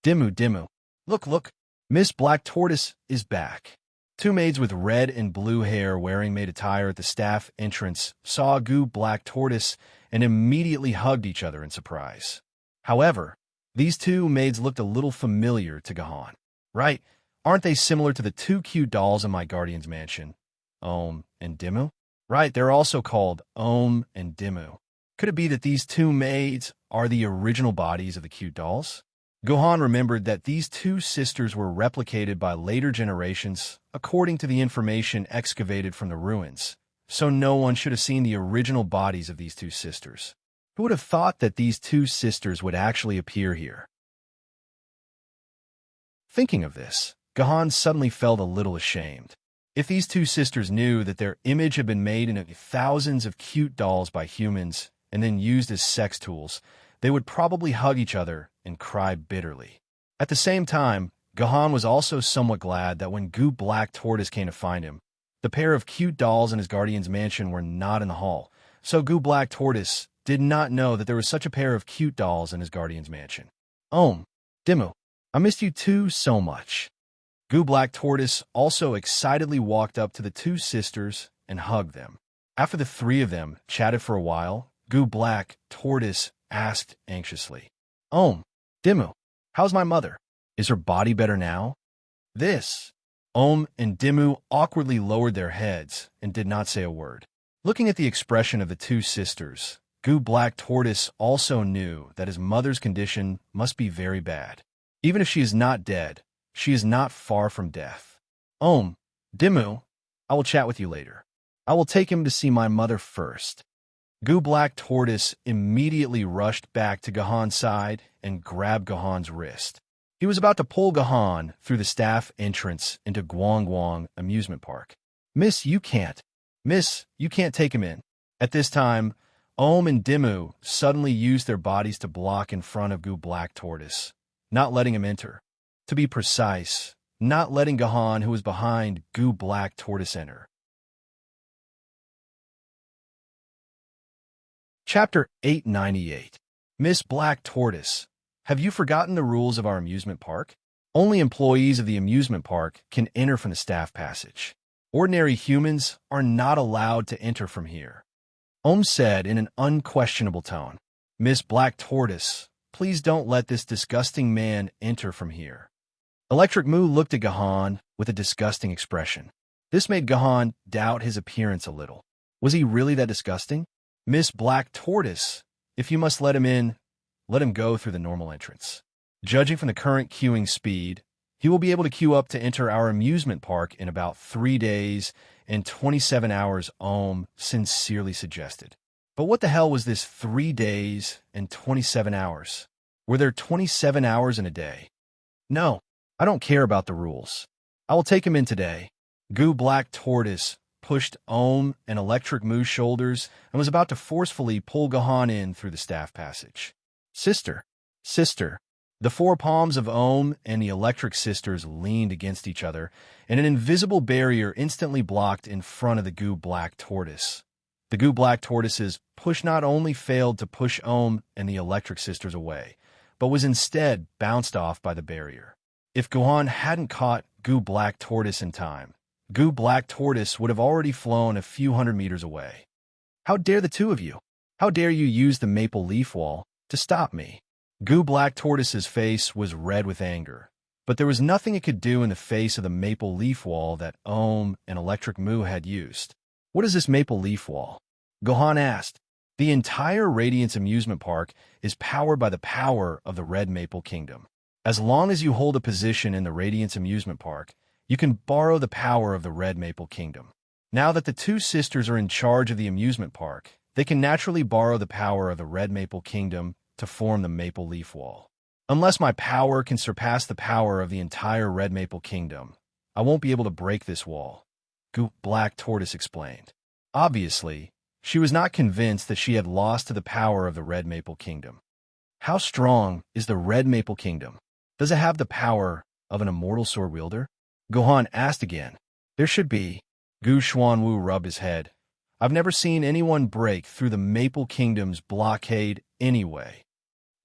Dimmu, look, Miss Black Tortoise is back. 2 maids with red and blue hair wearing maid attire at the staff entrance saw Goo Black Tortoise and immediately hugged each other in surprise. However, these 2 maids looked a little familiar to Gohan. Right, aren't they similar to the 2 cute dolls in my guardian's mansion? And Dimmu? Right, they're also called and Dimmu. Could it be that these 2 maids are the original bodies of the cute dolls? Gohan remembered that these 2 sisters were replicated by later generations according to the information excavated from the ruins, so no one should have seen the original bodies of these 2 sisters. Who would have thought that these 2 sisters would actually appear here? Thinking of this, Gohan suddenly felt a little ashamed. If these 2 sisters knew that their image had been made into thousands of cute dolls by humans and then used as sex tools, they would probably hug each other and cry bitterly. At the same time, Gohan was also somewhat glad that when Goo Black Tortoise came to find him, the pair of cute dolls in his guardian's mansion were not in the hall, so Goo Black Tortoise did not know that there was such a pair of cute dolls in his guardian's mansion. Dimmu, I missed you too so much. Goo Black Tortoise also excitedly walked up to the 2 sisters and hugged them. After the 3 of them chatted for a while, Goo Black Tortoise asked anxiously, Dimmu, how's my mother? Is her body better now? This. and Dimmu awkwardly lowered their heads and did not say a word. Looking at the expression of the 2 sisters, Goo Black Tortoise also knew that his mother's condition must be very bad. Even if she is not dead, she is not far from death. Dimmu, I will chat with you later. I will take him to see my mother first. Goo Black Tortoise immediately rushed back to Gohan's side and grabbed Gohan's wrist. He was about to pull Gohan through the staff entrance into Guang Amusement Park. Miss, you can't take him in. At this time, and Dimmu suddenly used their bodies to block in front of Goo Black Tortoise, not letting him enter. To be precise, not letting Gohan, who was behind Goo Black Tortoise, enter. Chapter 898. Miss Black Tortoise, have you forgotten the rules of our amusement park? Only employees of the amusement park can enter from the staff passage. Ordinary humans are not allowed to enter from here. Said in an unquestionable tone, Miss Black Tortoise, please don't let this disgusting man enter from here. Electric Moo looked at Gohan with a disgusting expression. This made Gohan doubt his appearance a little. Was he really that disgusting? Miss Black Tortoise, if you must let him in, let him go through the normal entrance. Judging from the current queuing speed, he will be able to queue up to enter our amusement park in about 3 days and 27 hours, sincerely suggested. But what the hell was this 3 days and 27 hours? Were there 27 hours in a day? No, I don't care about the rules. I will take him in today. Goo Black Tortoise pushed and Electric Moo's shoulders and was about to forcefully pull Gohan in through the staff passage. Sister. The 4 palms of and the Electric Sisters leaned against each other, and an invisible barrier instantly blocked in front of the Goo Black Tortoise. The Goo Black Tortoise's push not only failed to push and the Electric Sisters away, but was instead bounced off by the barrier. If Gohan hadn't caught Goo Black Tortoise in time, Goo Black Tortoise would have already flown a few hundred meters away. How dare the 2 of you? How dare you use the maple leaf wall to stop me? Goo Black Tortoise's face was red with anger, but there was nothing it could do in the face of the maple leaf wall that and Electric Moo had used. What is this maple leaf wall? Gohan asked. The entire Radiance amusement park is powered by the power of the Red Maple Kingdom. As long as you hold a position in the Radiance amusement park, you can borrow the power of the Red Maple Kingdom. Now that the two sisters are in charge of the amusement park, they can naturally borrow the power of the Red Maple Kingdom to form the Maple Leaf Wall. Unless my power can surpass the power of the entire Red Maple Kingdom, I won't be able to break this wall, Black Tortoise explained. Obviously, she was not convinced that she had lost to the power of the Red Maple Kingdom. How strong is the Red Maple Kingdom? Does it have the power of an immortal sword wielder? Gohan asked again. There should be. Gu Xuanwu rubbed his head. I've never seen anyone break through the Maple Kingdom's blockade anyway.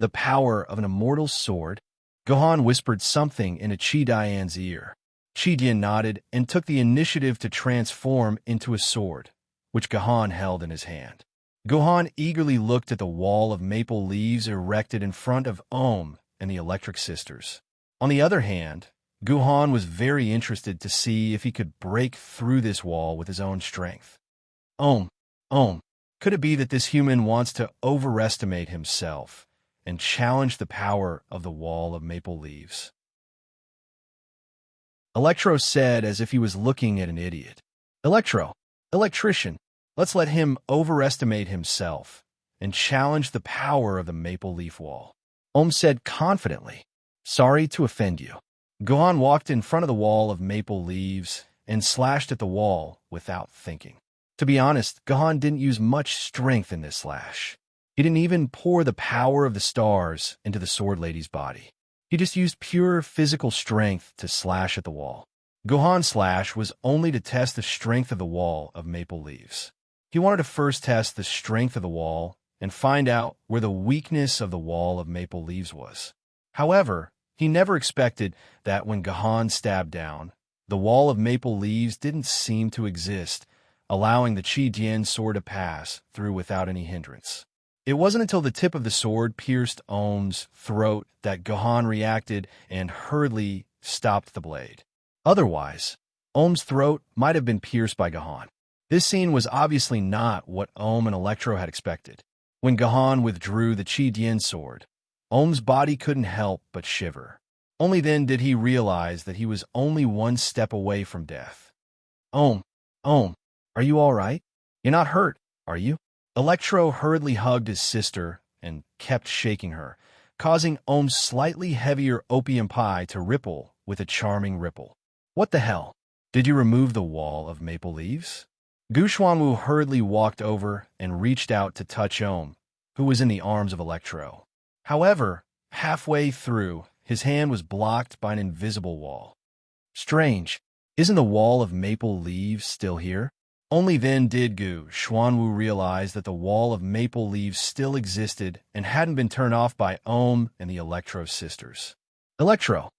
The power of an immortal sword? Gohan whispered something into Chi Dian's ear. Chi Dian nodded and took the initiative to transform into a sword, which Gohan held in his hand. Gohan eagerly looked at the wall of maple leaves erected in front of Om and the Electric Sisters. On the other hand, Gohan was very interested to see if he could break through this wall with his own strength. Om, could it be that this human wants to overestimate himself and challenge the power of the wall of maple leaves? Electro said as if he was looking at an idiot. Electrician, let's let him overestimate himself and challenge the power of the maple leaf wall. Om said confidently. Sorry to offend you. Gohan walked in front of the wall of maple leaves and slashed at the wall without thinking. To be honest, Gohan didn't use much strength in this slash. He didn't even pour the power of the stars into the sword lady's body. He just used pure physical strength to slash at the wall. Gohan's slash was only to test the strength of the wall of maple leaves. He wanted to first test the strength of the wall and find out where the weakness of the wall of maple leaves was. However, he never expected that when Gohan stabbed down, the wall of maple leaves didn't seem to exist, allowing the Chi Dian sword to pass through without any hindrance. It wasn't until the tip of the sword pierced Om's throat that Gohan reacted and hurriedly stopped the blade. Otherwise, Om's throat might have been pierced by Gohan. This scene was obviously not what Om and Electro had expected. When Gohan withdrew the Chi Dian sword, Om's body couldn't help but shiver. Only then did he realize that he was only one step away from death. Om, are you all right? You're not hurt, are you? Electro hurriedly hugged his sister and kept shaking her, causing Om's slightly heavier opium pie to ripple with a charming ripple. What the hell? Did you remove the wall of maple leaves? Gu Xuanwu hurriedly walked over and reached out to touch Om, who was in the arms of Electro. However, halfway through, his hand was blocked by an invisible wall. Strange, isn't the wall of maple leaves still here? Only then did Gu Xuanwu realize that the wall of maple leaves still existed and hadn't been turned off by Om and the Electro sisters. Electro,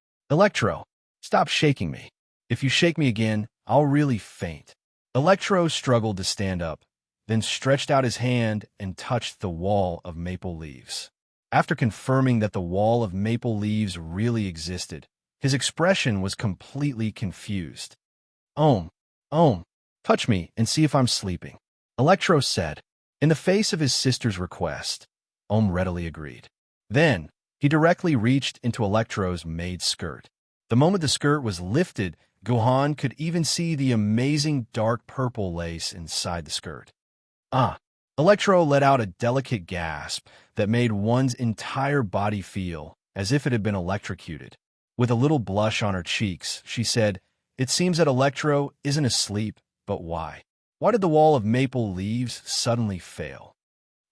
stop shaking me. If you shake me again, I'll really faint. Electro struggled to stand up, then stretched out his hand and touched the wall of maple leaves. After confirming that the wall of maple leaves really existed, his expression was completely confused. Om, touch me and see if I'm sleeping, Electro said. In the face of his sister's request, Om readily agreed. Then, he directly reached into Electro's maid skirt. The moment the skirt was lifted, Gohan could even see the amazing dark purple lace inside the skirt. Electro let out a delicate gasp that made one's entire body feel as if it had been electrocuted. With a little blush on her cheeks, she said, "It seems that Electro isn't asleep, but why? Why did the wall of maple leaves suddenly fail?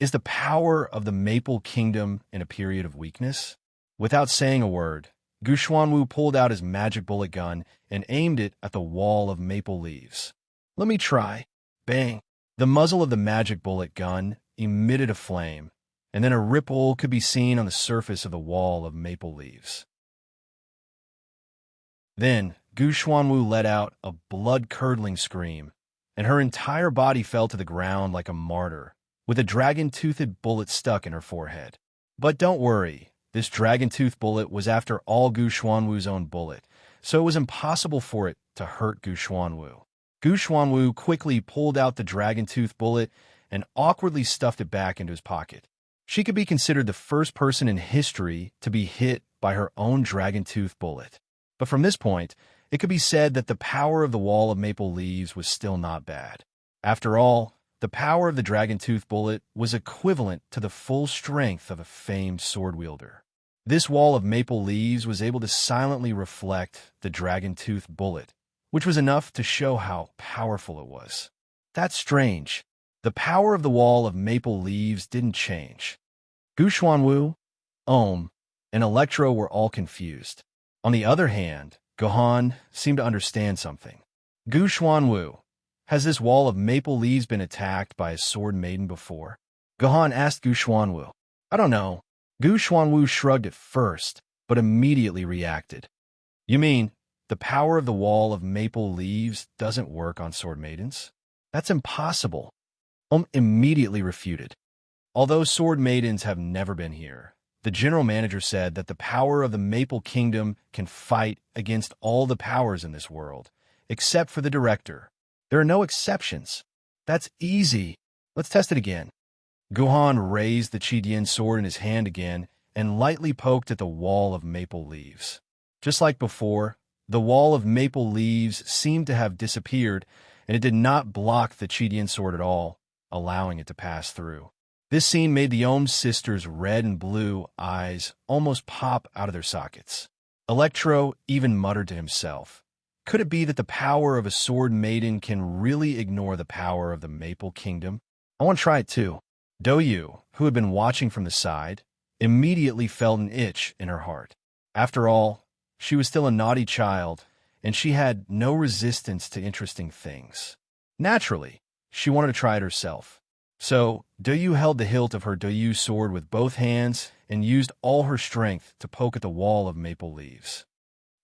Is the power of the Maple Kingdom in a period of weakness?" Without saying a word, Gu Xuanwu pulled out his magic bullet gun and aimed it at the wall of maple leaves. "Let me try." Bang! The muzzle of the magic bullet gun emitted a flame, and then a ripple could be seen on the surface of the wall of maple leaves. Then, Gu Xuanwu let out a blood-curdling scream, and her entire body fell to the ground like a martyr, with a dragon-toothed bullet stuck in her forehead. But don't worry, this dragon-tooth bullet was after all Gu Xuanwu's own bullet, so it was impossible for it to hurt Gu Xuanwu. Gu Xuanwu quickly pulled out the dragon-tooth bullet and awkwardly stuffed it back into his pocket. She could be considered the first person in history to be hit by her own dragon-tooth bullet. But from this point, it could be said that the power of the wall of maple leaves was still not bad. After all, the power of the dragon-tooth bullet was equivalent to the full strength of a famed sword wielder. This wall of maple leaves was able to silently reflect the dragon-tooth bullet, which was enough to show how powerful it was. That's strange. The power of the wall of maple leaves didn't change. Gu Xuanwu, Ohm, and Electro were all confused. On the other hand, Gohan seemed to understand something. Gu Xuanwu, has this wall of maple leaves been attacked by a sword maiden before? Gohan asked Gu Xuanwu. I don't know. Gu Xuanwu shrugged at first, but immediately reacted. You mean, the power of the wall of maple leaves doesn't work on sword maidens? That's impossible. Immediately refuted. Although sword maidens have never been here, the general manager said that the power of the Maple Kingdom can fight against all the powers in this world, except for the director. There are no exceptions. That's easy. Let's test it again. Gohan raised the Chi-Dian sword in his hand again and lightly poked at the wall of maple leaves. Just like before, the wall of maple leaves seemed to have disappeared, and it did not block the Chi-Dian sword at all, allowing it to pass through. This scene made the Ohm sisters' red and blue eyes almost pop out of their sockets. Electro even muttered to himself, could it be that the power of a sword maiden can really ignore the power of the Maple Kingdom? I want to try it too. Doyu, who had been watching from the side, immediately felt an itch in her heart. After all, she was still a naughty child, and she had no resistance to interesting things. Naturally, she wanted to try it herself. So, Doyu held the hilt of her Doyu sword with both hands and used all her strength to poke at the wall of maple leaves.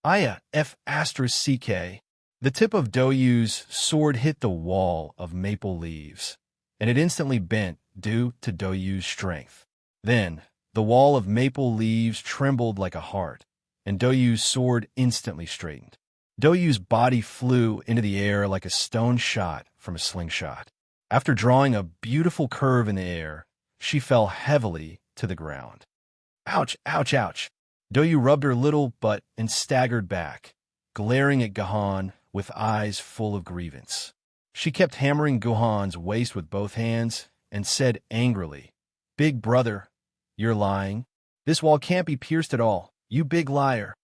Aya F***CK. The tip of Doyu's sword hit the wall of maple leaves, and it instantly bent due to Doyu's strength. Then, the wall of maple leaves trembled like a heart, and Doyu's sword instantly straightened. Doyu's body flew into the air like a stone shot from a slingshot. After drawing a beautiful curve in the air, she fell heavily to the ground. Ouch, ouch, ouch. Doyu rubbed her little butt and staggered back, glaring at Gohan with eyes full of grievance. She kept hammering Gohan's waist with both hands and said angrily, Big brother, you're lying. This wall can't be pierced at all, you big liar.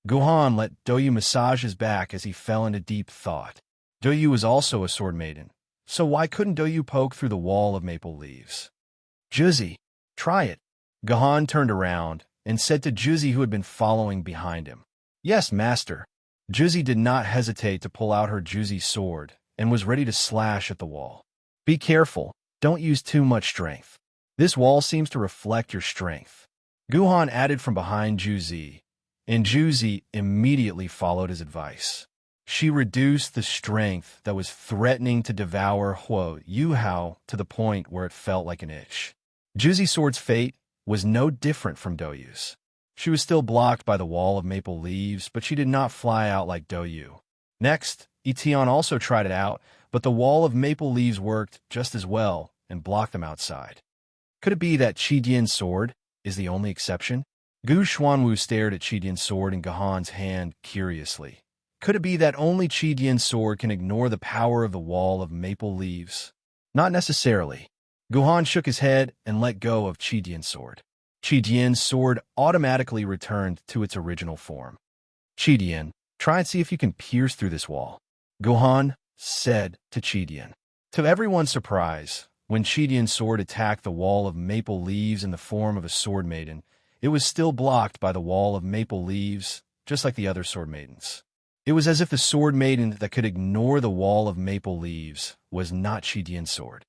Gohan let Doyu massage his back as he fell into deep thought. Doyu was also a sword maiden, so why couldn't Doyu poke through the wall of maple leaves? Juzi, try it. Gohan turned around and said to Juzi, who had been following behind him. Yes, master. Juzi did not hesitate to pull out her Juzi sword and was ready to slash at the wall. Be careful, don't use too much strength. This wall seems to reflect your strength. Gohan added from behind Juzi, and Juzi immediately followed his advice. She reduced the strength that was threatening to devour Huo Yuhao to the point where it felt like an itch. Juzi's sword's fate was no different from Doyu's. She was still blocked by the wall of maple leaves, but she did not fly out like Doyu. Next, Etion also tried it out, but the wall of maple leaves worked just as well and blocked them outside. Could it be that Chi-Dian's sword is the only exception? Gu Xuanwu stared at Chi-Dian's sword in Gohan's hand curiously. Could it be that only Chi-Dian's sword can ignore the power of the wall of maple leaves? Not necessarily. Gohan shook his head and let go of Chi-Dian's sword. Chi-Dian's sword automatically returned to its original form. Chi-Dian, try and see if you can pierce through this wall, Gohan said to Chi-Dian. To everyone's surprise, when Chi-Dian's sword attacked the wall of maple leaves in the form of a sword maiden, it was still blocked by the wall of maple leaves, just like the other sword maidens. It was as if the sword maiden that could ignore the wall of maple leaves was not Chi-Dian's sword.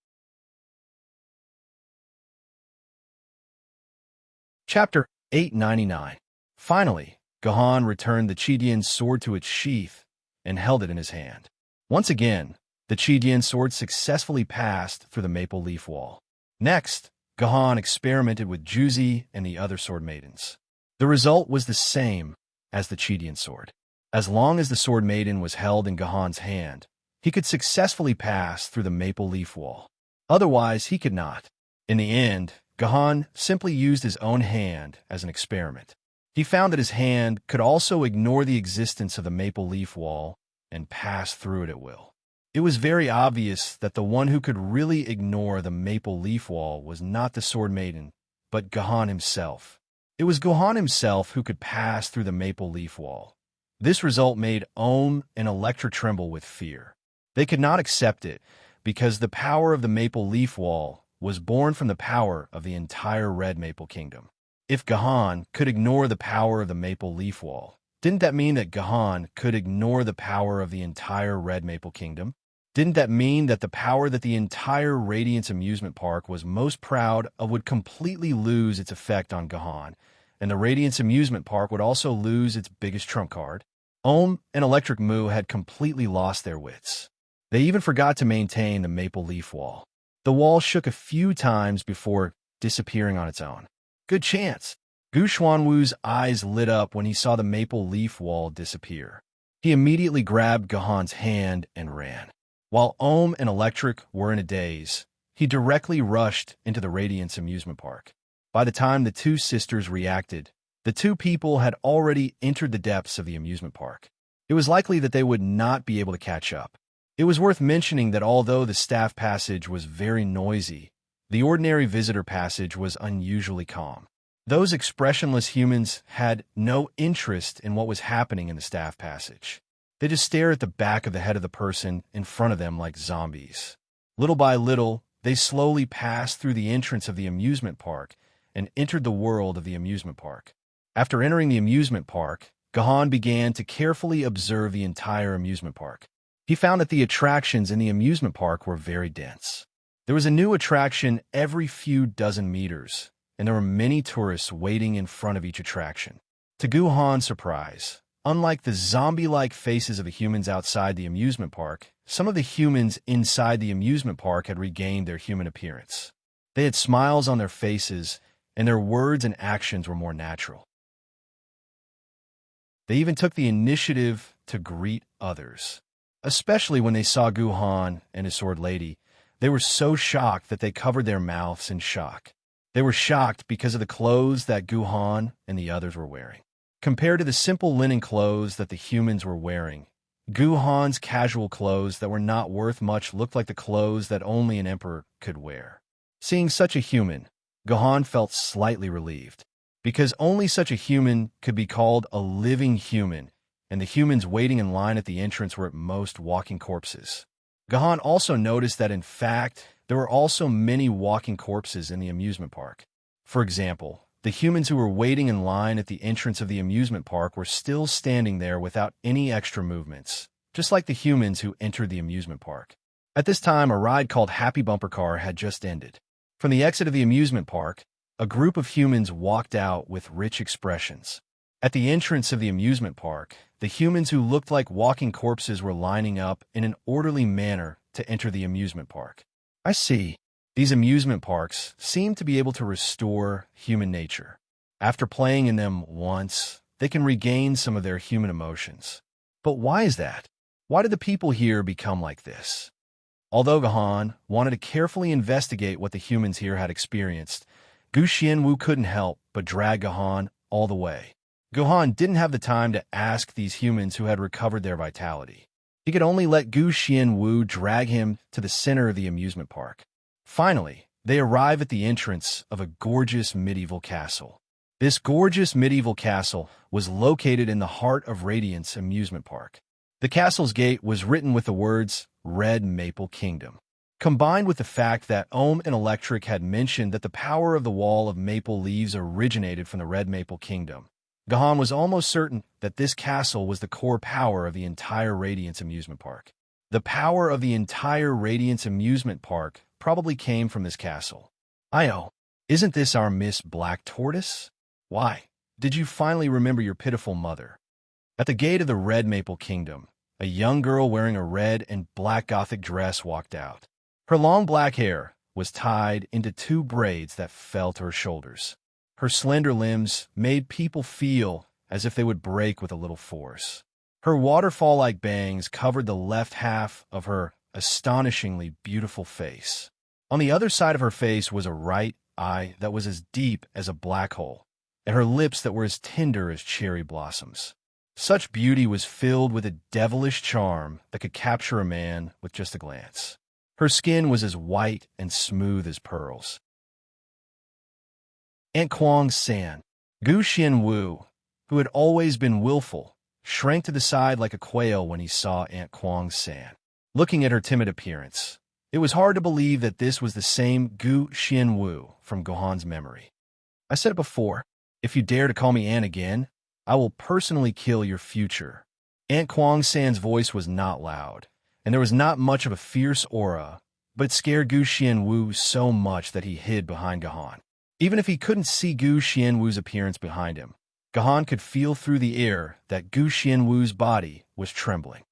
Chapter 899. Finally, Gohan returned the Chi-Dian sword to its sheath and held it in his hand. Once again, the Chi-Dian sword successfully passed through the maple leaf wall. Next, Gohan experimented with Juzi and the other sword maidens. The result was the same as the Chi-Dian sword. As long as the sword maiden was held in Gohan's hand, he could successfully pass through the maple leaf wall. Otherwise, he could not. In the end, Gahan simply used his own hand as an experiment. He found that his hand could also ignore the existence of the maple leaf wall and pass through it at will. It was very obvious that the one who could really ignore the maple leaf wall was not the Sword Maiden, but Gahan himself. It was Gahan himself who could pass through the maple leaf wall. This result made Ohm and Electra tremble with fear. They could not accept it, because the power of the maple leaf wall was born from the power of the entire Red Maple Kingdom. If Gahan could ignore the power of the maple leaf wall, didn't that mean that Gahan could ignore the power of the entire Red Maple Kingdom? Didn't that mean that the power that the entire Radiance Amusement Park was most proud of would completely lose its effect on Gahan, and the Radiance Amusement Park would also lose its biggest trump card? Ohm and Electric Moo had completely lost their wits. They even forgot to maintain the maple leaf wall. The wall shook a few times before disappearing on its own. Good chance. Gu Xuanwu's eyes lit up when he saw the maple leaf wall disappear. He immediately grabbed Gahan's hand and ran. While Ohm and Electric were in a daze, he directly rushed into the Radiance Amusement Park. By the time the two sisters reacted, the two people had already entered the depths of the amusement park. It was likely that they would not be able to catch up. It was worth mentioning that although the staff passage was very noisy, the ordinary visitor passage was unusually calm. Those expressionless humans had no interest in what was happening in the staff passage. They just stare at the back of the head of the person in front of them like zombies. Little by little, they slowly passed through the entrance of the amusement park and entered the world of the amusement park. After entering the amusement park, Gahan began to carefully observe the entire amusement park. He found that the attractions in the amusement park were very dense. There was a new attraction every few dozen meters, and there were many tourists waiting in front of each attraction. To Gahan's surprise, unlike the zombie-like faces of the humans outside the amusement park, some of the humans inside the amusement park had regained their human appearance. They had smiles on their faces, and their words and actions were more natural. They even took the initiative to greet others. Especially when they saw Gahan and his sword lady, they were so shocked that they covered their mouths in shock. They were shocked because of the clothes that Gahan and the others were wearing. Compared to the simple linen clothes that the humans were wearing, Gahan's casual clothes that were not worth much looked like the clothes that only an emperor could wear. Seeing such a human, Gahan felt slightly relieved, because only such a human could be called a living human, and the humans waiting in line at the entrance were at most walking corpses. Gahan also noticed that, in fact, there were also many walking corpses in the amusement park. For example, the humans who were waiting in line at the entrance of the amusement park were still standing there without any extra movements, just like the humans who entered the amusement park. At this time, a ride called Happy Bumper Car had just ended. From the exit of the amusement park, a group of humans walked out with rich expressions. At the entrance of the amusement park, the humans who looked like walking corpses were lining up in an orderly manner to enter the amusement park. I see. These amusement parks seem to be able to restore human nature. After playing in them once, they can regain some of their human emotions. But why is that? Why did the people here become like this? Although Gahan wanted to carefully investigate what the humans here had experienced, Gu Xianwu couldn't help but drag Gahan all the way. Gahan didn't have the time to ask these humans who had recovered their vitality. He could only let Gu Xianwu drag him to the center of the amusement park. Finally, they arrive at the entrance of a gorgeous medieval castle. This gorgeous medieval castle was located in the heart of Radiance Amusement Park. The castle's gate was written with the words, Red Maple Kingdom. Combined with the fact that Ohm and Electric had mentioned that the power of the wall of maple leaves originated from the Red Maple Kingdom, Gahan was almost certain that this castle was the core power of the entire Radiance Amusement Park. The power of the entire Radiance Amusement Park probably came from this castle. Io, isn't this our Miss Black Tortoise? Why, did you finally remember your pitiful mother? At the gate of the Red Maple Kingdom, a young girl wearing a red and black Gothic dress walked out. Her long black hair was tied into 2 braids that fell to her shoulders. Her slender limbs made people feel as if they would break with a little force. Her waterfall-like bangs covered the left half of her astonishingly beautiful face. On the other side of her face was a right eye that was as deep as a black hole, and her lips that were as tender as cherry blossoms. Such beauty was filled with a devilish charm that could capture a man with just a glance. Her skin was as white and smooth as pearls. Aunt Kwong San. Gu Xianwu, who had always been willful, shrank to the side like a quail when he saw Aunt Kwong San. Looking at her timid appearance, it was hard to believe that this was the same Gu Xianwu from Gohan's memory. I said it before, if you dare to call me Aunt again, I will personally kill your future. Aunt Kwong San's voice was not loud, and there was not much of a fierce aura, but it scared Gu Xianwu so much that he hid behind Gohan. Even if he couldn't see Gu Xianwu's appearance behind him, Gohan could feel through the air that Gu Xianwu's body was trembling.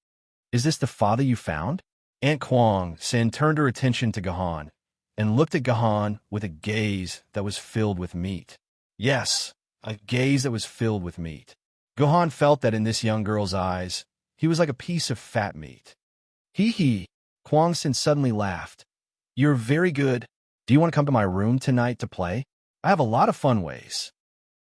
Is this the father you found? Aunt Kwong San turned her attention to Gohan and looked at Gohan with a gaze that was filled with meat. Yes, a gaze that was filled with meat. Gohan felt that in this young girl's eyes, he was like a piece of fat meat. Hee. Kwong San suddenly laughed. You're very good. Do you want to come to my room tonight to play? I have a lot of fun ways.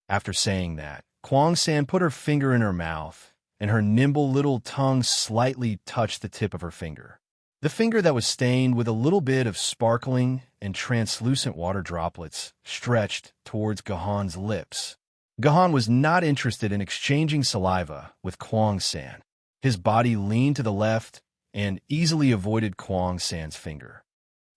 After saying that, Kwong San put her finger in her mouth, and her nimble little tongue slightly touched the tip of her finger. The finger that was stained with a little bit of sparkling and translucent water droplets stretched towards Gohan's lips. Gohan was not interested in exchanging saliva with Kwong San. His body leaned to the left and easily avoided Kwong San's finger.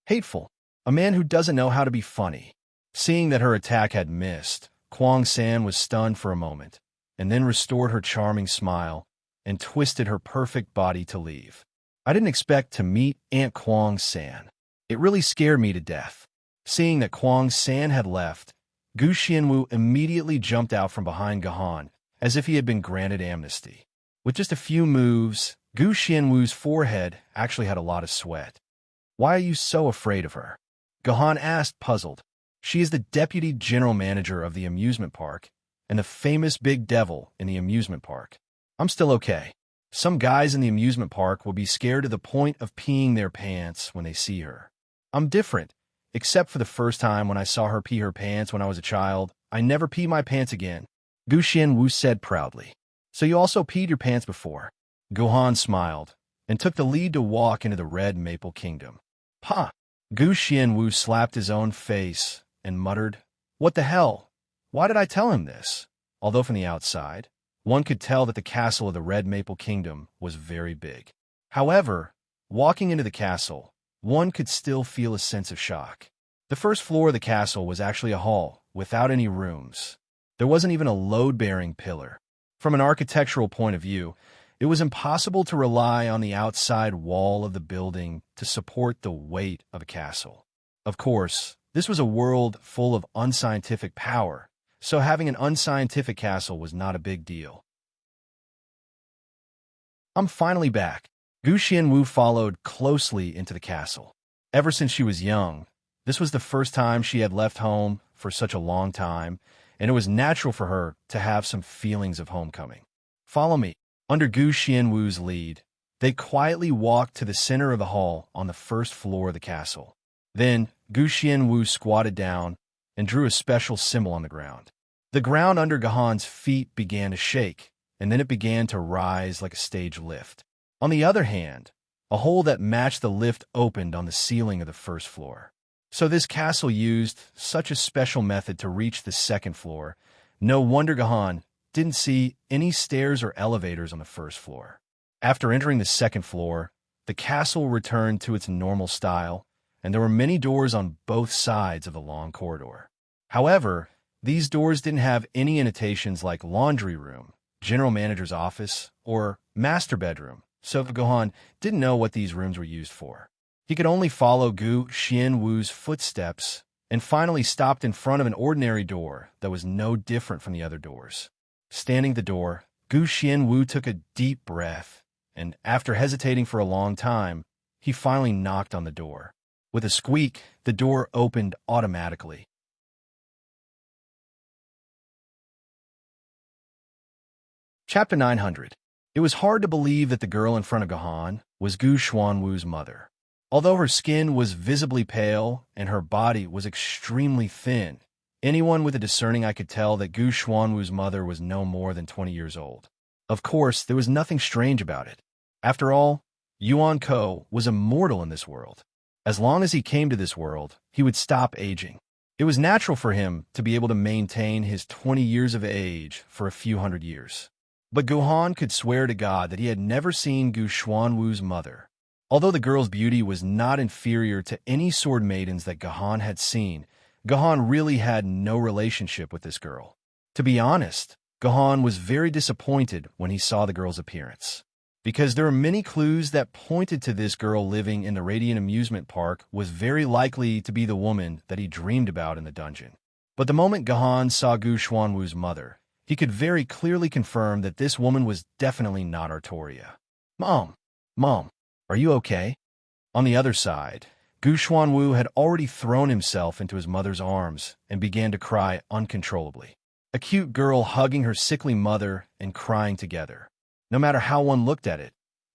Hateful. A man who doesn't know how to be funny. Seeing that her attack had missed, Kwong San was stunned for a moment, and then restored her charming smile and twisted her perfect body to leave. I didn't expect to meet Aunt Kwong San. It really scared me to death. Seeing that Kwong San had left, Gu Xianwu immediately jumped out from behind Gohan, as if he had been granted amnesty. With just a few moves, Gu Xianwu's forehead actually had a lot of sweat. Why are you so afraid of her? Gohan asked, puzzled. She is the deputy general manager of the amusement park and the famous big devil in the amusement park. I'm still okay. Some guys in the amusement park will be scared to the point of peeing their pants when they see her. I'm different, except for the first time when I saw her pee her pants when I was a child. I never pee my pants again, Gu Xianwu said proudly. So you also peed your pants before? Gohan smiled and took the lead to walk into the Red Maple Kingdom. Ha! Gu Xianwu slapped his own face and muttered, What the hell? Why did I tell him this? Although from the outside, one could tell that the castle of the Red Maple Kingdom was very big. However, walking into the castle, one could still feel a sense of shock. The first floor of the castle was actually a hall without any rooms. There wasn't even a load-bearing pillar. From an architectural point of view, it was impossible to rely on the outside wall of the building to support the weight of a castle. Of course, this was a world full of unscientific power, so having an unscientific castle was not a big deal. I'm finally back. Gu Xianwu followed closely into the castle. Ever since she was young, this was the first time she had left home for such a long time, and it was natural for her to have some feelings of homecoming. Follow me. Under Gu Xianwu's lead, they quietly walked to the center of the hall on the first floor of the castle. Then, Gu Xianwu squatted down and drew a special symbol on the ground. The ground under Gohan's feet began to shake, and then it began to rise like a stage lift. On the other hand, a hole that matched the lift opened on the ceiling of the first floor. So this castle used such a special method to reach the second floor. No wonder Gohan didn't see any stairs or elevators on the first floor. After entering the second floor, the castle returned to its normal style, and there were many doors on both sides of the long corridor. However, these doors didn't have any annotations like laundry room, general manager's office, or master bedroom, so Gohan didn't know what these rooms were used for. He could only follow Gu Xianwu's footsteps and finally stopped in front of an ordinary door that was no different from the other doors. Standing at the door, Gu Xianwu took a deep breath, and after hesitating for a long time, he finally knocked on the door. With a squeak, the door opened automatically. Chapter 900. It was hard to believe that the girl in front of Gahan was Gu Xuanwu's mother. Although her skin was visibly pale and her body was extremely thin, anyone with a discerning eye could tell that Gu Xuanwu's mother was no more than 20 years old. Of course, there was nothing strange about it. After all, Yuan Ko was immortal in this world. As long as he came to this world, he would stop aging. It was natural for him to be able to maintain his 20 years of age for a few hundred years. But Guhan could swear to God that he had never seen Gu Xuanwu's mother. Although the girl's beauty was not inferior to any sword maidens that Gahan had seen, Gahan really had no relationship with this girl. To be honest, Gahan was very disappointed when he saw the girl's appearance, because there were many clues that pointed to this girl living in the Radiant Amusement Park was very likely to be the woman that he dreamed about in the dungeon. But the moment Gahan saw Gu Xuanwu's mother, he could very clearly confirm that this woman was definitely not Artoria. Mom, are you okay? On the other side, Gu Xuanwu had already thrown himself into his mother's arms and began to cry uncontrollably. A cute girl hugging her sickly mother and crying together. No matter how one looked at it,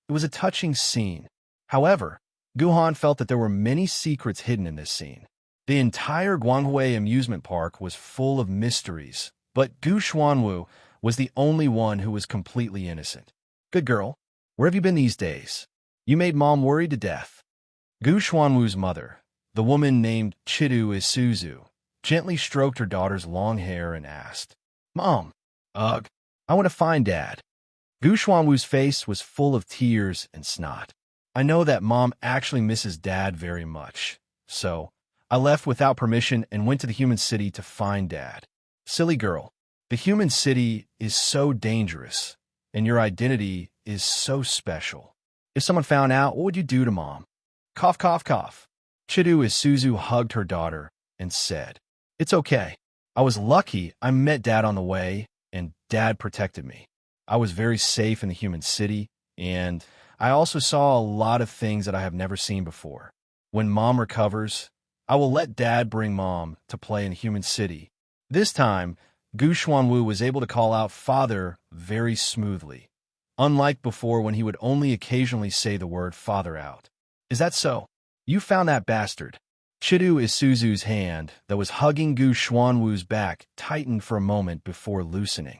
it was a touching scene. However, Guhan felt that there were many secrets hidden in this scene. The entire Guanghui amusement park was full of mysteries, but Gu Xuanwu was the only one who was completely innocent. Good girl, where have you been these days? You made Mom worried to death. Gu Xuanwu's mother, the woman named Chidu Isuzu, gently stroked her daughter's long hair and asked, Mom, I want to find Dad. Gu Xuanwu's face was full of tears and snot. I know that Mom actually misses Dad very much, so I left without permission and went to the human city to find Dad. Silly girl, the human city is so dangerous, and your identity is so special. If someone found out, what would you do to Mom? Cough, cough, cough. Chidu Isuzu hugged her daughter and said, It's okay. I was lucky I met Dad on the way, and Dad protected me. I was very safe in the human city, and I also saw a lot of things that I have never seen before. When Mom recovers, I will let Dad bring Mom to play in the human city. This time, Gu Xuanwu was able to call out Father very smoothly, unlike before when he would only occasionally say the word Father out. Is that so? You found that bastard. Chidu Isuzu's hand that was hugging Gu Xuanwu's back tightened for a moment before loosening.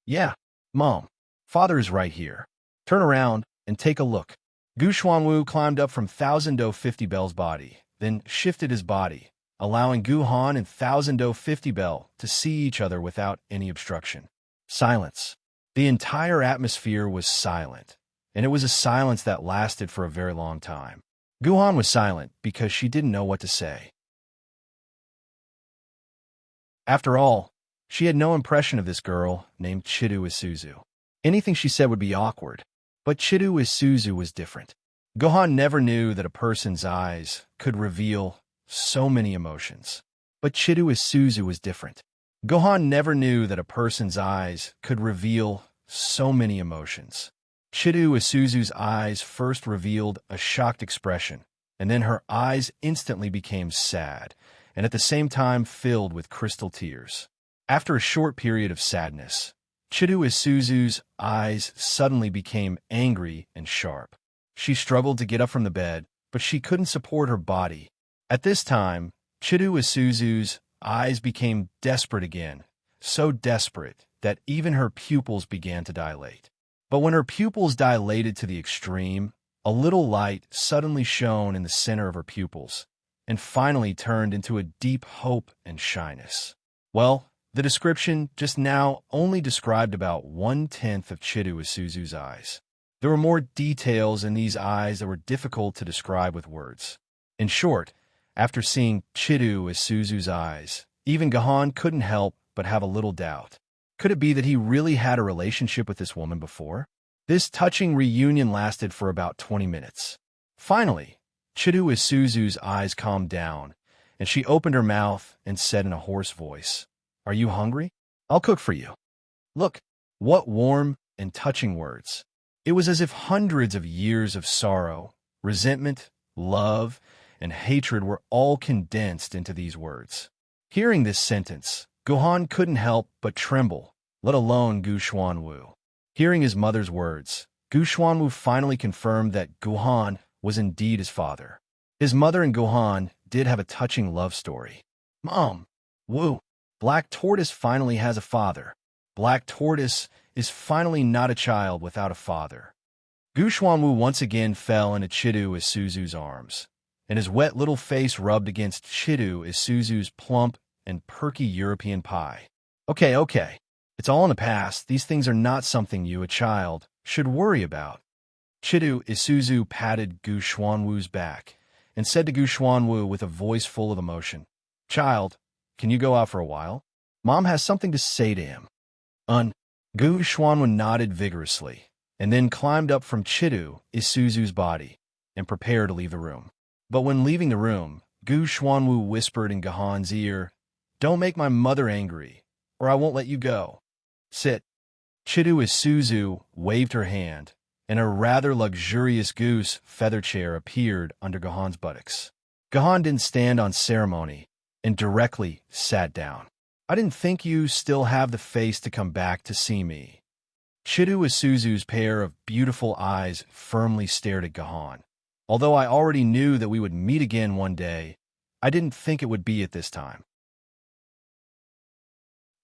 Yeah, Mom, Father is right here. Turn around and take a look. Gu Xuanwu climbed up from Thousand Do 50 Bell's body, then shifted his body, allowing Gu Han and Thousand Do 50 Bell to see each other without any obstruction. Silence. The entire atmosphere was silent, and it was a silence that lasted for a very long time. Gu Han was silent because she didn't know what to say. After all, she had no impression of this girl named Chidu Isuzu. Anything she said would be awkward, but Chidu Isuzu was different. Gohan never knew that a person's eyes could reveal so many emotions. But Chidu Isuzu was different. Gohan never knew that a person's eyes could reveal so many emotions. Chidu Isuzu's eyes first revealed a shocked expression, and then her eyes instantly became sad, and at the same time filled with crystal tears. After a short period of sadness, Chidu Isuzu's eyes suddenly became angry and sharp. She struggled to get up from the bed, but she couldn't support her body. At this time, Chidu Isuzu's eyes became desperate again, so desperate that even her pupils began to dilate. But when her pupils dilated to the extreme, a little light suddenly shone in the center of her pupils, and finally turned into a deep hope and shyness. Well, the description just now only described about 1/10 of Chidu Isuzu's eyes. There were more details in these eyes that were difficult to describe with words. In short, after seeing Chidu Isuzu's eyes, even Gahan couldn't help but have a little doubt. Could it be that he really had a relationship with this woman before? This touching reunion lasted for about 20 minutes. Finally, Chidu Isuzu's eyes calmed down, and she opened her mouth and said in a hoarse voice, "Are you hungry? I'll cook for you." Look, what warm and touching words. It was as if hundreds of years of sorrow, resentment, love, and hatred were all condensed into these words. Hearing this sentence, Gohan couldn't help but tremble, let alone Gu Xuanwu. Hearing his mother's words, Gu Xuanwu finally confirmed that Guhan was indeed his father. His mother and Guhan did have a touching love story. Mom, Wu, Black Tortoise finally has a father. Black Tortoise is finally not a child without a father. Gu Xuanwu once again fell into Chidu Isuzu's arms, and his wet little face rubbed against Chidu Isuzu's plump and perky European pie. Okay. It's all in the past. These things are not something you, a child, should worry about. Chidu Isuzu patted Gu Xuanwu's back and said to Gu Xuanwu with a voice full of emotion, "Child, can you go out for a while? Mom has something to say to him." Gu Xuanwu nodded vigorously and then climbed up from Chidu Isuzu's body and prepared to leave the room. But when leaving the room, Gu Xuanwu whispered in Gahan's ear, "Don't make my mother angry, or I won't let you go. Sit." Chidu Isuzu waved her hand, and a rather luxurious goose feather chair appeared under Gahan's buttocks. Gahan didn't stand on ceremony and directly sat down. "I didn't think you still have the face to come back to see me." Chidu Isuzu's pair of beautiful eyes firmly stared at Gahan. "Although I already knew that we would meet again one day, I didn't think it would be at this time.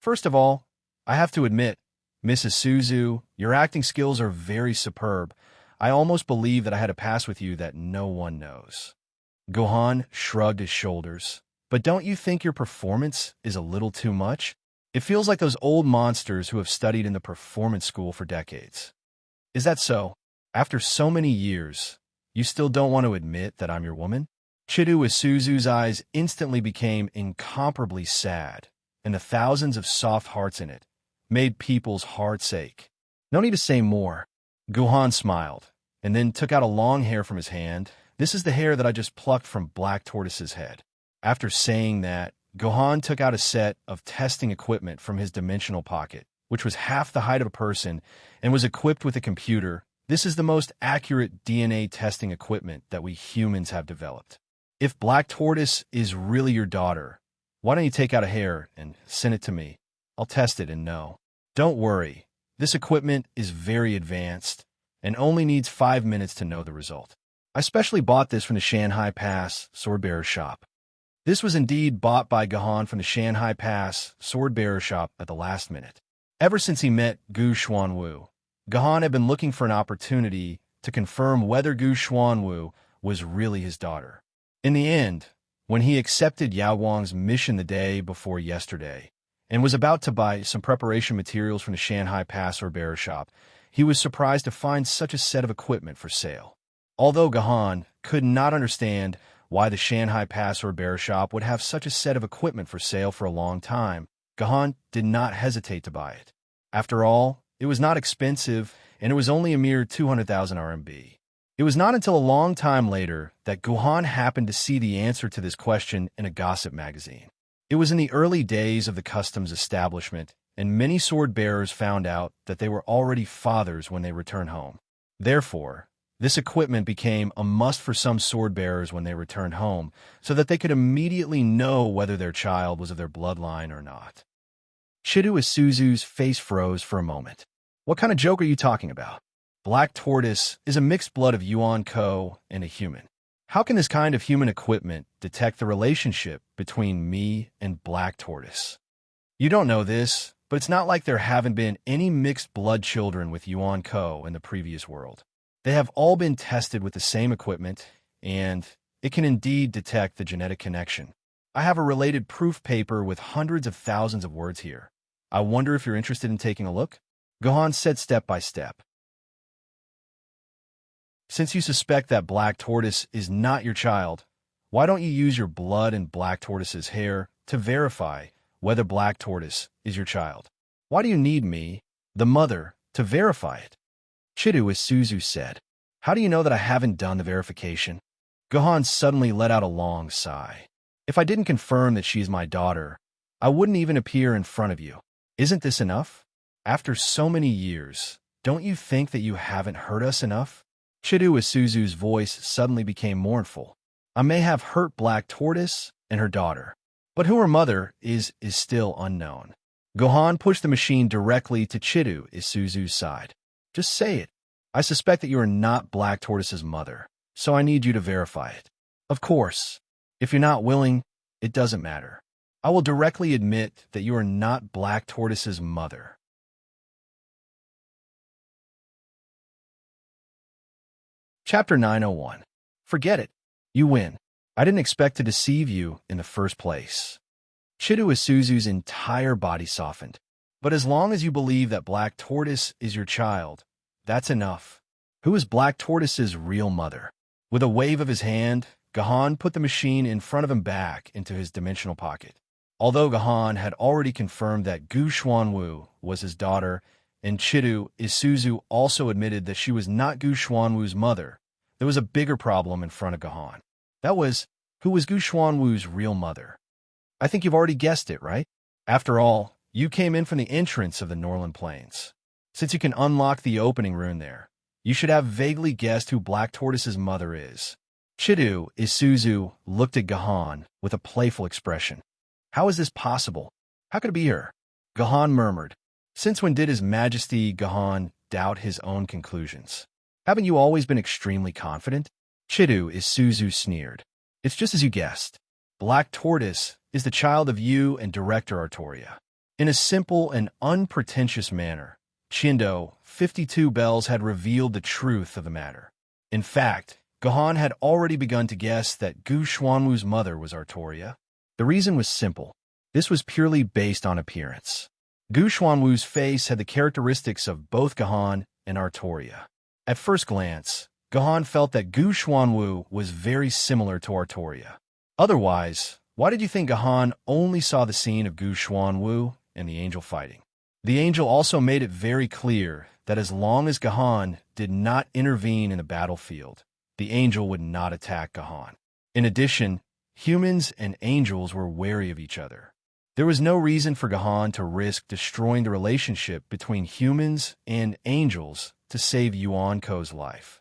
First of all, I have to admit, Miss Isuzu, your acting skills are very superb. I almost believe that I had a past with you that no one knows." Gohan shrugged his shoulders. "But don't you think your performance is a little too much? It feels like those old monsters who have studied in the performance school for decades." "Is that so? After so many years, you still don't want to admit that I'm your woman?" Chidu Isuzu's eyes instantly became incomparably sad, and the thousands of soft hearts in it made people's hearts ache. "No need to say more." Guhan smiled, and then took out a long hair from his hand. "This is the hair that I just plucked from Black Tortoise's head." After saying that, Gohan took out a set of testing equipment from his dimensional pocket, which was half the height of a person and was equipped with a computer. "This is the most accurate DNA testing equipment that we humans have developed. If Black Tortoise is really your daughter, why don't you take out a hair and send it to me? I'll test it and know. Don't worry, this equipment is very advanced and only needs 5 minutes to know the result. I specially bought this from the Shanghai Pass Swordbearer shop." This was indeed bought by Gahan from the Shanghai Pass Swordbearer shop at the last minute. Ever since he met Gu Xuanwu, Gahan had been looking for an opportunity to confirm whether Gu Xuanwu was really his daughter. In the end, when he accepted Yao Wang's mission the day before yesterday, and was about to buy some preparation materials from the Shanghai Pass or Bearer shop, he was surprised to find such a set of equipment for sale. Although Gahan could not understand why the Shanghai Pass or Bearer shop would have such a set of equipment for sale for a long time, Gahan did not hesitate to buy it. After all, it was not expensive, and it was only a mere 200,000 RMB. It was not until a long time later that Gahan happened to see the answer to this question in a gossip magazine. It was in the early days of the customs establishment, and many sword bearers found out that they were already fathers when they returned home. Therefore, this equipment became a must for some sword bearers when they returned home, so that they could immediately know whether their child was of their bloodline or not. Chidu Isuzu's face froze for a moment. "What kind of joke are you talking about? Black Tortoise is a mixed blood of Yuan Ko and a human. How can this kind of human equipment detect the relationship between me and Black Tortoise? You don't know this, but it's not like there haven't been any mixed blood children with Yuan Ko in the previous world. They have all been tested with the same equipment, and it can indeed detect the genetic connection. I have a related proof paper with hundreds of thousands of words here. I wonder if you're interested in taking a look?" Gohan said step by step. "Since you suspect that Black Tortoise is not your child, why don't you use your blood and Black Tortoise's hair to verify whether Black Tortoise is your child? Why do you need me, the mother, to verify it?" Chidu Isuzu said. "How do you know that I haven't done the verification?" Gohan suddenly let out a long sigh. "If I didn't confirm that she's my daughter, I wouldn't even appear in front of you. Isn't this enough? After so many years, don't you think that you haven't hurt us enough?" Chidu Isuzu's voice suddenly became mournful. "I may have hurt Black Tortoise and her daughter, but who her mother is still unknown." Gohan pushed the machine directly to Chidu Isuzu's side. "Just say it. I suspect that you are not Black Tortoise's mother, so I need you to verify it. Of course, if you're not willing, it doesn't matter. I will directly admit that you are not Black Tortoise's mother. Chapter 901. Forget it. You win. I didn't expect to deceive you in the first place. Chidu Isuzu's entire body softened. But as long as you believe that Black Tortoise is your child, that's enough. Who is Black Tortoise's real mother? With a wave of his hand, Gahan put the machine in front of him back into his dimensional pocket. Although Gahan had already confirmed that Gu Xuanwu was his daughter, and Chidu Isuzu also admitted that she was not Gu Xuanwu's mother, there was a bigger problem in front of Gahan. That was, who was Gu Xuanwu's real mother? I think you've already guessed it, right? After all, you came in from the entrance of the Norland Plains. Since you can unlock the opening rune there, you should have vaguely guessed who Black Tortoise's mother is. Chidu Isuzu looked at Gahan with a playful expression. How is this possible? How could it be her? Gahan murmured. Since when did His Majesty Gahan doubt his own conclusions? Haven't you always been extremely confident? Chidu Isuzu sneered. It's just as you guessed. Black Tortoise is the child of you and Director Artoria. In a simple and unpretentious manner, Chindo 52 Bells had revealed the truth of the matter. In fact, Gahan had already begun to guess that Gu Xuanwu's mother was Artoria. The reason was simple. This was purely based on appearance. Gu Xuanwu's face had the characteristics of both Gahan and Artoria. At first glance, Gahan felt that Gu Xuanwu was very similar to Artoria. Otherwise, why did you think Gahan only saw the scene of Gu Xuanwu and the angel fighting? The angel also made it very clear that as long as Gahan did not intervene in the battlefield, the angel would not attack Gahan. In addition, humans and angels were wary of each other. There was no reason for Gahan to risk destroying the relationship between humans and angels to save Yuan Ko's life.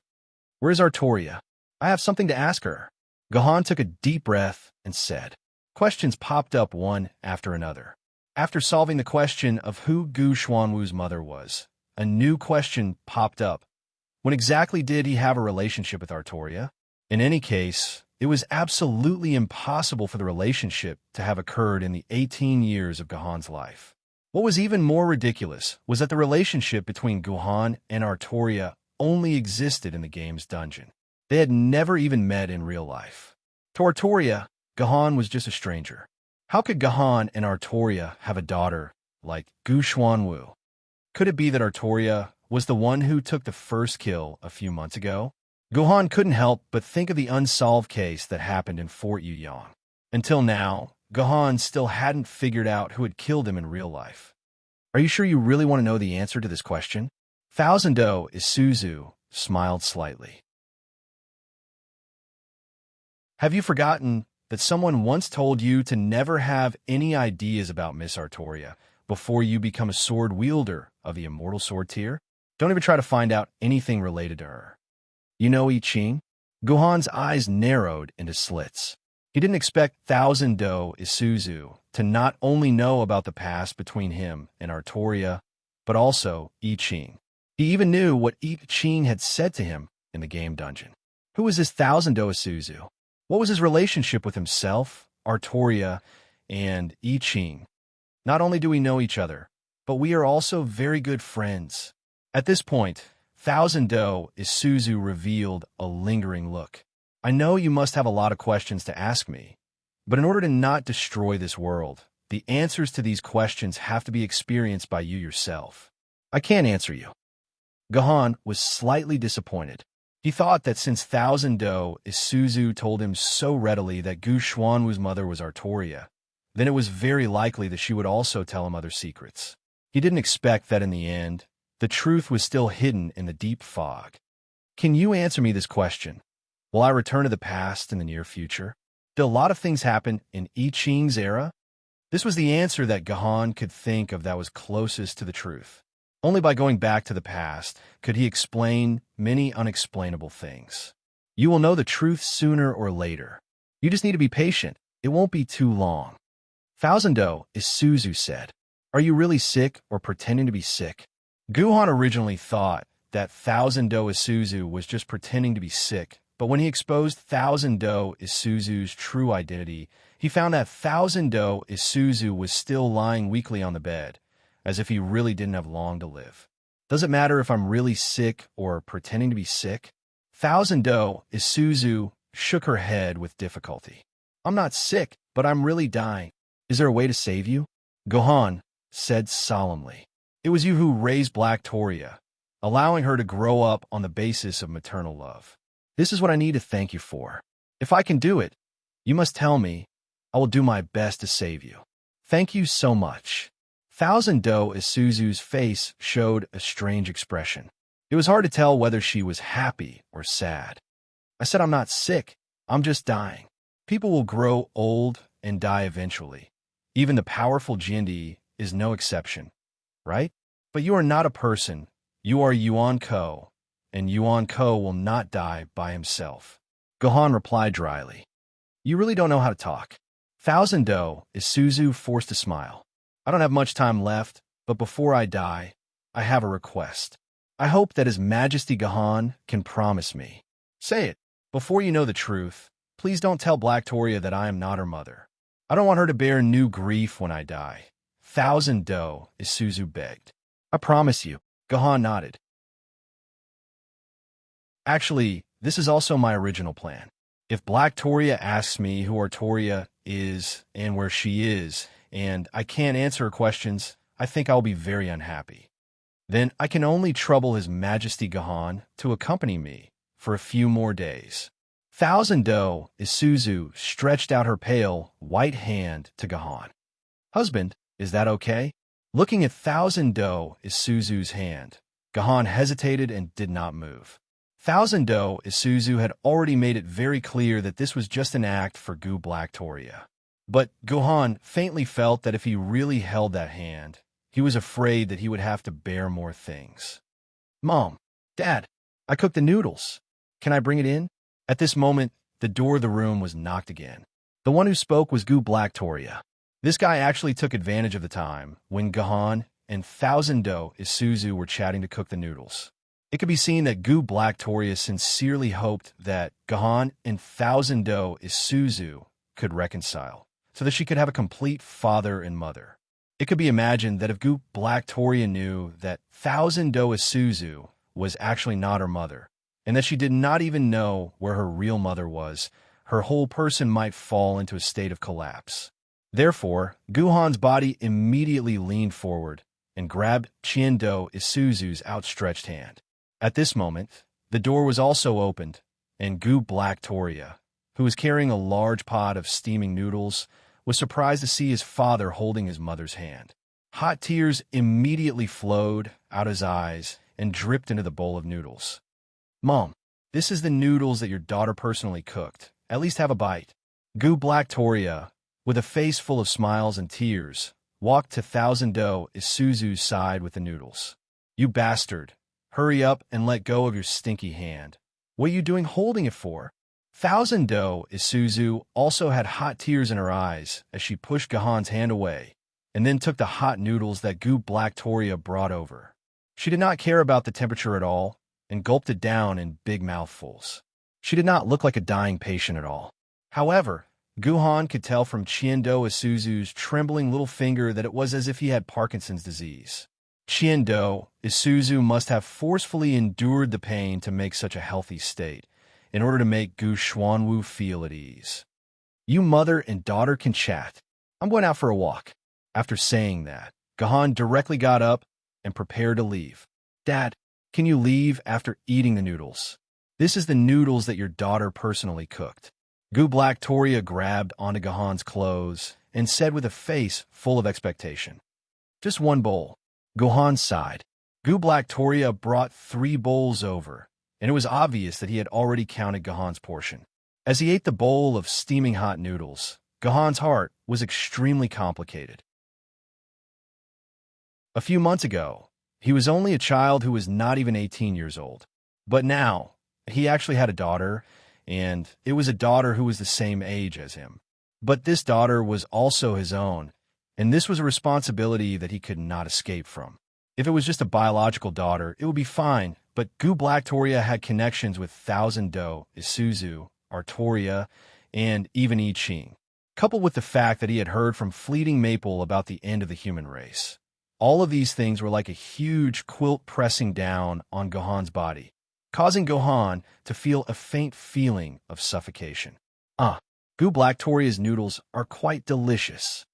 Where's Artoria? I have something to ask her. Gahan took a deep breath and said. Questions popped up one after another. After solving the question of who Gu Xuanwu's mother was, a new question popped up. When exactly did he have a relationship with Artoria? In any case, it was absolutely impossible for the relationship to have occurred in the 18 years of Gahan's life. What was even more ridiculous was that the relationship between Gahan and Artoria only existed in the game's dungeon. They had never even met in real life. To Artoria, Gahan was just a stranger. How could Gahan and Artoria have a daughter like Gu Xuanwu? Could it be that Artoria was the one who took the first kill a few months ago? Gahan couldn't help but think of the unsolved case that happened in Fort Yuyang. Until now, Gahan still hadn't figured out who had killed him in real life. Are you sure you really want to know the answer to this question? Thousand-O Isuzu smiled slightly. Have you forgotten that someone once told you to never have any ideas about Miss Artoria before you become a sword wielder of the immortal sword tier? Don't even try to find out anything related to her. You know I Ching? Gahan's eyes narrowed into slits. He didn't expect Thousand-O Isuzu to not only know about the past between him and Artoria, but also I Ching. He even knew what I Ching had said to him in the game dungeon. Who was this Thousand-O Isuzu? What was his relationship with himself, Artoria, and I Ching? Not only do we know each other, but we are also very good friends. At this point, Thousand-O Isuzu revealed a lingering look. I know you must have a lot of questions to ask me, but in order to not destroy this world, the answers to these questions have to be experienced by you yourself. I can't answer you. Gahan was slightly disappointed. He thought that since Thousand-O Isuzu told him so readily that Gu Xuanwu's mother was Artoria, then it was very likely that she would also tell him other secrets. He didn't expect that in the end, the truth was still hidden in the deep fog. Can you answer me this question? Will I return to the past in the near future? Did a lot of things happen in I Ching's era? This was the answer that Gahan could think of that was closest to the truth. Only by going back to the past could he explain many unexplainable things. You will know the truth sooner or later. You just need to be patient. It won't be too long. Thousand-O Isuzu said, Are you really sick or pretending to be sick? Gahan originally thought that Thousand Do Isuzu was just pretending to be sick, but when he exposed Thousand Do Isuzu's true identity, he found that Thousand Do Isuzu was still lying weakly on the bed, as if he really didn't have long to live. Does it matter if I'm really sick or pretending to be sick? Thousand Do Isuzu shook her head with difficulty. I'm not sick, but I'm really dying. Is there a way to save you? Gohan said solemnly. It was you who raised Black Toria, allowing her to grow up on the basis of maternal love. This is what I need to thank you for. If I can do it, you must tell me. I will do my best to save you. Thank you so much. Thousand Do Isuzu's face showed a strange expression. It was hard to tell whether she was happy or sad. I said I'm not sick, I'm just dying. People will grow old and die eventually. Even the powerful Jindy is no exception, right? But you are not a person. You are Yuan Ko, and Yuan Ko will not die by himself. Gohan replied dryly. You really don't know how to talk. Thousand Do Isuzu forced a smile. I don't have much time left, but before I die, I have a request. I hope that His Majesty Gohan can promise me. Say it. Before you know the truth, please don't tell Black Toria that I am not her mother. I don't want her to bear new grief when I die. Thousand Do Isuzu begged. I promise you. Gohan nodded. Actually, this is also my original plan. If Black Toria asks me who Artoria is and where she is, and I can't answer her questions, I think I'll be very unhappy. Then I can only trouble His Majesty Gohan to accompany me for a few more days. Thousand Do Isuzu stretched out her pale, white hand to Gohan. Husband, is that okay? Looking at Thousand Do Isuzu's hand, Gohan hesitated and did not move. Thousand Do Isuzu had already made it very clear that this was just an act for Gu Black Toria. But Gohan faintly felt that if he really held that hand, he was afraid that he would have to bear more things. Mom, Dad, I cooked the noodles. Can I bring it in? At this moment, the door of the room was knocked again. The one who spoke was Gu Black Toria. This guy actually took advantage of the time when Gohan and Thousand Do Isuzu were chatting to cook the noodles. It could be seen that Gu Black Toria sincerely hoped that Gohan and Thousand Do Isuzu could reconcile, so that she could have a complete father and mother. It could be imagined that if Gu Black Toria knew that Thousand Do Isuzu was actually not her mother, and that she did not even know where her real mother was, her whole person might fall into a state of collapse. Therefore, Gohan's body immediately leaned forward and grabbed Do Isuzu's outstretched hand. At this moment, the door was also opened, and Gu Black Toria, who was carrying a large pot of steaming noodles, was surprised to see his father holding his mother's hand. Hot tears immediately flowed out his eyes and dripped into the bowl of noodles. Mom, this is the noodles that your daughter personally cooked. At least have a bite. Gu Black Toria, with a face full of smiles and tears, walked to Thousand Do Isuzu's side with the noodles. You bastard. Hurry up and let go of your stinky hand. What are you doing holding it for? Thousand Do Isuzu also had hot tears in her eyes as she pushed Gohan's hand away, and then took the hot noodles that Gu Black Toria brought over. She did not care about the temperature at all, and gulped it down in big mouthfuls. She did not look like a dying patient at all. However, Gohan could tell from Do Isuzu's trembling little finger that it was as if he had Parkinson's disease. Do Isuzu must have forcefully endured the pain to make such a healthy state, in order to make Gu Xuanwu feel at ease. You mother and daughter can chat. I'm going out for a walk. After saying that, Gohan directly got up and prepared to leave. Dad, can you leave after eating the noodles? This is the noodles that your daughter personally cooked. Gu Black Toria grabbed onto Gohan's clothes and said with a face full of expectation. Just one bowl. Gohan sighed. Gu Black Toria brought 3 bowls over, and it was obvious that he had already counted Gohan's portion. As he ate the bowl of steaming hot noodles, Gohan's heart was extremely complicated. A few months ago, he was only a child who was not even 18 years old. But now, he actually had a daughter, and it was a daughter who was the same age as him. But this daughter was also his own, and this was a responsibility that he could not escape from. If it was just a biological daughter, it would be fine, But Gu Blacktoria had connections with Thousand Do, Isuzu, Artoria, and even I Ching, coupled with the fact that he had heard from Fleeting Maple about the end of the human race. All of these things were like a huge quilt pressing down on Gohan's body, causing Gohan to feel a faint feeling of suffocation. Gu Blacktoria's noodles are quite delicious.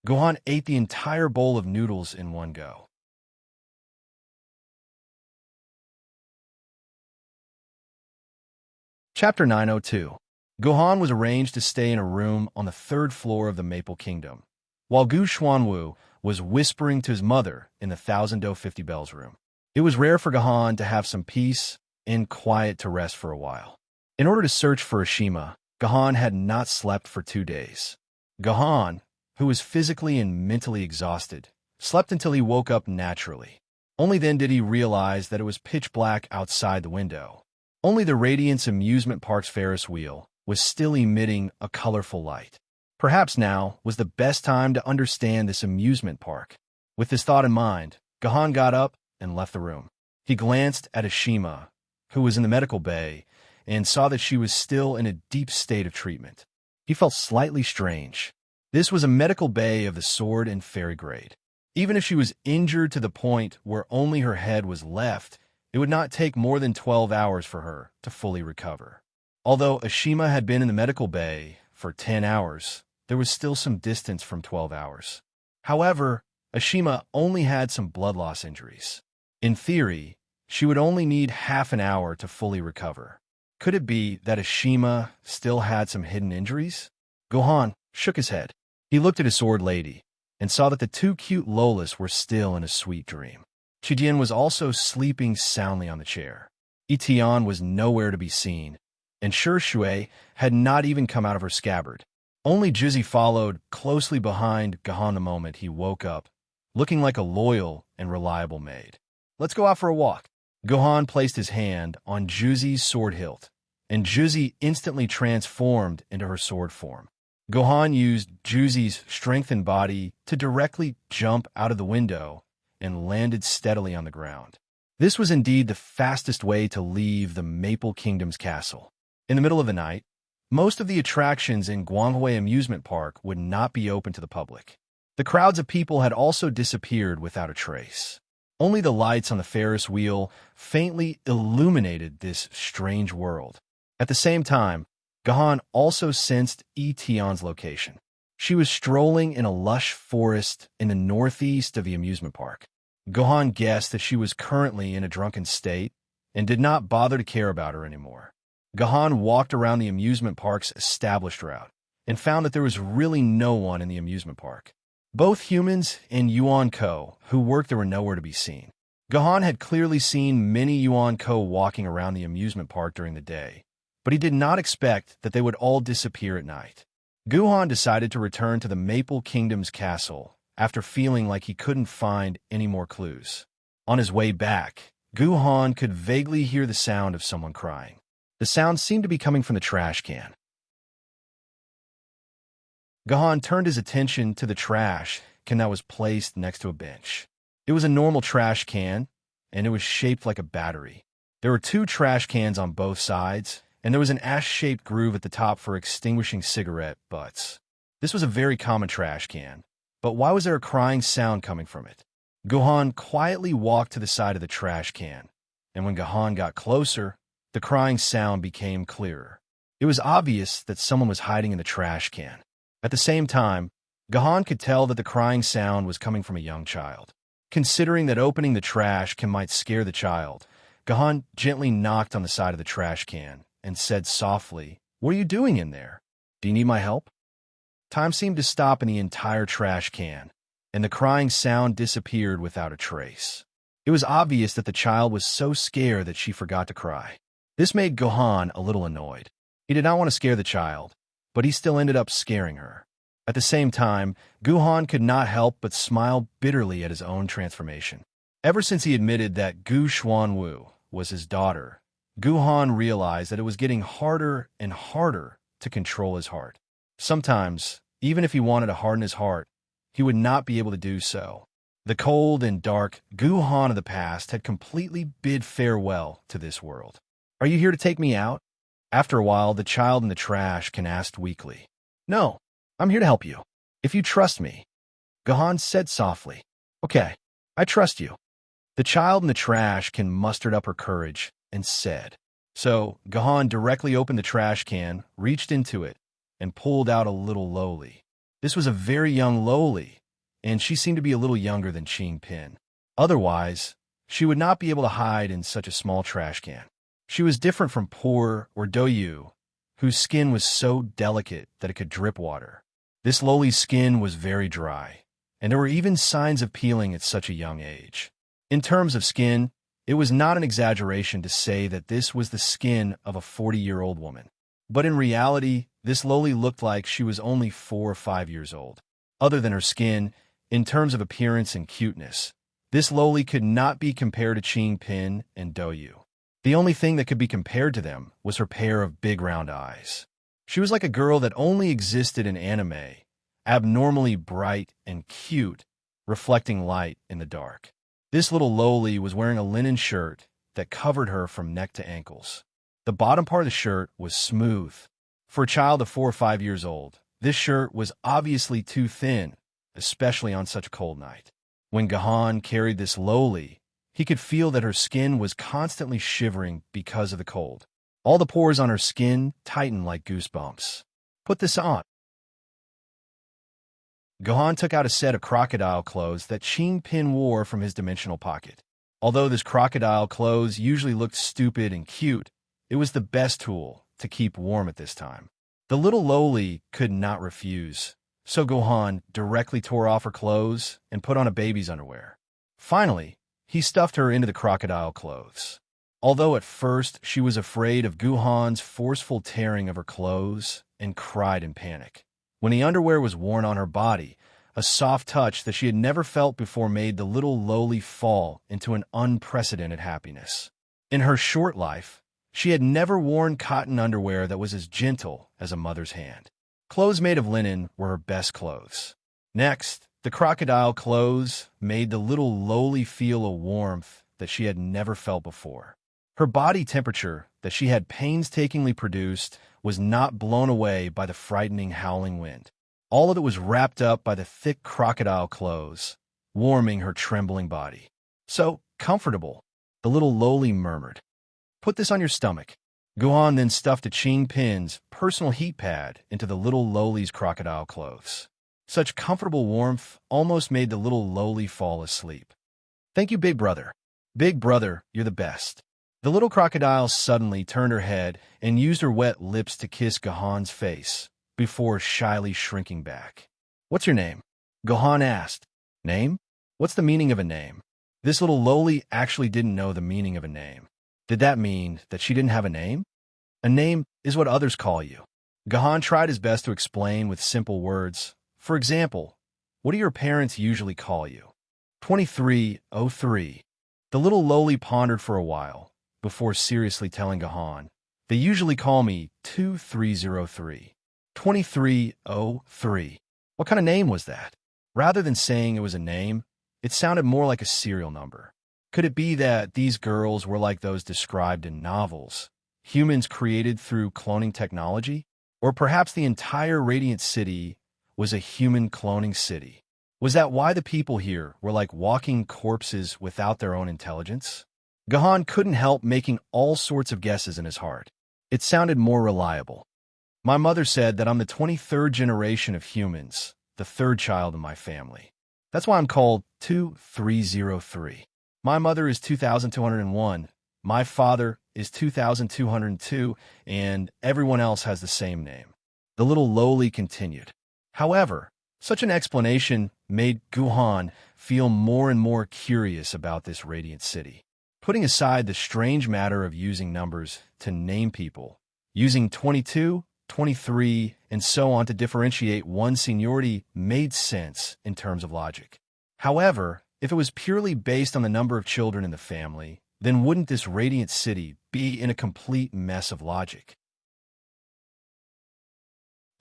Gohan ate the entire bowl of noodles in one go. Chapter 902. Gohan was arranged to stay in a room on the third floor of the Maple Kingdom, while Gu Xuanwu was whispering to his mother in the Thousand Do 50 Bells room. It was rare for Gohan to have some peace and quiet to rest for a while. In order to search for Ashima, Gohan had not slept for 2 days. Gohan, who was physically and mentally exhausted, slept until he woke up naturally. Only then did he realize that it was pitch black outside the window. Only the Radiance Amusement Park's Ferris wheel was still emitting a colorful light. Perhaps now was the best time to understand this amusement park. With this thought in mind, Gohan got up and left the room. He glanced at Ashima, who was in the medical bay, and saw that she was still in a deep state of treatment. He felt slightly strange. This was a medical bay of the sword and fairy grade. Even if she was injured to the point where only her head was left, it would not take more than 12 hours for her to fully recover. Although Ashima had been in the medical bay for 10 hours, there was still some distance from 12 hours. However, Ashima only had some blood loss injuries. In theory, she would only need half an hour to fully recover. Could it be that Ashima still had some hidden injuries? Gohan shook his head. He looked at his sword lady and saw that the 2 cute Lolas were still in a sweet dream. Chidian was also sleeping soundly on the chair. Itian was nowhere to be seen, and Shui had not even come out of her scabbard. Only Jizzy followed closely behind Gohan the moment he woke up, looking like a loyal and reliable maid. Let's go out for a walk. Gohan placed his hand on Juzzy's sword hilt, and Juzzy instantly transformed into her sword form. Gohan used Juzzy's strengthened body to directly jump out of the window and landed steadily on the ground. This was indeed the fastest way to leave the Maple Kingdom's castle. In the middle of the night, most of the attractions in Guanghui Amusement Park would not be open to the public. The crowds of people had also disappeared without a trace. Only the lights on the Ferris wheel faintly illuminated this strange world. At the same time, Gohan also sensed Etienne's location. She was strolling in a lush forest in the northeast of the amusement park. Gohan guessed that she was currently in a drunken state and did not bother to care about her anymore. Gohan walked around the amusement park's established route and found that there was really no one in the amusement park. Both humans and Yuan Ko, who worked there, were nowhere to be seen. Gohan had clearly seen many Yuan Ko walking around the amusement park during the day, but he did not expect that they would all disappear at night. Gohan decided to return to the Maple Kingdom's castle after feeling like he couldn't find any more clues. On his way back, Gohan could vaguely hear the sound of someone crying. The sound seemed to be coming from the trash can. Gohan turned his attention to the trash can that was placed next to a bench. It was a normal trash can, and it was shaped like a battery. There were 2 trash cans on both sides, and there was an ash-shaped groove at the top for extinguishing cigarette butts. This was a very common trash can, but why was there a crying sound coming from it? Gohan quietly walked to the side of the trash can, and when Gohan got closer, the crying sound became clearer. It was obvious that someone was hiding in the trash can. At the same time, Gohan could tell that the crying sound was coming from a young child. Considering that opening the trash can might scare the child, Gohan gently knocked on the side of the trash can and said softly, "What are you doing in there? Do you need my help?" Time seemed to stop in the entire trash can, and the crying sound disappeared without a trace. It was obvious that the child was so scared that she forgot to cry. This made Gohan a little annoyed. He did not want to scare the child, but he still ended up scaring her. At the same time, Gohan could not help but smile bitterly at his own transformation. Ever since he admitted that Gu Xuanwu was his daughter, Gohan realized that it was getting harder and harder to control his heart. Sometimes, even if he wanted to harden his heart, he would not be able to do so. The cold and dark Guhan of the past had completely bid farewell to this world. Are you here to take me out? After a while, the child in the trash can asked weakly. No, I'm here to help you. If you trust me, Guhan said softly. Okay, I trust you. The child in the trash can mustered up her courage and said. So, Gahan directly opened the trash can, reached into it, and pulled out a little Loli. This was a very young Loli, and she seemed to be a little younger than Ching Pin. Otherwise, she would not be able to hide in such a small trash can. She was different from Poor or Doyu, whose skin was so delicate that it could drip water. This Loli's skin was very dry, and there were even signs of peeling at such a young age. In terms of skin, it was not an exaggeration to say that this was the skin of a 40-year-old woman. But in reality, this Loli looked like she was only 4 or 5 years old. Other than her skin, in terms of appearance and cuteness, this Loli could not be compared to Ching Pin and Doyu. The only thing that could be compared to them was her pair of big round eyes. She was like a girl that only existed in anime, abnormally bright and cute, reflecting light in the dark. This little Loli was wearing a linen shirt that covered her from neck to ankles. The bottom part of the shirt was smooth. For a child of 4 or 5 years old, this shirt was obviously too thin, especially on such a cold night. When Gahan carried this Loli, he could feel that her skin was constantly shivering because of the cold. All the pores on her skin tightened like goosebumps. Put this on. Gahan took out a set of crocodile clothes that Ching Pin wore from his dimensional pocket. Although this crocodile clothes usually looked stupid and cute, it was the best tool to keep warm at this time. The little Loli could not refuse, so Gahan directly tore off her clothes and put on a baby's underwear. Finally, he stuffed her into the crocodile clothes. Although at first she was afraid of Guhan's forceful tearing of her clothes and cried in panic. When the underwear was worn on her body, a soft touch that she had never felt before made the little Loli fall into an unprecedented happiness. In her short life, she had never worn cotton underwear that was as gentle as a mother's hand. Clothes made of linen were her best clothes. Next, the crocodile clothes made the little Loli feel a warmth that she had never felt before. Her body temperature that she had painstakingly produced was not blown away by the frightening howling wind. All of it was wrapped up by the thick crocodile clothes, warming her trembling body. So comfortable, the little Loli murmured. Put this on your stomach. Guhan then stuffed a Ching Pin's personal heat pad into the little Loli's crocodile clothes. Such comfortable warmth almost made the little Loli fall asleep. Thank you, Big Brother. Big Brother, you're the best. The little crocodile suddenly turned her head and used her wet lips to kiss Gahan's face before shyly shrinking back. What's your name? Gahan asked. Name? What's the meaning of a name? This little Loli actually didn't know the meaning of a name. Did that mean that she didn't have a name? A name is what others call you. Gahan tried his best to explain with simple words. For example, what do your parents usually call you? 2303. The little Loli pondered for a while before seriously telling Gahan, they usually call me 2303. 2303. What kind of name was that? Rather than saying it was a name, it sounded more like a serial number. Could it be that these girls were like those described in novels, humans created through cloning technology? Or perhaps the entire Radiant City was a human cloning city? Was that why the people here were like walking corpses without their own intelligence? Gahan couldn't help making all sorts of guesses in his heart. It sounded more reliable. My mother said that I'm the 23rd generation of humans, the third child in my family. That's why I'm called 2303. My mother is 2201, my father is 2202, and everyone else has the same name. The little Loli continued. However, such an explanation made Guhan feel more and more curious about this Radiant City. Putting aside the strange matter of using numbers to name people, using 22, 23, and so on to differentiate one's seniority made sense in terms of logic. However, if it was purely based on the number of children in the family, then wouldn't this Radiant City be in a complete mess of logic?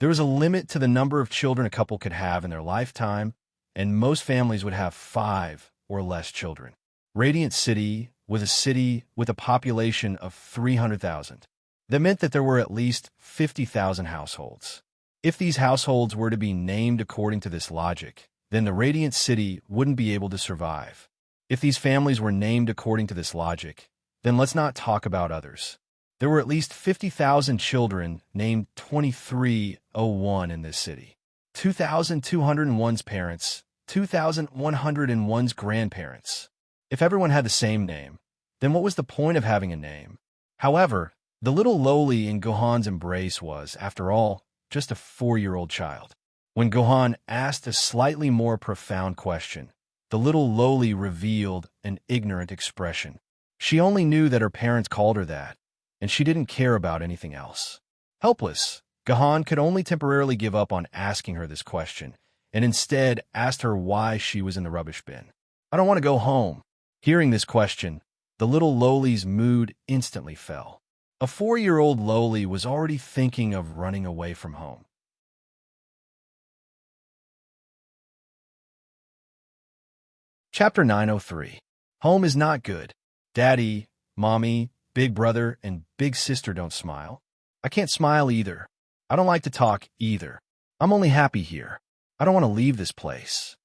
There was a limit to the number of children a couple could have in their lifetime, and most families would have 5 or less children. Radiant City was a city with a population of 300,000. That meant that there were at least 50,000 households. If these households were to be named according to this logic, then the Radiant City wouldn't be able to survive. If these families were named according to this logic, then let's not talk about others. There were at least 50,000 children named 2301 in this city. 2,201's parents, 2,101's grandparents. If everyone had the same name, then what was the point of having a name? However, the little lowly in Gohan's embrace was, after all, just a 4-year-old child. When Gohan asked a slightly more profound question, the little lowly revealed an ignorant expression. She only knew that her parents called her that, and she didn't care about anything else. Helpless, Gohan could only temporarily give up on asking her this question, and instead asked her why she was in the rubbish bin. "I don't want to go home." Hearing this question, the little lowly's mood instantly fell. A 4-year-old lowly was already thinking of running away from home. Chapter 903. Home is not good. Daddy, Mommy, Big Brother, and Big Sister don't smile. I can't smile either. I don't like to talk either. I'm only happy here. I don't want to leave this place.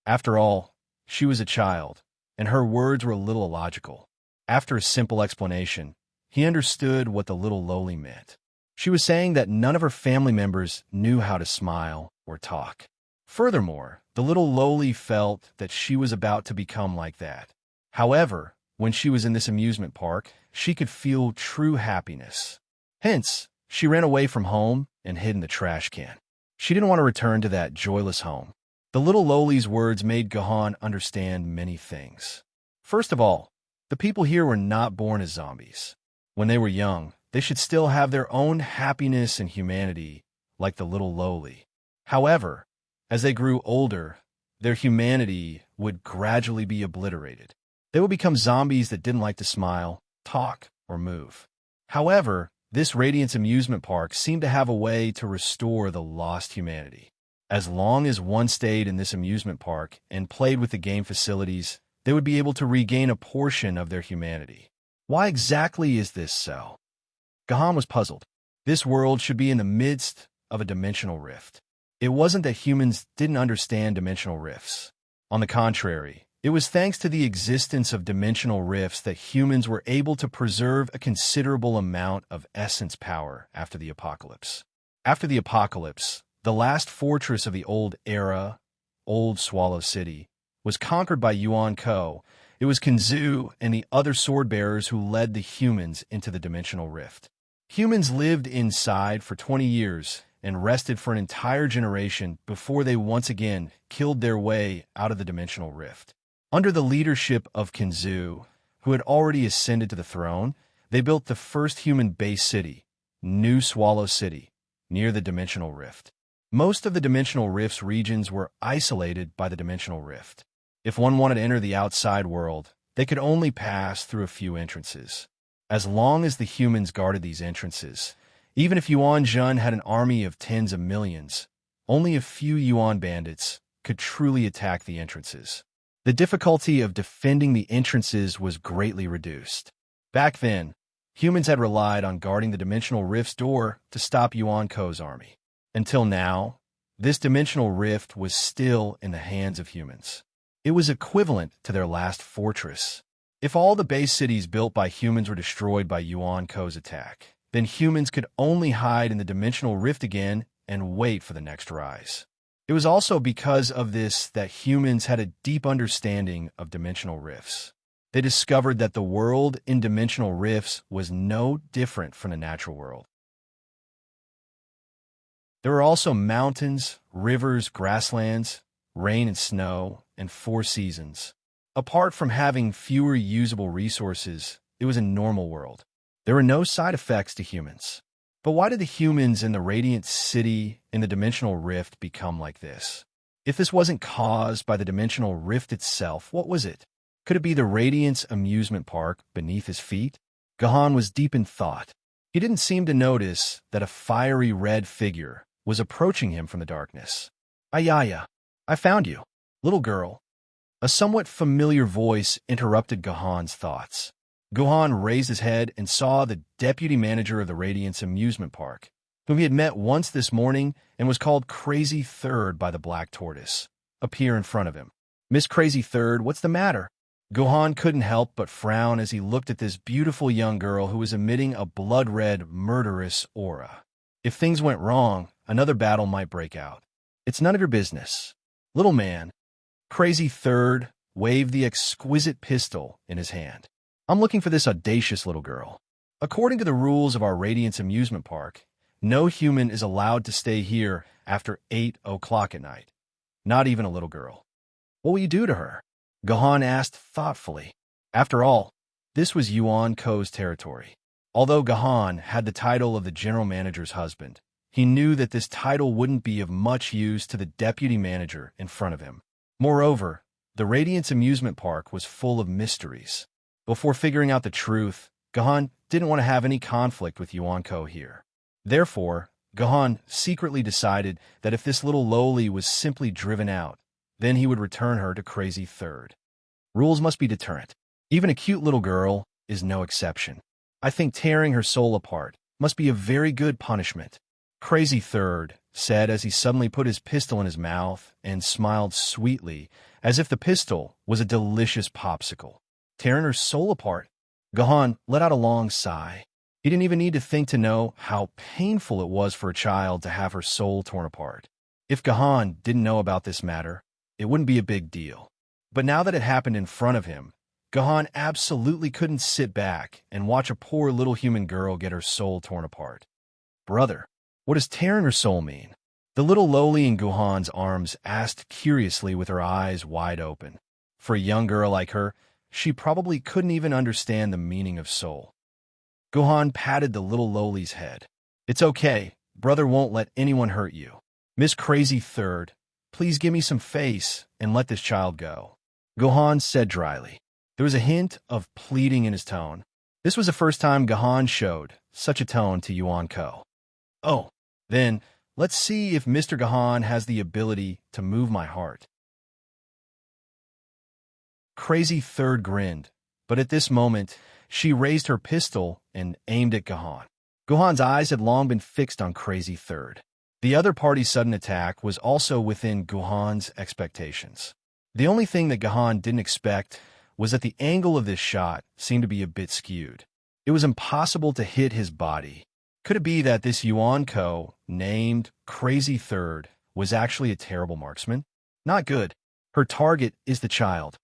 After all, she was a child, and her words were a little illogical. After a simple explanation, he understood what the little lowly meant. She was saying that none of her family members knew how to smile or talk. Furthermore, the little lowly felt that she was about to become like that. However, when she was in this amusement park, she could feel true happiness. Hence, she ran away from home and hid in the trash can. She didn't want to return to that joyless home. The little lowly's words made Gohan understand many things. First of all, the people here were not born as zombies. When they were young, they should still have their own happiness and humanity, like the little lowly. However, as they grew older, their humanity would gradually be obliterated. They would become zombies that didn't like to smile, talk, or move. However, this Radiance amusement park seemed to have a way to restore the lost humanity. As long as one stayed in this amusement park and played with the game facilities, they would be able to regain a portion of their humanity. Why exactly is this so? Gohan was puzzled. This world should be in the midst of a dimensional rift. It wasn't that humans didn't understand dimensional rifts. On the contrary, it was thanks to the existence of dimensional rifts that humans were able to preserve a considerable amount of essence power after the apocalypse. After the apocalypse, the last fortress of the old era, Old Swallow City, was conquered by Yuan Ko. It was Kinzu and the other sword bearers who led the humans into the dimensional rift. Humans lived inside for 20 years and rested for an entire generation before they once again killed their way out of the dimensional rift. Under the leadership of Kinzu, who had already ascended to the throne, they built the first human-based city, New Swallow City, near the dimensional rift. Most of the dimensional rift's regions were isolated by the dimensional rift. If one wanted to enter the outside world, they could only pass through a few entrances. As long as the humans guarded these entrances, even if Yuan Jun had an army of tens of millions, only a few Yuan bandits could truly attack the entrances. The difficulty of defending the entrances was greatly reduced. Back then, humans had relied on guarding the dimensional rift's door to stop Yuan Ko's army. Until now, this dimensional rift was still in the hands of humans. It was equivalent to their last fortress. If all the base cities built by humans were destroyed by Yuan Ko's attack, then humans could only hide in the dimensional rift again and wait for the next rise. It was also because of this that humans had a deep understanding of dimensional rifts. They discovered that the world in dimensional rifts was no different from the natural world. There were also mountains, rivers, grasslands, rain and snow, and 4 seasons. Apart from having fewer usable resources, it was a normal world. There were no side effects to humans. But why did the humans in the Radiant City in the Dimensional Rift become like this? If this wasn't caused by the Dimensional Rift itself, what was it? Could it be the Radiance amusement park beneath his feet? Gohan was deep in thought. He didn't seem to notice that a fiery red figure was approaching him from the darkness. Ayaya, I found you. Little girl. A somewhat familiar voice interrupted Gahan's thoughts. Gahan raised his head and saw the deputy manager of the Radiance amusement park, whom he had met once this morning and was called Crazy Third by the Black Tortoise, appear in front of him. Miss Crazy Third, what's the matter? Gahan couldn't help but frown as he looked at this beautiful young girl who was emitting a blood-red, murderous aura. If things went wrong, another battle might break out. It's none of your business. Little man. Crazy Third waved the exquisite pistol in his hand. I'm looking for this audacious little girl. According to the rules of our Radiance amusement park, no human is allowed to stay here after 8 o'clock at night. Not even a little girl. What will you do to her? Gahan asked thoughtfully. After all, this was Yuan Ko's territory. Although Gahan had the title of the general manager's husband, he knew that this title wouldn't be of much use to the deputy manager in front of him. Moreover, the Radiance amusement park was full of mysteries. Before figuring out the truth, Gahan didn't want to have any conflict with Yuan Ko here. Therefore, Gahan secretly decided that if this little lowly was simply driven out, then he would return her to Crazy Third. Rules must be deterrent. Even a cute little girl is no exception. I think tearing her soul apart must be a very good punishment. Crazy Third said as he suddenly put his pistol in his mouth and smiled sweetly, as if the pistol was a delicious popsicle. Tearing her soul apart? Gahan let out a long sigh. He didn't even need to think to know how painful it was for a child to have her soul torn apart. If Gahan didn't know about this matter, it wouldn't be a big deal. But now that it happened in front of him, Gahan absolutely couldn't sit back and watch a poor little human girl get her soul torn apart. Brother, what does tearing her soul mean? The little lowly in Gahan's arms asked curiously with her eyes wide open. For a young girl like her, she probably couldn't even understand the meaning of soul. Gahan patted the little lowly's head. It's okay. Brother won't let anyone hurt you. Miss Crazy Third, please give me some face and let this child go. Gahan said dryly. There was a hint of pleading in his tone. This was the first time Gahan showed such a tone to Yuan Ko. Oh, then, let's see if Mr. Gahan has the ability to move my heart. Crazy Third grinned, but at this moment, she raised her pistol and aimed at Gahan. Gahan's eyes had long been fixed on Crazy Third. The other party's sudden attack was also within Gahan's expectations. The only thing that Gahan didn't expect was that the angle of this shot seemed to be a bit skewed. It was impossible to hit his body. Could it be that this Yuan Ko, named Crazy Third, was actually a terrible marksman? Not good. Her target is the child.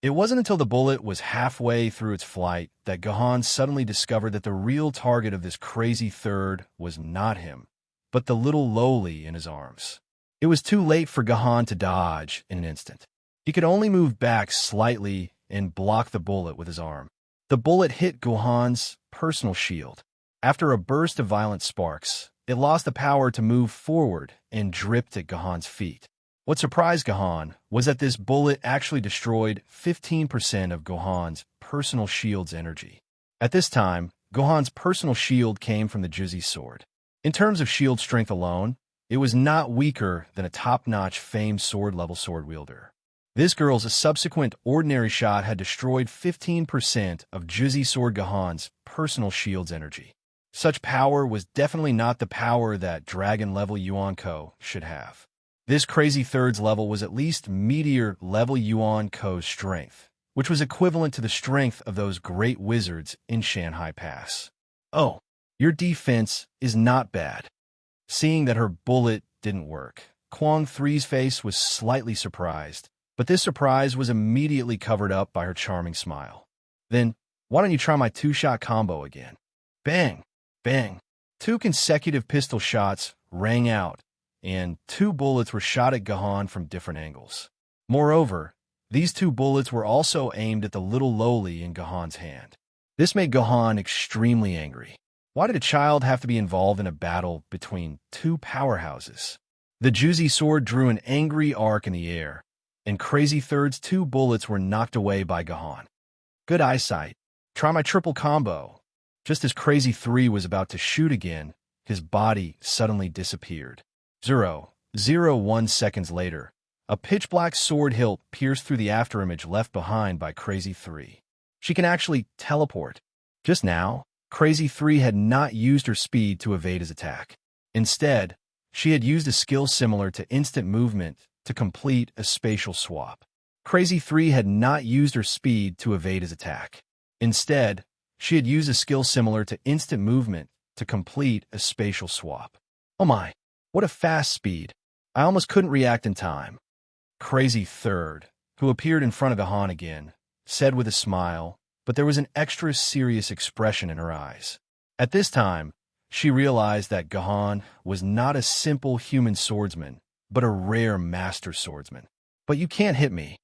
It wasn't until the bullet was halfway through its flight that Gahan suddenly discovered that the real target of this Crazy Third was not him, but the little lowly in his arms. It was too late for Gahan to dodge in an instant. He could only move back slightly and block the bullet with his arm. The bullet hit Gahan's personal shield. After a burst of violent sparks, it lost the power to move forward and dripped at Gahan's feet. What surprised Gahan was that this bullet actually destroyed 15% of Gahan's personal shield's energy. At this time, Gahan's personal shield came from the Juzi sword. In terms of shield strength alone, it was not weaker than a top-notch famed sword-level sword wielder. This girl's subsequent ordinary shot had destroyed 15% of Juzi sword Gahan's personal shield's energy. Such power was definitely not the power that dragon-level Yuan Ko should have. This Crazy Third's level was at least meteor-level Yuan Ko's strength, which was equivalent to the strength of those great wizards in Shanghai Pass. Oh, your defense is not bad. Seeing that her bullet didn't work, Kwang Three's face was slightly surprised, but this surprise was immediately covered up by her charming smile. Then, why don't you try my two-shot combo again? Bang! Bang! 2 consecutive pistol shots rang out, and 2 bullets were shot at Gahan from different angles. Moreover, these 2 bullets were also aimed at the little lowly in Gahan's hand. This made Gahan extremely angry. Why did a child have to be involved in a battle between 2 powerhouses? The Juzi sword drew an angry arc in the air, and Crazy Third's 2 bullets were knocked away by Gahan. Good eyesight. Try my triple combo. Just as Crazy 3 was about to shoot again, his body suddenly disappeared. 0.01 seconds later, A pitch-black sword hilt pierced through the afterimage left behind by Crazy 3. She can actually teleport. Just now, Crazy 3 had not used her speed to evade his attack. Instead, she had used a skill similar to instant movement to complete a spatial swap. Crazy 3 had not used her speed to evade his attack. Instead, she had used a skill similar to instant movement to complete a spatial swap. Oh my, what a fast speed. I almost couldn't react in time. Crazy 3rd, who appeared in front of Gahan again, said with a smile, but there was an extra serious expression in her eyes. At this time, she realized that Gahan was not a simple human swordsman, but a rare master swordsman. But you can't hit me.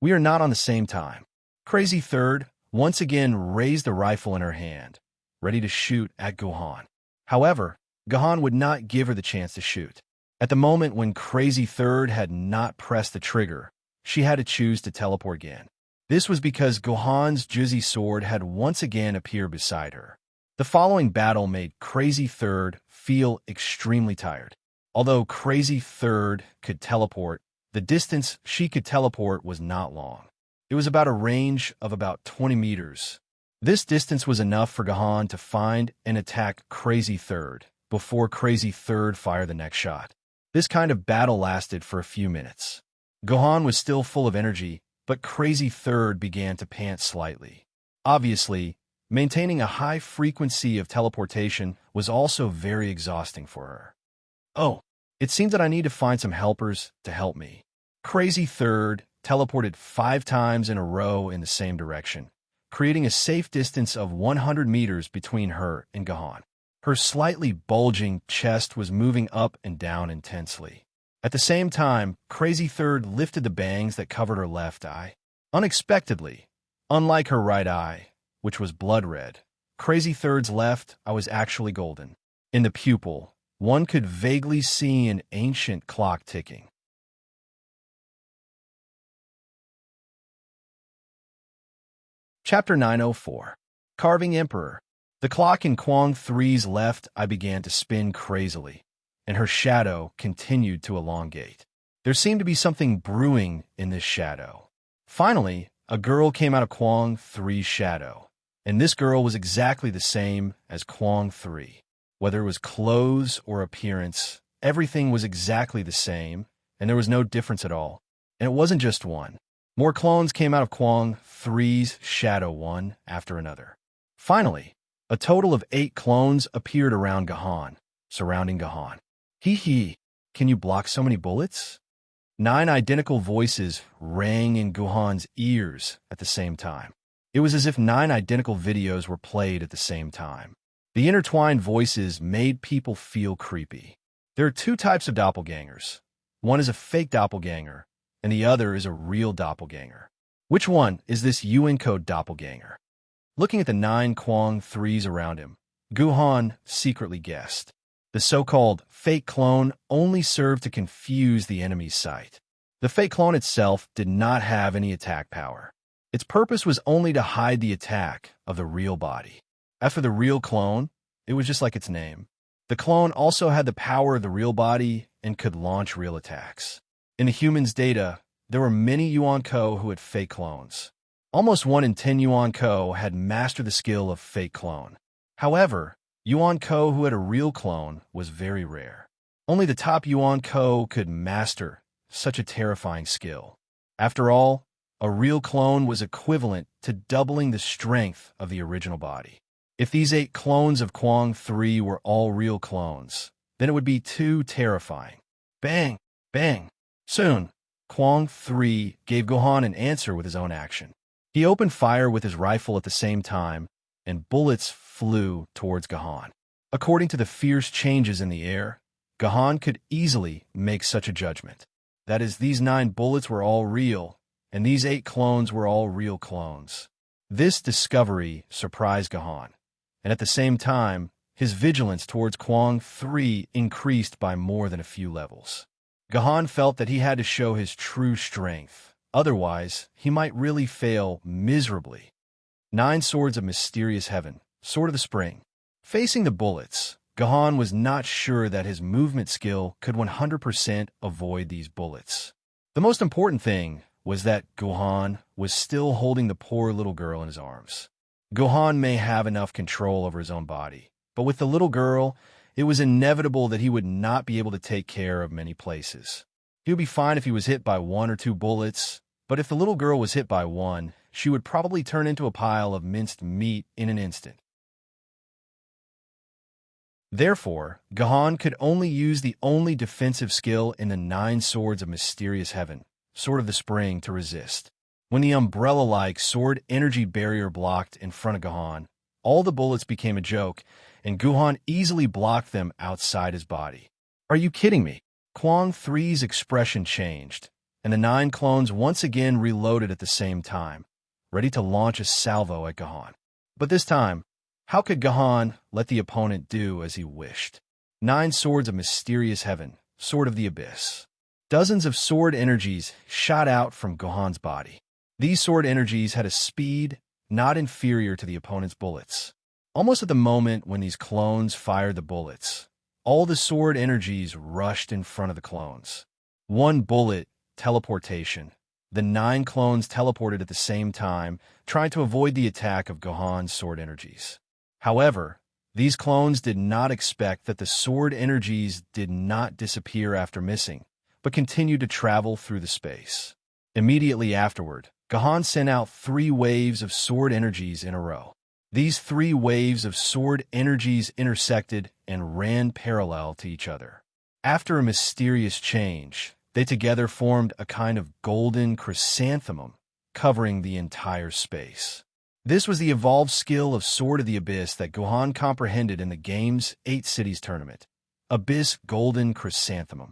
We are not on the same time. Crazy 3rd once again raised the rifle in her hand, ready to shoot at Gahan. However, Gahan would not give her the chance to shoot. At the moment when Crazy 3rd had not pressed the trigger, she had to choose to teleport again. This was because Gahan's Juzzy sword had once again appeared beside her. The following battle made Crazy 3rd feel extremely tired. Although Crazy 3rd could teleport, the distance she could teleport was not long. It was about a range of about 20 meters. This distance was enough for Gahan to find and attack Crazy 3rd before Crazy 3rd fired the next shot. This kind of battle lasted for a few minutes. Gahan was still full of energy, but Crazy 3rd began to pant slightly. Obviously, maintaining a high frequency of teleportation was also very exhausting for her. Oh, it seems that I need to find some helpers to help me. Crazy 3rd teleported 5 times in a row in the same direction, creating a safe distance of 100 meters between her and Gahan. Her slightly bulging chest was moving up and down intensely. At the same time, Crazy 3rd lifted the bangs that covered her left eye. Unexpectedly, unlike her right eye, which was blood red, Crazy 3rd's left eye was actually golden. In the pupil, one could vaguely see an ancient clock ticking. Chapter 904. Carving Emperor. The clock in Kwang 3's left eye began to spin crazily, and her shadow continued to elongate. There seemed to be something brewing in this shadow. Finally, a girl came out of Kwang 3's shadow, and this girl was exactly the same as Kwang 3. Whether it was clothes or appearance, everything was exactly the same, and there was no difference at all. And it wasn't just one. More clones came out of Kwang 3's shadow one after another. Finally, a total of 8 clones appeared around Gahan, surrounding Gahan. Hee, can you block so many bullets? 9 identical voices rang in Gahan's ears at the same time. It was as if 9 identical videos were played at the same time. The intertwined voices made people feel creepy. There are 2 types of doppelgangers. One is a fake doppelganger, and the other is a real doppelganger. Which one is this Yuan-Ko doppelganger? Looking at the 9 Kwang 3s around him, Gahan secretly guessed. The so-called fake clone only served to confuse the enemy's sight. The fake clone itself did not have any attack power. Its purpose was only to hide the attack of the real body. As for the real clone, it was just like its name. The clone also had the power of the real body and could launch real attacks. In the human's data, there were many Yuan-Ko who had fake clones. Almost 1 in 10 Yuan-Ko had mastered the skill of fake clone. However, Yuan-Ko who had a real clone was very rare. Only the top Yuan-Ko could master such a terrifying skill. After all, a real clone was equivalent to doubling the strength of the original body. If these 8 clones of Kwang 3 were all real clones, then it would be too terrifying. Bang! Bang! Soon, Kwang 3 gave Gahan an answer with his own action. He opened fire with his rifle at the same time, and bullets flew towards Gahan. According to the fierce changes in the air, Gahan could easily make such a judgment. That is, these 9 bullets were all real, and these 8 clones were all real clones. This discovery surprised Gahan, and at the same time, his vigilance towards Kwang 3 increased by more than a few levels. Gahan felt that he had to show his true strength. Otherwise, he might really fail miserably. 9 swords of mysterious heaven, sword of the spring. Facing the bullets, Gahan was not sure that his movement skill could 100% avoid these bullets. The most important thing was that Gahan was still holding the poor little girl in his arms. Gahan may have enough control over his own body, but with the little girl, it was inevitable that he would not be able to take care of many places. He would be fine if he was hit by 1 or 2 bullets, but if the little girl was hit by one, she would probably turn into a pile of minced meat in an instant. Therefore, Gahan could only use the only defensive skill in the 9 swords of mysterious heaven, Sword of the Spring, to resist. When the umbrella-like sword energy barrier blocked in front of Gahan, all the bullets became a joke, and Gahan easily blocked them outside his body. Are you kidding me? Kwang 3's expression changed, and the 9 clones once again reloaded at the same time, ready to launch a salvo at Gahan. But this time, how could Gahan let the opponent do as he wished? 9 swords of mysterious heaven, Sword of the Abyss. Dozens of sword energies shot out from Gahan's body. These sword energies had a speed not inferior to the opponent's bullets. Almost at the moment when these clones fired the bullets, all the sword energies rushed in front of the clones. 1 bullet, teleportation. The 9 clones teleported at the same time, trying to avoid the attack of Gahan's sword energies. However, these clones did not expect that the sword energies did not disappear after missing, but continued to travel through the space. Immediately afterward, Gahan sent out 3 waves of sword energies in a row. These 3 waves of sword energies intersected and ran parallel to each other. After a mysterious change, they together formed a kind of golden chrysanthemum, covering the entire space. This was the evolved skill of Sword of the Abyss that Gahan comprehended in the game's 8 Cities tournament. Abyss Golden Chrysanthemum.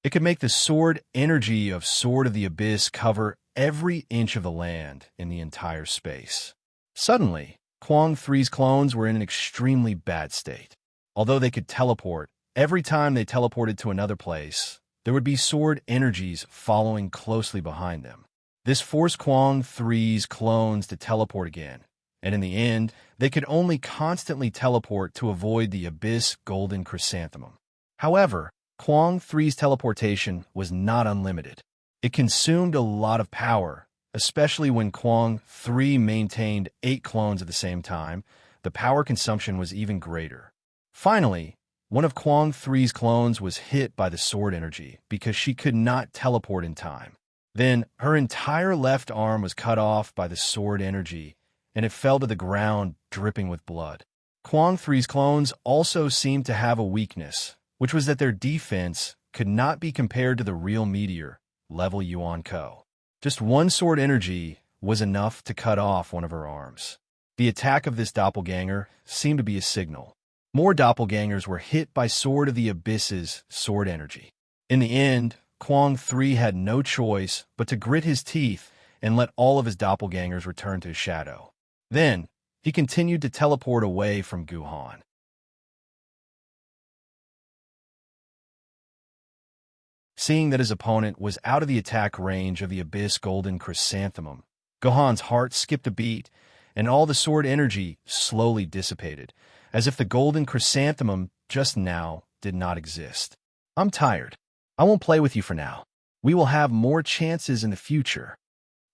It could make the sword energy of Sword of the Abyss cover every inch of the land in the entire space. Suddenly, Kwang 3's clones were in an extremely bad state. Although they could teleport, every time they teleported to another place, there would be sword energies following closely behind them. This forced Kwang 3's clones to teleport again, and in the end, they could only constantly teleport to avoid the Abyss Golden Chrysanthemum. However, Kwang 3's teleportation was not unlimited. It consumed a lot of power, especially when Kwang 3 maintained 8 clones at the same time. The power consumption was even greater. Finally, one of Kwang 3's clones was hit by the sword energy because she could not teleport in time. Then, her entire left arm was cut off by the sword energy, and it fell to the ground, dripping with blood. Kwang 3's clones also seemed to have a weakness, which was that their defense could not be compared to the real meteor, level Yuan Ko. Just 1 sword energy was enough to cut off one of her arms. The attack of this doppelganger seemed to be a signal. More doppelgangers were hit by Sword of the Abyss's sword energy. In the end, Kwang 3 had no choice but to grit his teeth and let all of his doppelgangers return to his shadow. Then, he continued to teleport away from Gahan. Seeing that his opponent was out of the attack range of the Abyss Golden Chrysanthemum, Gahan's heart skipped a beat, and all the sword energy slowly dissipated, as if the Golden Chrysanthemum just now did not exist. I'm tired. I won't play with you for now. We will have more chances in the future.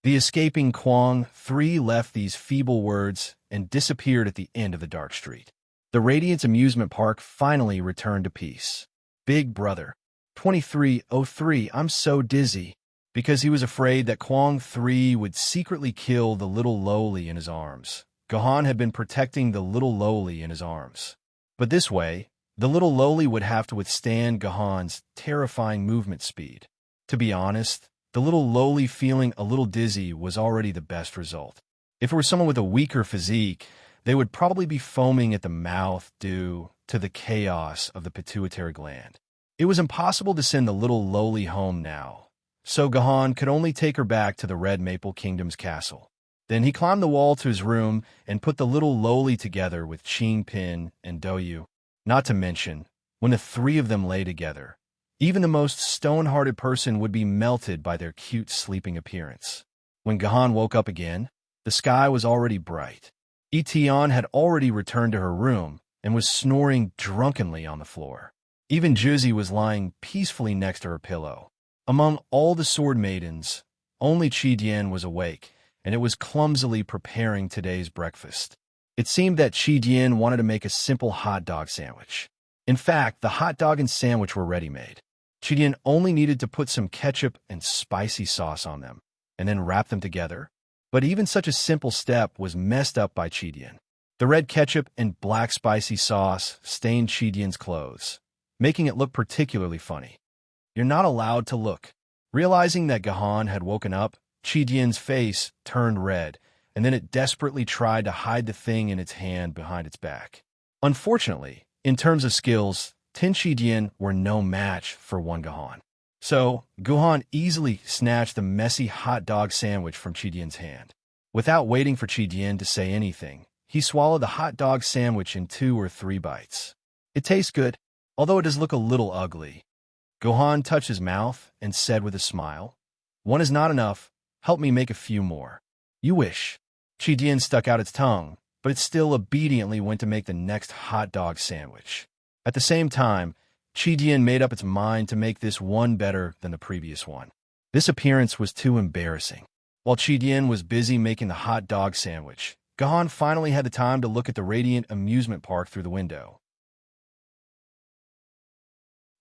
The escaping Kwang 3 left these feeble words and disappeared at the end of the dark street. The Radiance Amusement Park finally returned to peace. Big Brother 2303, I'm so dizzy. Because he was afraid that Kwang 3 would secretly kill the little lowly in his arms. Gahan had been protecting the little lowly in his arms. But this way, the little lowly would have to withstand Gahan's terrifying movement speed. To be honest, the little lowly feeling a little dizzy was already the best result. If it were someone with a weaker physique, they would probably be foaming at the mouth due to the chaos of the pituitary gland. It was impossible to send the little lowly home now, so Gahan could only take her back to the Red Maple Kingdom's castle. Then he climbed the wall to his room and put the little lowly together with Qing Pin and Douyu. Not to mention, when the 3 of them lay together, even the most stone-hearted person would be melted by their cute sleeping appearance. When Gahan woke up again, the sky was already bright. Etion had already returned to her room, and was snoring drunkenly on the floor. Even Juzi was lying peacefully next to her pillow. Among all the sword maidens, only Qi Dian was awake, and it was clumsily preparing today's breakfast. It seemed that Qi Dian wanted to make a simple hot dog sandwich. In fact, the hot dog and sandwich were ready-made. Qi Dian only needed to put some ketchup and spicy sauce on them, and then wrap them together. But even such a simple step was messed up by Qi Dian. The red ketchup and black spicy sauce stained Qi Dian's clothes, making it look particularly funny. "You're not allowed to look." Realizing that Gahan had woken up, Qi Dian's face turned red, and then it desperately tried to hide the thing in its hand behind its back. Unfortunately, in terms of skills, 10 Qi Dian were no match for 1 Gahan. So, Guhan easily snatched the messy hot dog sandwich from Qi Dian's hand. Without waiting for Qi Dian to say anything, he swallowed the hot dog sandwich in 2 or 3 bites. "It tastes good, although it does look a little ugly." Gohan touched his mouth and said with a smile, "One is not enough. Help me make a few more." "You wish." Qi Dian stuck out its tongue, but it still obediently went to make the next hot dog sandwich. At the same time, Qi Dian made up its mind to make this one better than the previous one. This appearance was too embarrassing. While Qi Dian was busy making the hot dog sandwich, Gahan finally had the time to look at the radiant amusement park through the window.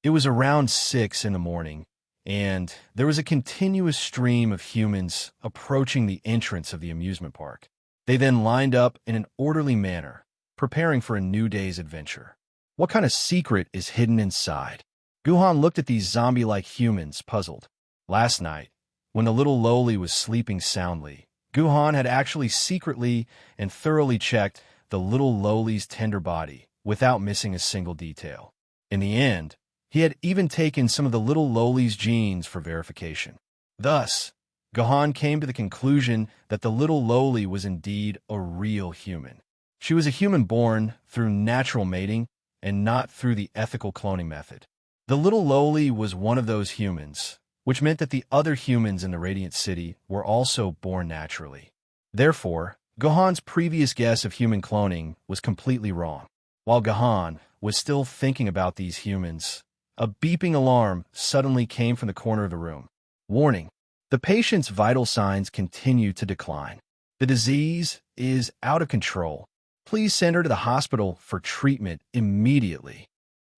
It was around 6 in the morning, and there was a continuous stream of humans approaching the entrance of the amusement park. They then lined up in an orderly manner, preparing for a new day's adventure. What kind of secret is hidden inside? Guhan looked at these zombie-like humans, puzzled. Last night, when the little lowly was sleeping soundly, Guhan had actually secretly and thoroughly checked the little lowly's tender body without missing a single detail. In the end, he had even taken some of the little lowly's genes for verification. Thus, Gahan came to the conclusion that the little lowly was indeed a real human. She was a human born through natural mating and not through the ethical cloning method. The little lowly was one of those humans, which meant that the other humans in the Radiant City were also born naturally. Therefore, Gahan's previous guess of human cloning was completely wrong. While Gahan was still thinking about these humans, a beeping alarm suddenly came from the corner of the room. Warning: the patient's vital signs continue to decline. The disease is out of control. Please send her to the hospital for treatment immediately.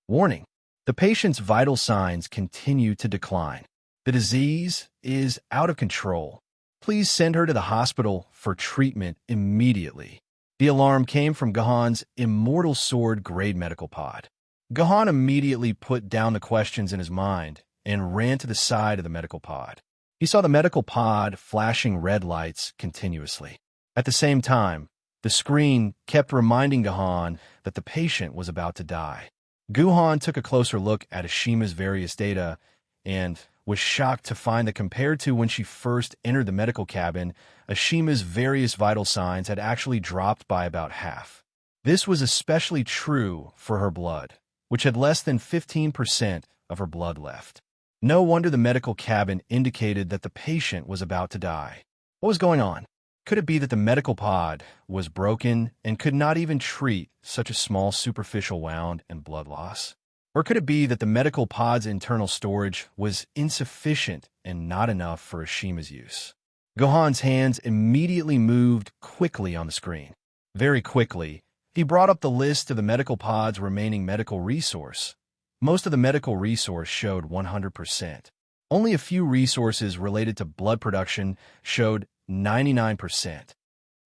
Warning: the patient's vital signs continue to decline. The disease is out of control. Please send her to the hospital for treatment immediately. The alarm came from Gahan's immortal sword grade medical pod. Gahan immediately put down the questions in his mind and ran to the side of the medical pod. He saw the medical pod flashing red lights continuously. At the same time, the screen kept reminding Gahan that the patient was about to die. Guhan took a closer look at Ashima's various data and was shocked to find that compared to when she first entered the medical cabin, Ashima's various vital signs had actually dropped by about half. This was especially true for her blood, which had less than 15% of her blood left. No wonder the medical cabin indicated that the patient was about to die. What was going on? Could it be that the medical pod was broken and could not even treat such a small superficial wound and blood loss? Or could it be that the medical pod's internal storage was insufficient and not enough for Ashima's use? Gohan's hands immediately moved quickly on the screen. Very quickly, he brought up the list of the medical pod's remaining medical resource. Most of the medical resource showed 100%. Only a few resources related to blood production showed 99%.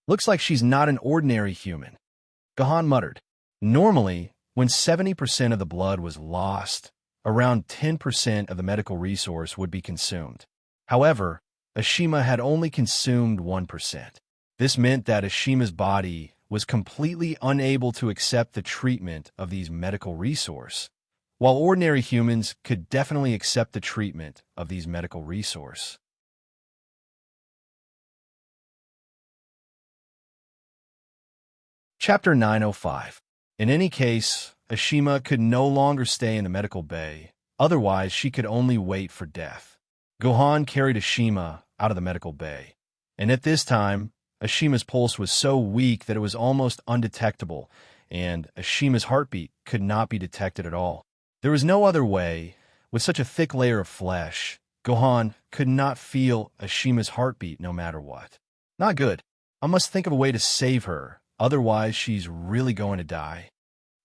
Looks like she's not an ordinary human, Gahan muttered. Normally, when 70% of the blood was lost, around 10% of the medical resource would be consumed. However, Ashima had only consumed 1%. This meant that Ashima's body was completely unable to accept the treatment of these medical resource, while ordinary humans could definitely accept the treatment of these medical resource. Chapter 905. In any case, Ashima could no longer stay in the medical bay, otherwise she could only wait for death. Gohan carried Ashima out of the medical bay, and at this time, Ashima's pulse was so weak that it was almost undetectable, and Ashima's heartbeat could not be detected at all. There was no other way. With such a thick layer of flesh, Gohan could not feel Ashima's heartbeat no matter what. Not good. I must think of a way to save her, otherwise she's really going to die.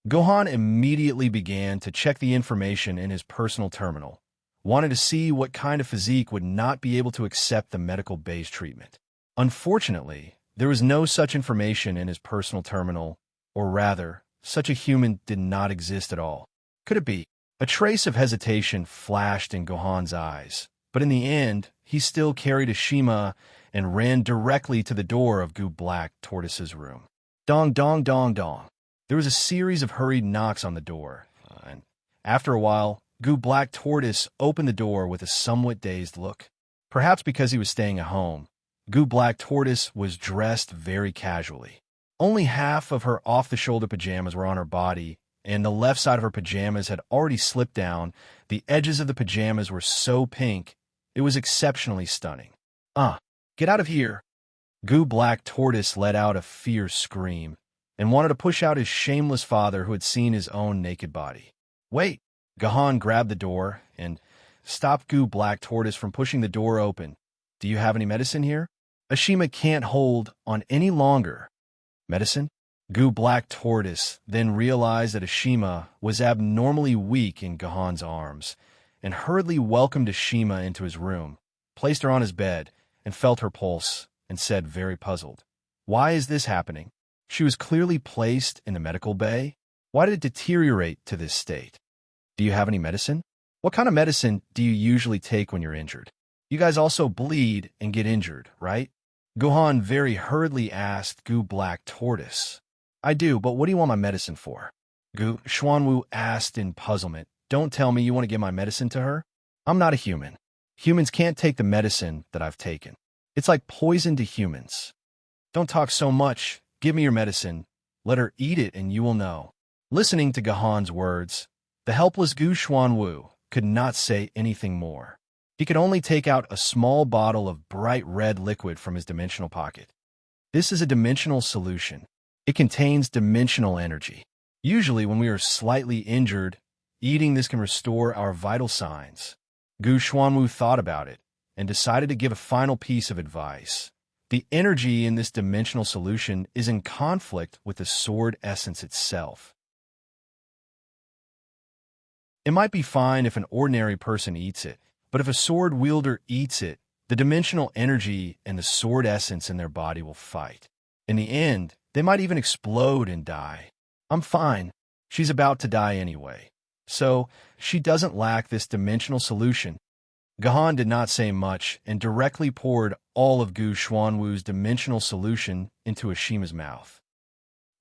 Gohan immediately began to check the information in his personal terminal, wanted to see what kind of physique would not be able to accept the medical-based treatment. Unfortunately, there was no such information in his personal terminal, or rather, such a human did not exist at all. Could it be? A trace of hesitation flashed in Gohan's eyes, but in the end, he still carried Ashima and ran directly to the door of Goo Black Tortoise's room. Dong, dong, dong, dong. There was a series of hurried knocks on the door, and after a while, Goo Black Tortoise opened the door with a somewhat dazed look. Perhaps because he was staying at home, Goo Black Tortoise was dressed very casually. Only half of her off-the-shoulder pajamas were on her body, and the left side of her pajamas had already slipped down. The edges of the pajamas were so pink, it was exceptionally stunning. Get out of here! Goo Black Tortoise let out a fierce scream, and wanted to push out his shameless father who had seen his own naked body. Wait! Gohan grabbed the door and stopped Goo Black Tortoise from pushing the door open. Do you have any medicine here? Ashima can't hold on any longer. Medicine? Goo Black Tortoise then realized that Ashima was abnormally weak in Gohan's arms, and hurriedly welcomed Ashima into his room, placed her on his bed, and felt her pulse, and said, very puzzled, "Why is this happening? She was clearly placed in the medical bay. Why did it deteriorate to this state? Do you have any medicine? What kind of medicine do you usually take when you're injured? You guys also bleed and get injured, right?" Gohan very hurriedly asked Goo Black Tortoise. I do, but what do you want my medicine for? Goo Xuanwu asked in puzzlement. Don't tell me you want to give my medicine to her? I'm not a human. Humans can't take the medicine that I've taken. It's like poison to humans. Don't talk so much. Give me your medicine. Let her eat it and you will know. Listening to Gohan's words, the helpless Goo Xuanwu could not say anything more. He could only take out a small bottle of bright red liquid from his dimensional pocket. This is a dimensional solution. It contains dimensional energy. Usually when we are slightly injured, eating this can restore our vital signs. Goo Xuanwu thought about it and decided to give a final piece of advice. The energy in this dimensional solution is in conflict with the sword essence itself. It might be fine if an ordinary person eats it, but if a sword wielder eats it, the dimensional energy and the sword essence in their body will fight. In the end, they might even explode and die. I'm fine. She's about to die anyway. So, she doesn't lack this dimensional solution. Gohan did not say much and directly poured all of Goo Xuanwu's dimensional solution into Ashima's mouth.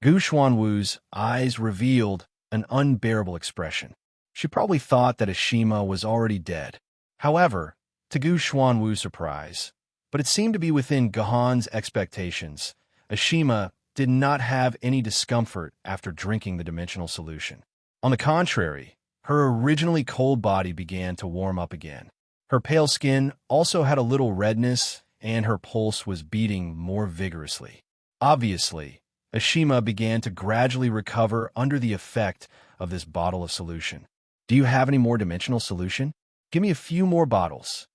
Goo Xuanwu's eyes revealed an unbearable expression. She probably thought that Ashima was already dead. However, to Goo Xuanwu's surprise, but it seemed to be within Gohan's expectations, Ashima did not have any discomfort after drinking the dimensional solution. On the contrary, her originally cold body began to warm up again. Her pale skin also had a little redness, and her pulse was beating more vigorously. Obviously, Ashima began to gradually recover under the effect of this bottle of solution. Do you have any more dimensional solution? Give me a few more bottles.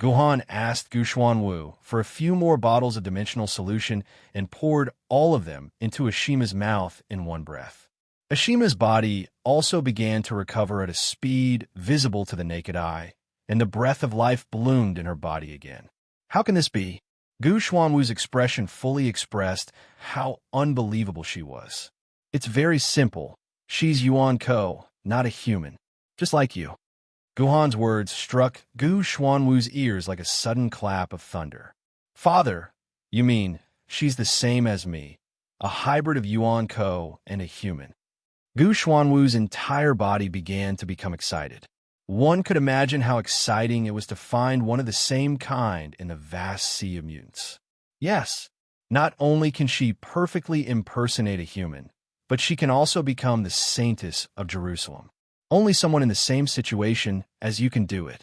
Gohan asked Goo Xuanwu for a few more bottles of dimensional solution and poured all of them into Ashima's mouth in one breath. Ashima's body also began to recover at a speed visible to the naked eye, and the breath of life bloomed in her body again. How can this be? Goo Xuanwu's expression fully expressed how unbelievable she was. It's very simple. She's Yuan Ko, not a human. Just like you. Gohan's words struck Goo Xuanwu's ears like a sudden clap of thunder. Father, you mean she's the same as me, a hybrid of Yuan Ko and a human? Goo Xuanwu's entire body began to become excited. One could imagine how exciting it was to find one of the same kind in the vast sea of mutants. Yes, not only can she perfectly impersonate a human, but she can also become the saintess of Jerusalem. Only someone in the same situation as you can do it.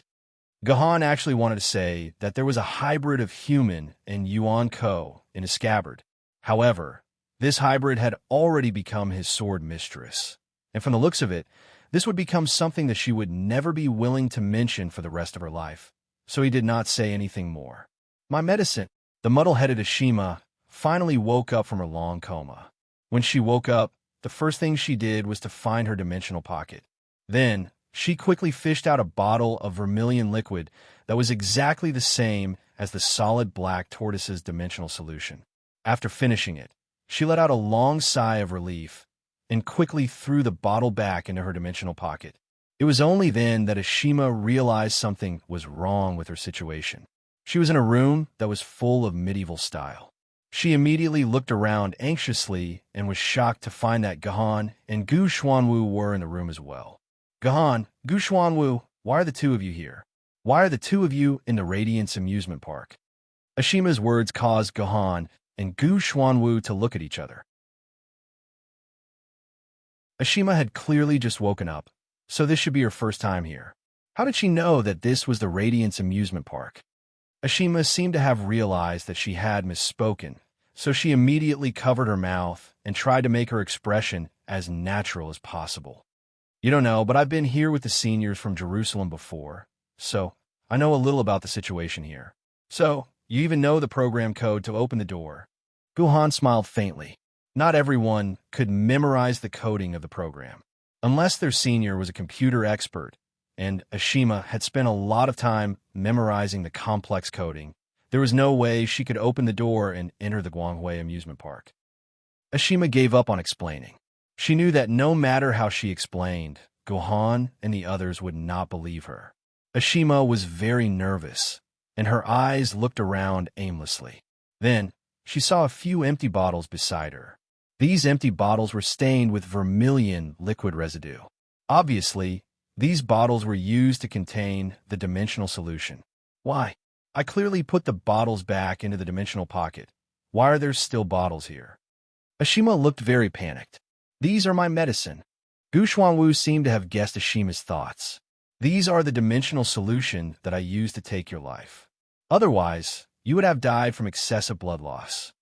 Gohan actually wanted to say that there was a hybrid of human and Yuan Ko in a scabbard. However, This hybrid had already become his sword mistress, and from the looks of it, this would become something that she would never be willing to mention for the rest of her life, so he did not say anything more. My medicine. The muddle-headed Ashima finally woke up from her long coma. When she woke up, the first thing she did was to find her dimensional pocket. Then, she quickly fished out a bottle of vermilion liquid that was exactly the same as the solid black tortoise's dimensional solution. After finishing it, she let out a long sigh of relief and quickly threw the bottle back into her dimensional pocket. It was only then that Ashima realized something was wrong with her situation. She was in a room that was full of medieval style. She immediately looked around anxiously and was shocked to find that Gahan and Gu Xuanwu were in the room as well. Gahan, Gu Xuanwu, why are the two of you here? Why are the two of you in the Radiance amusement park? Ashima's words caused Gahan and Gu Xuanwu to look at each other. Ashima had clearly just woken up, so this should be her first time here. How did she know that this was the Radiance amusement park? Ashima seemed to have realized that she had misspoken, so she immediately covered her mouth and tried to make her expression as natural as possible. You don't know, but I've been here with the seniors from Jerusalem before, so I know a little about the situation here. So, you even know the program code to open the door. Guhan smiled faintly. Not everyone could memorize the coding of the program. Unless their senior was a computer expert, and Ashima had spent a lot of time memorizing the complex coding, there was no way she could open the door and enter the Guanghui amusement park. Ashima gave up on explaining. She knew that no matter how she explained, Gohan and the others would not believe her. Ashima was very nervous, and her eyes looked around aimlessly. Then, she saw a few empty bottles beside her. These empty bottles were stained with vermilion liquid residue. Obviously, these bottles were used to contain the dimensional solution. Why? I clearly put the bottles back into the dimensional pocket. Why are there still bottles here? Ashima looked very panicked. These are my medicine. Gu Xuanwu seemed to have guessed Ashima's thoughts. These are the dimensional solution that I used to take your life. Otherwise, you would have died from excessive blood loss.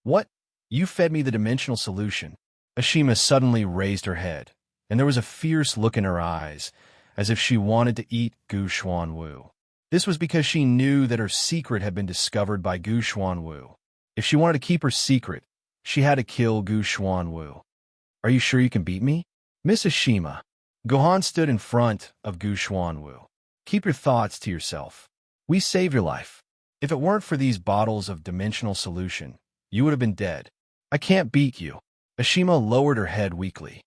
What? You fed me the dimensional solution. Ashima suddenly raised her head, and there was a fierce look in her eyes, as if she wanted to eat Gu Xuanwu. This was because she knew that her secret had been discovered by Gu Xuanwu. If she wanted to keep her secret, she had to kill Gu Xuanwu. Are you sure you can beat me? Miss Ashima. Gohan stood in front of Gu Xuanwu. Keep your thoughts to yourself. We saved your life. If it weren't for these bottles of dimensional solution, you would have been dead. I can't beat you. Ashima lowered her head weakly.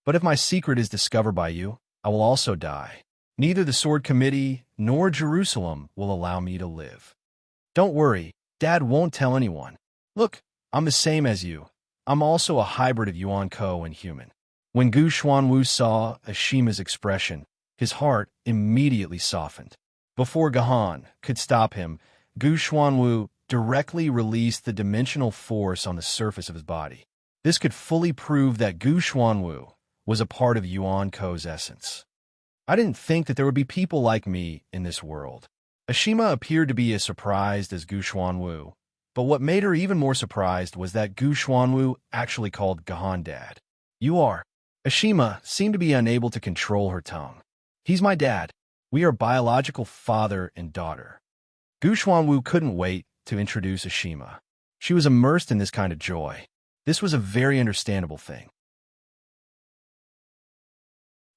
But if my secret is discovered by you, I will also die. Neither the Sword Committee nor Jerusalem will allow me to live. Don't worry, Dad won't tell anyone. Look, I'm the same as you. I'm also a hybrid of Yuan Ko and human. When Gu Xuanwu saw Ashima's expression, his heart immediately softened. Before Gahan could stop him, Gu Xuanwu directly released the dimensional force on the surface of his body. This could fully prove that Gu Xuanwu was a part of Yuan Ko's essence. I didn't think that there would be people like me in this world. Ashima appeared to be as surprised as Gu Xuanwu, but what made her even more surprised was that Gu Xuanwu actually called Gahan Dad. You are. Ashima seemed to be unable to control her tongue. He's my dad. We are biological father and daughter. Gu Xuanwu couldn't wait to introduce Ashima. She was immersed in this kind of joy. This was a very understandable thing.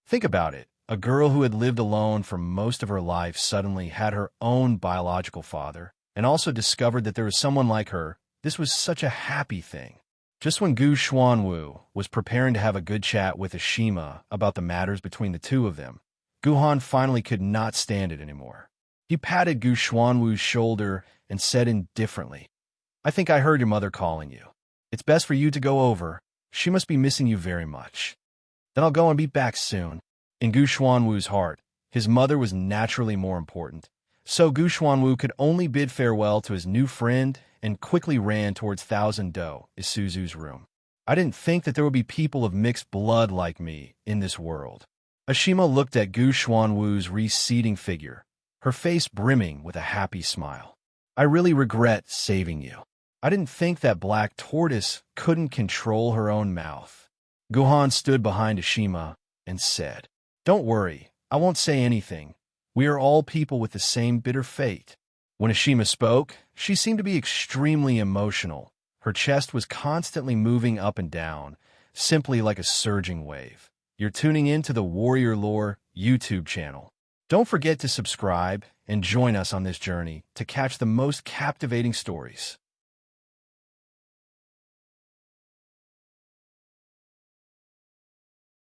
Think about it. A girl who had lived alone for most of her life suddenly had her own biological father, and also discovered that there was someone like her. This was such a happy thing. Just when Gu Xuanwu was preparing to have a good chat with Ashima about the matters between the two of them, Guhan finally could not stand it anymore. He patted Gu Xuanwu's shoulder and said indifferently, I think I heard your mother calling you. It's best for you to go over. She must be missing you very much. Then I'll go and be back soon. In Gu Xuanwu's heart, his mother was naturally more important, so Gu Xuanwu could only bid farewell to his new friend and quickly ran towards Thousand Do, Isuzu's room. I didn't think that there would be people of mixed blood like me in this world. Ashima looked at Gu Xuanwu's receding figure, her face brimming with a happy smile. I really regret saving you. I didn't think that Black Tortoise couldn't control her own mouth. Gohan stood behind Ashima and said, "Don't worry, I won't say anything. We are all people with the same bitter fate." When Ashima spoke, she seemed to be extremely emotional. Her chest was constantly moving up and down, simply like a surging wave. You're tuning in to the Warrior Lore YouTube channel. Don't forget to subscribe and join us on this journey to catch the most captivating stories.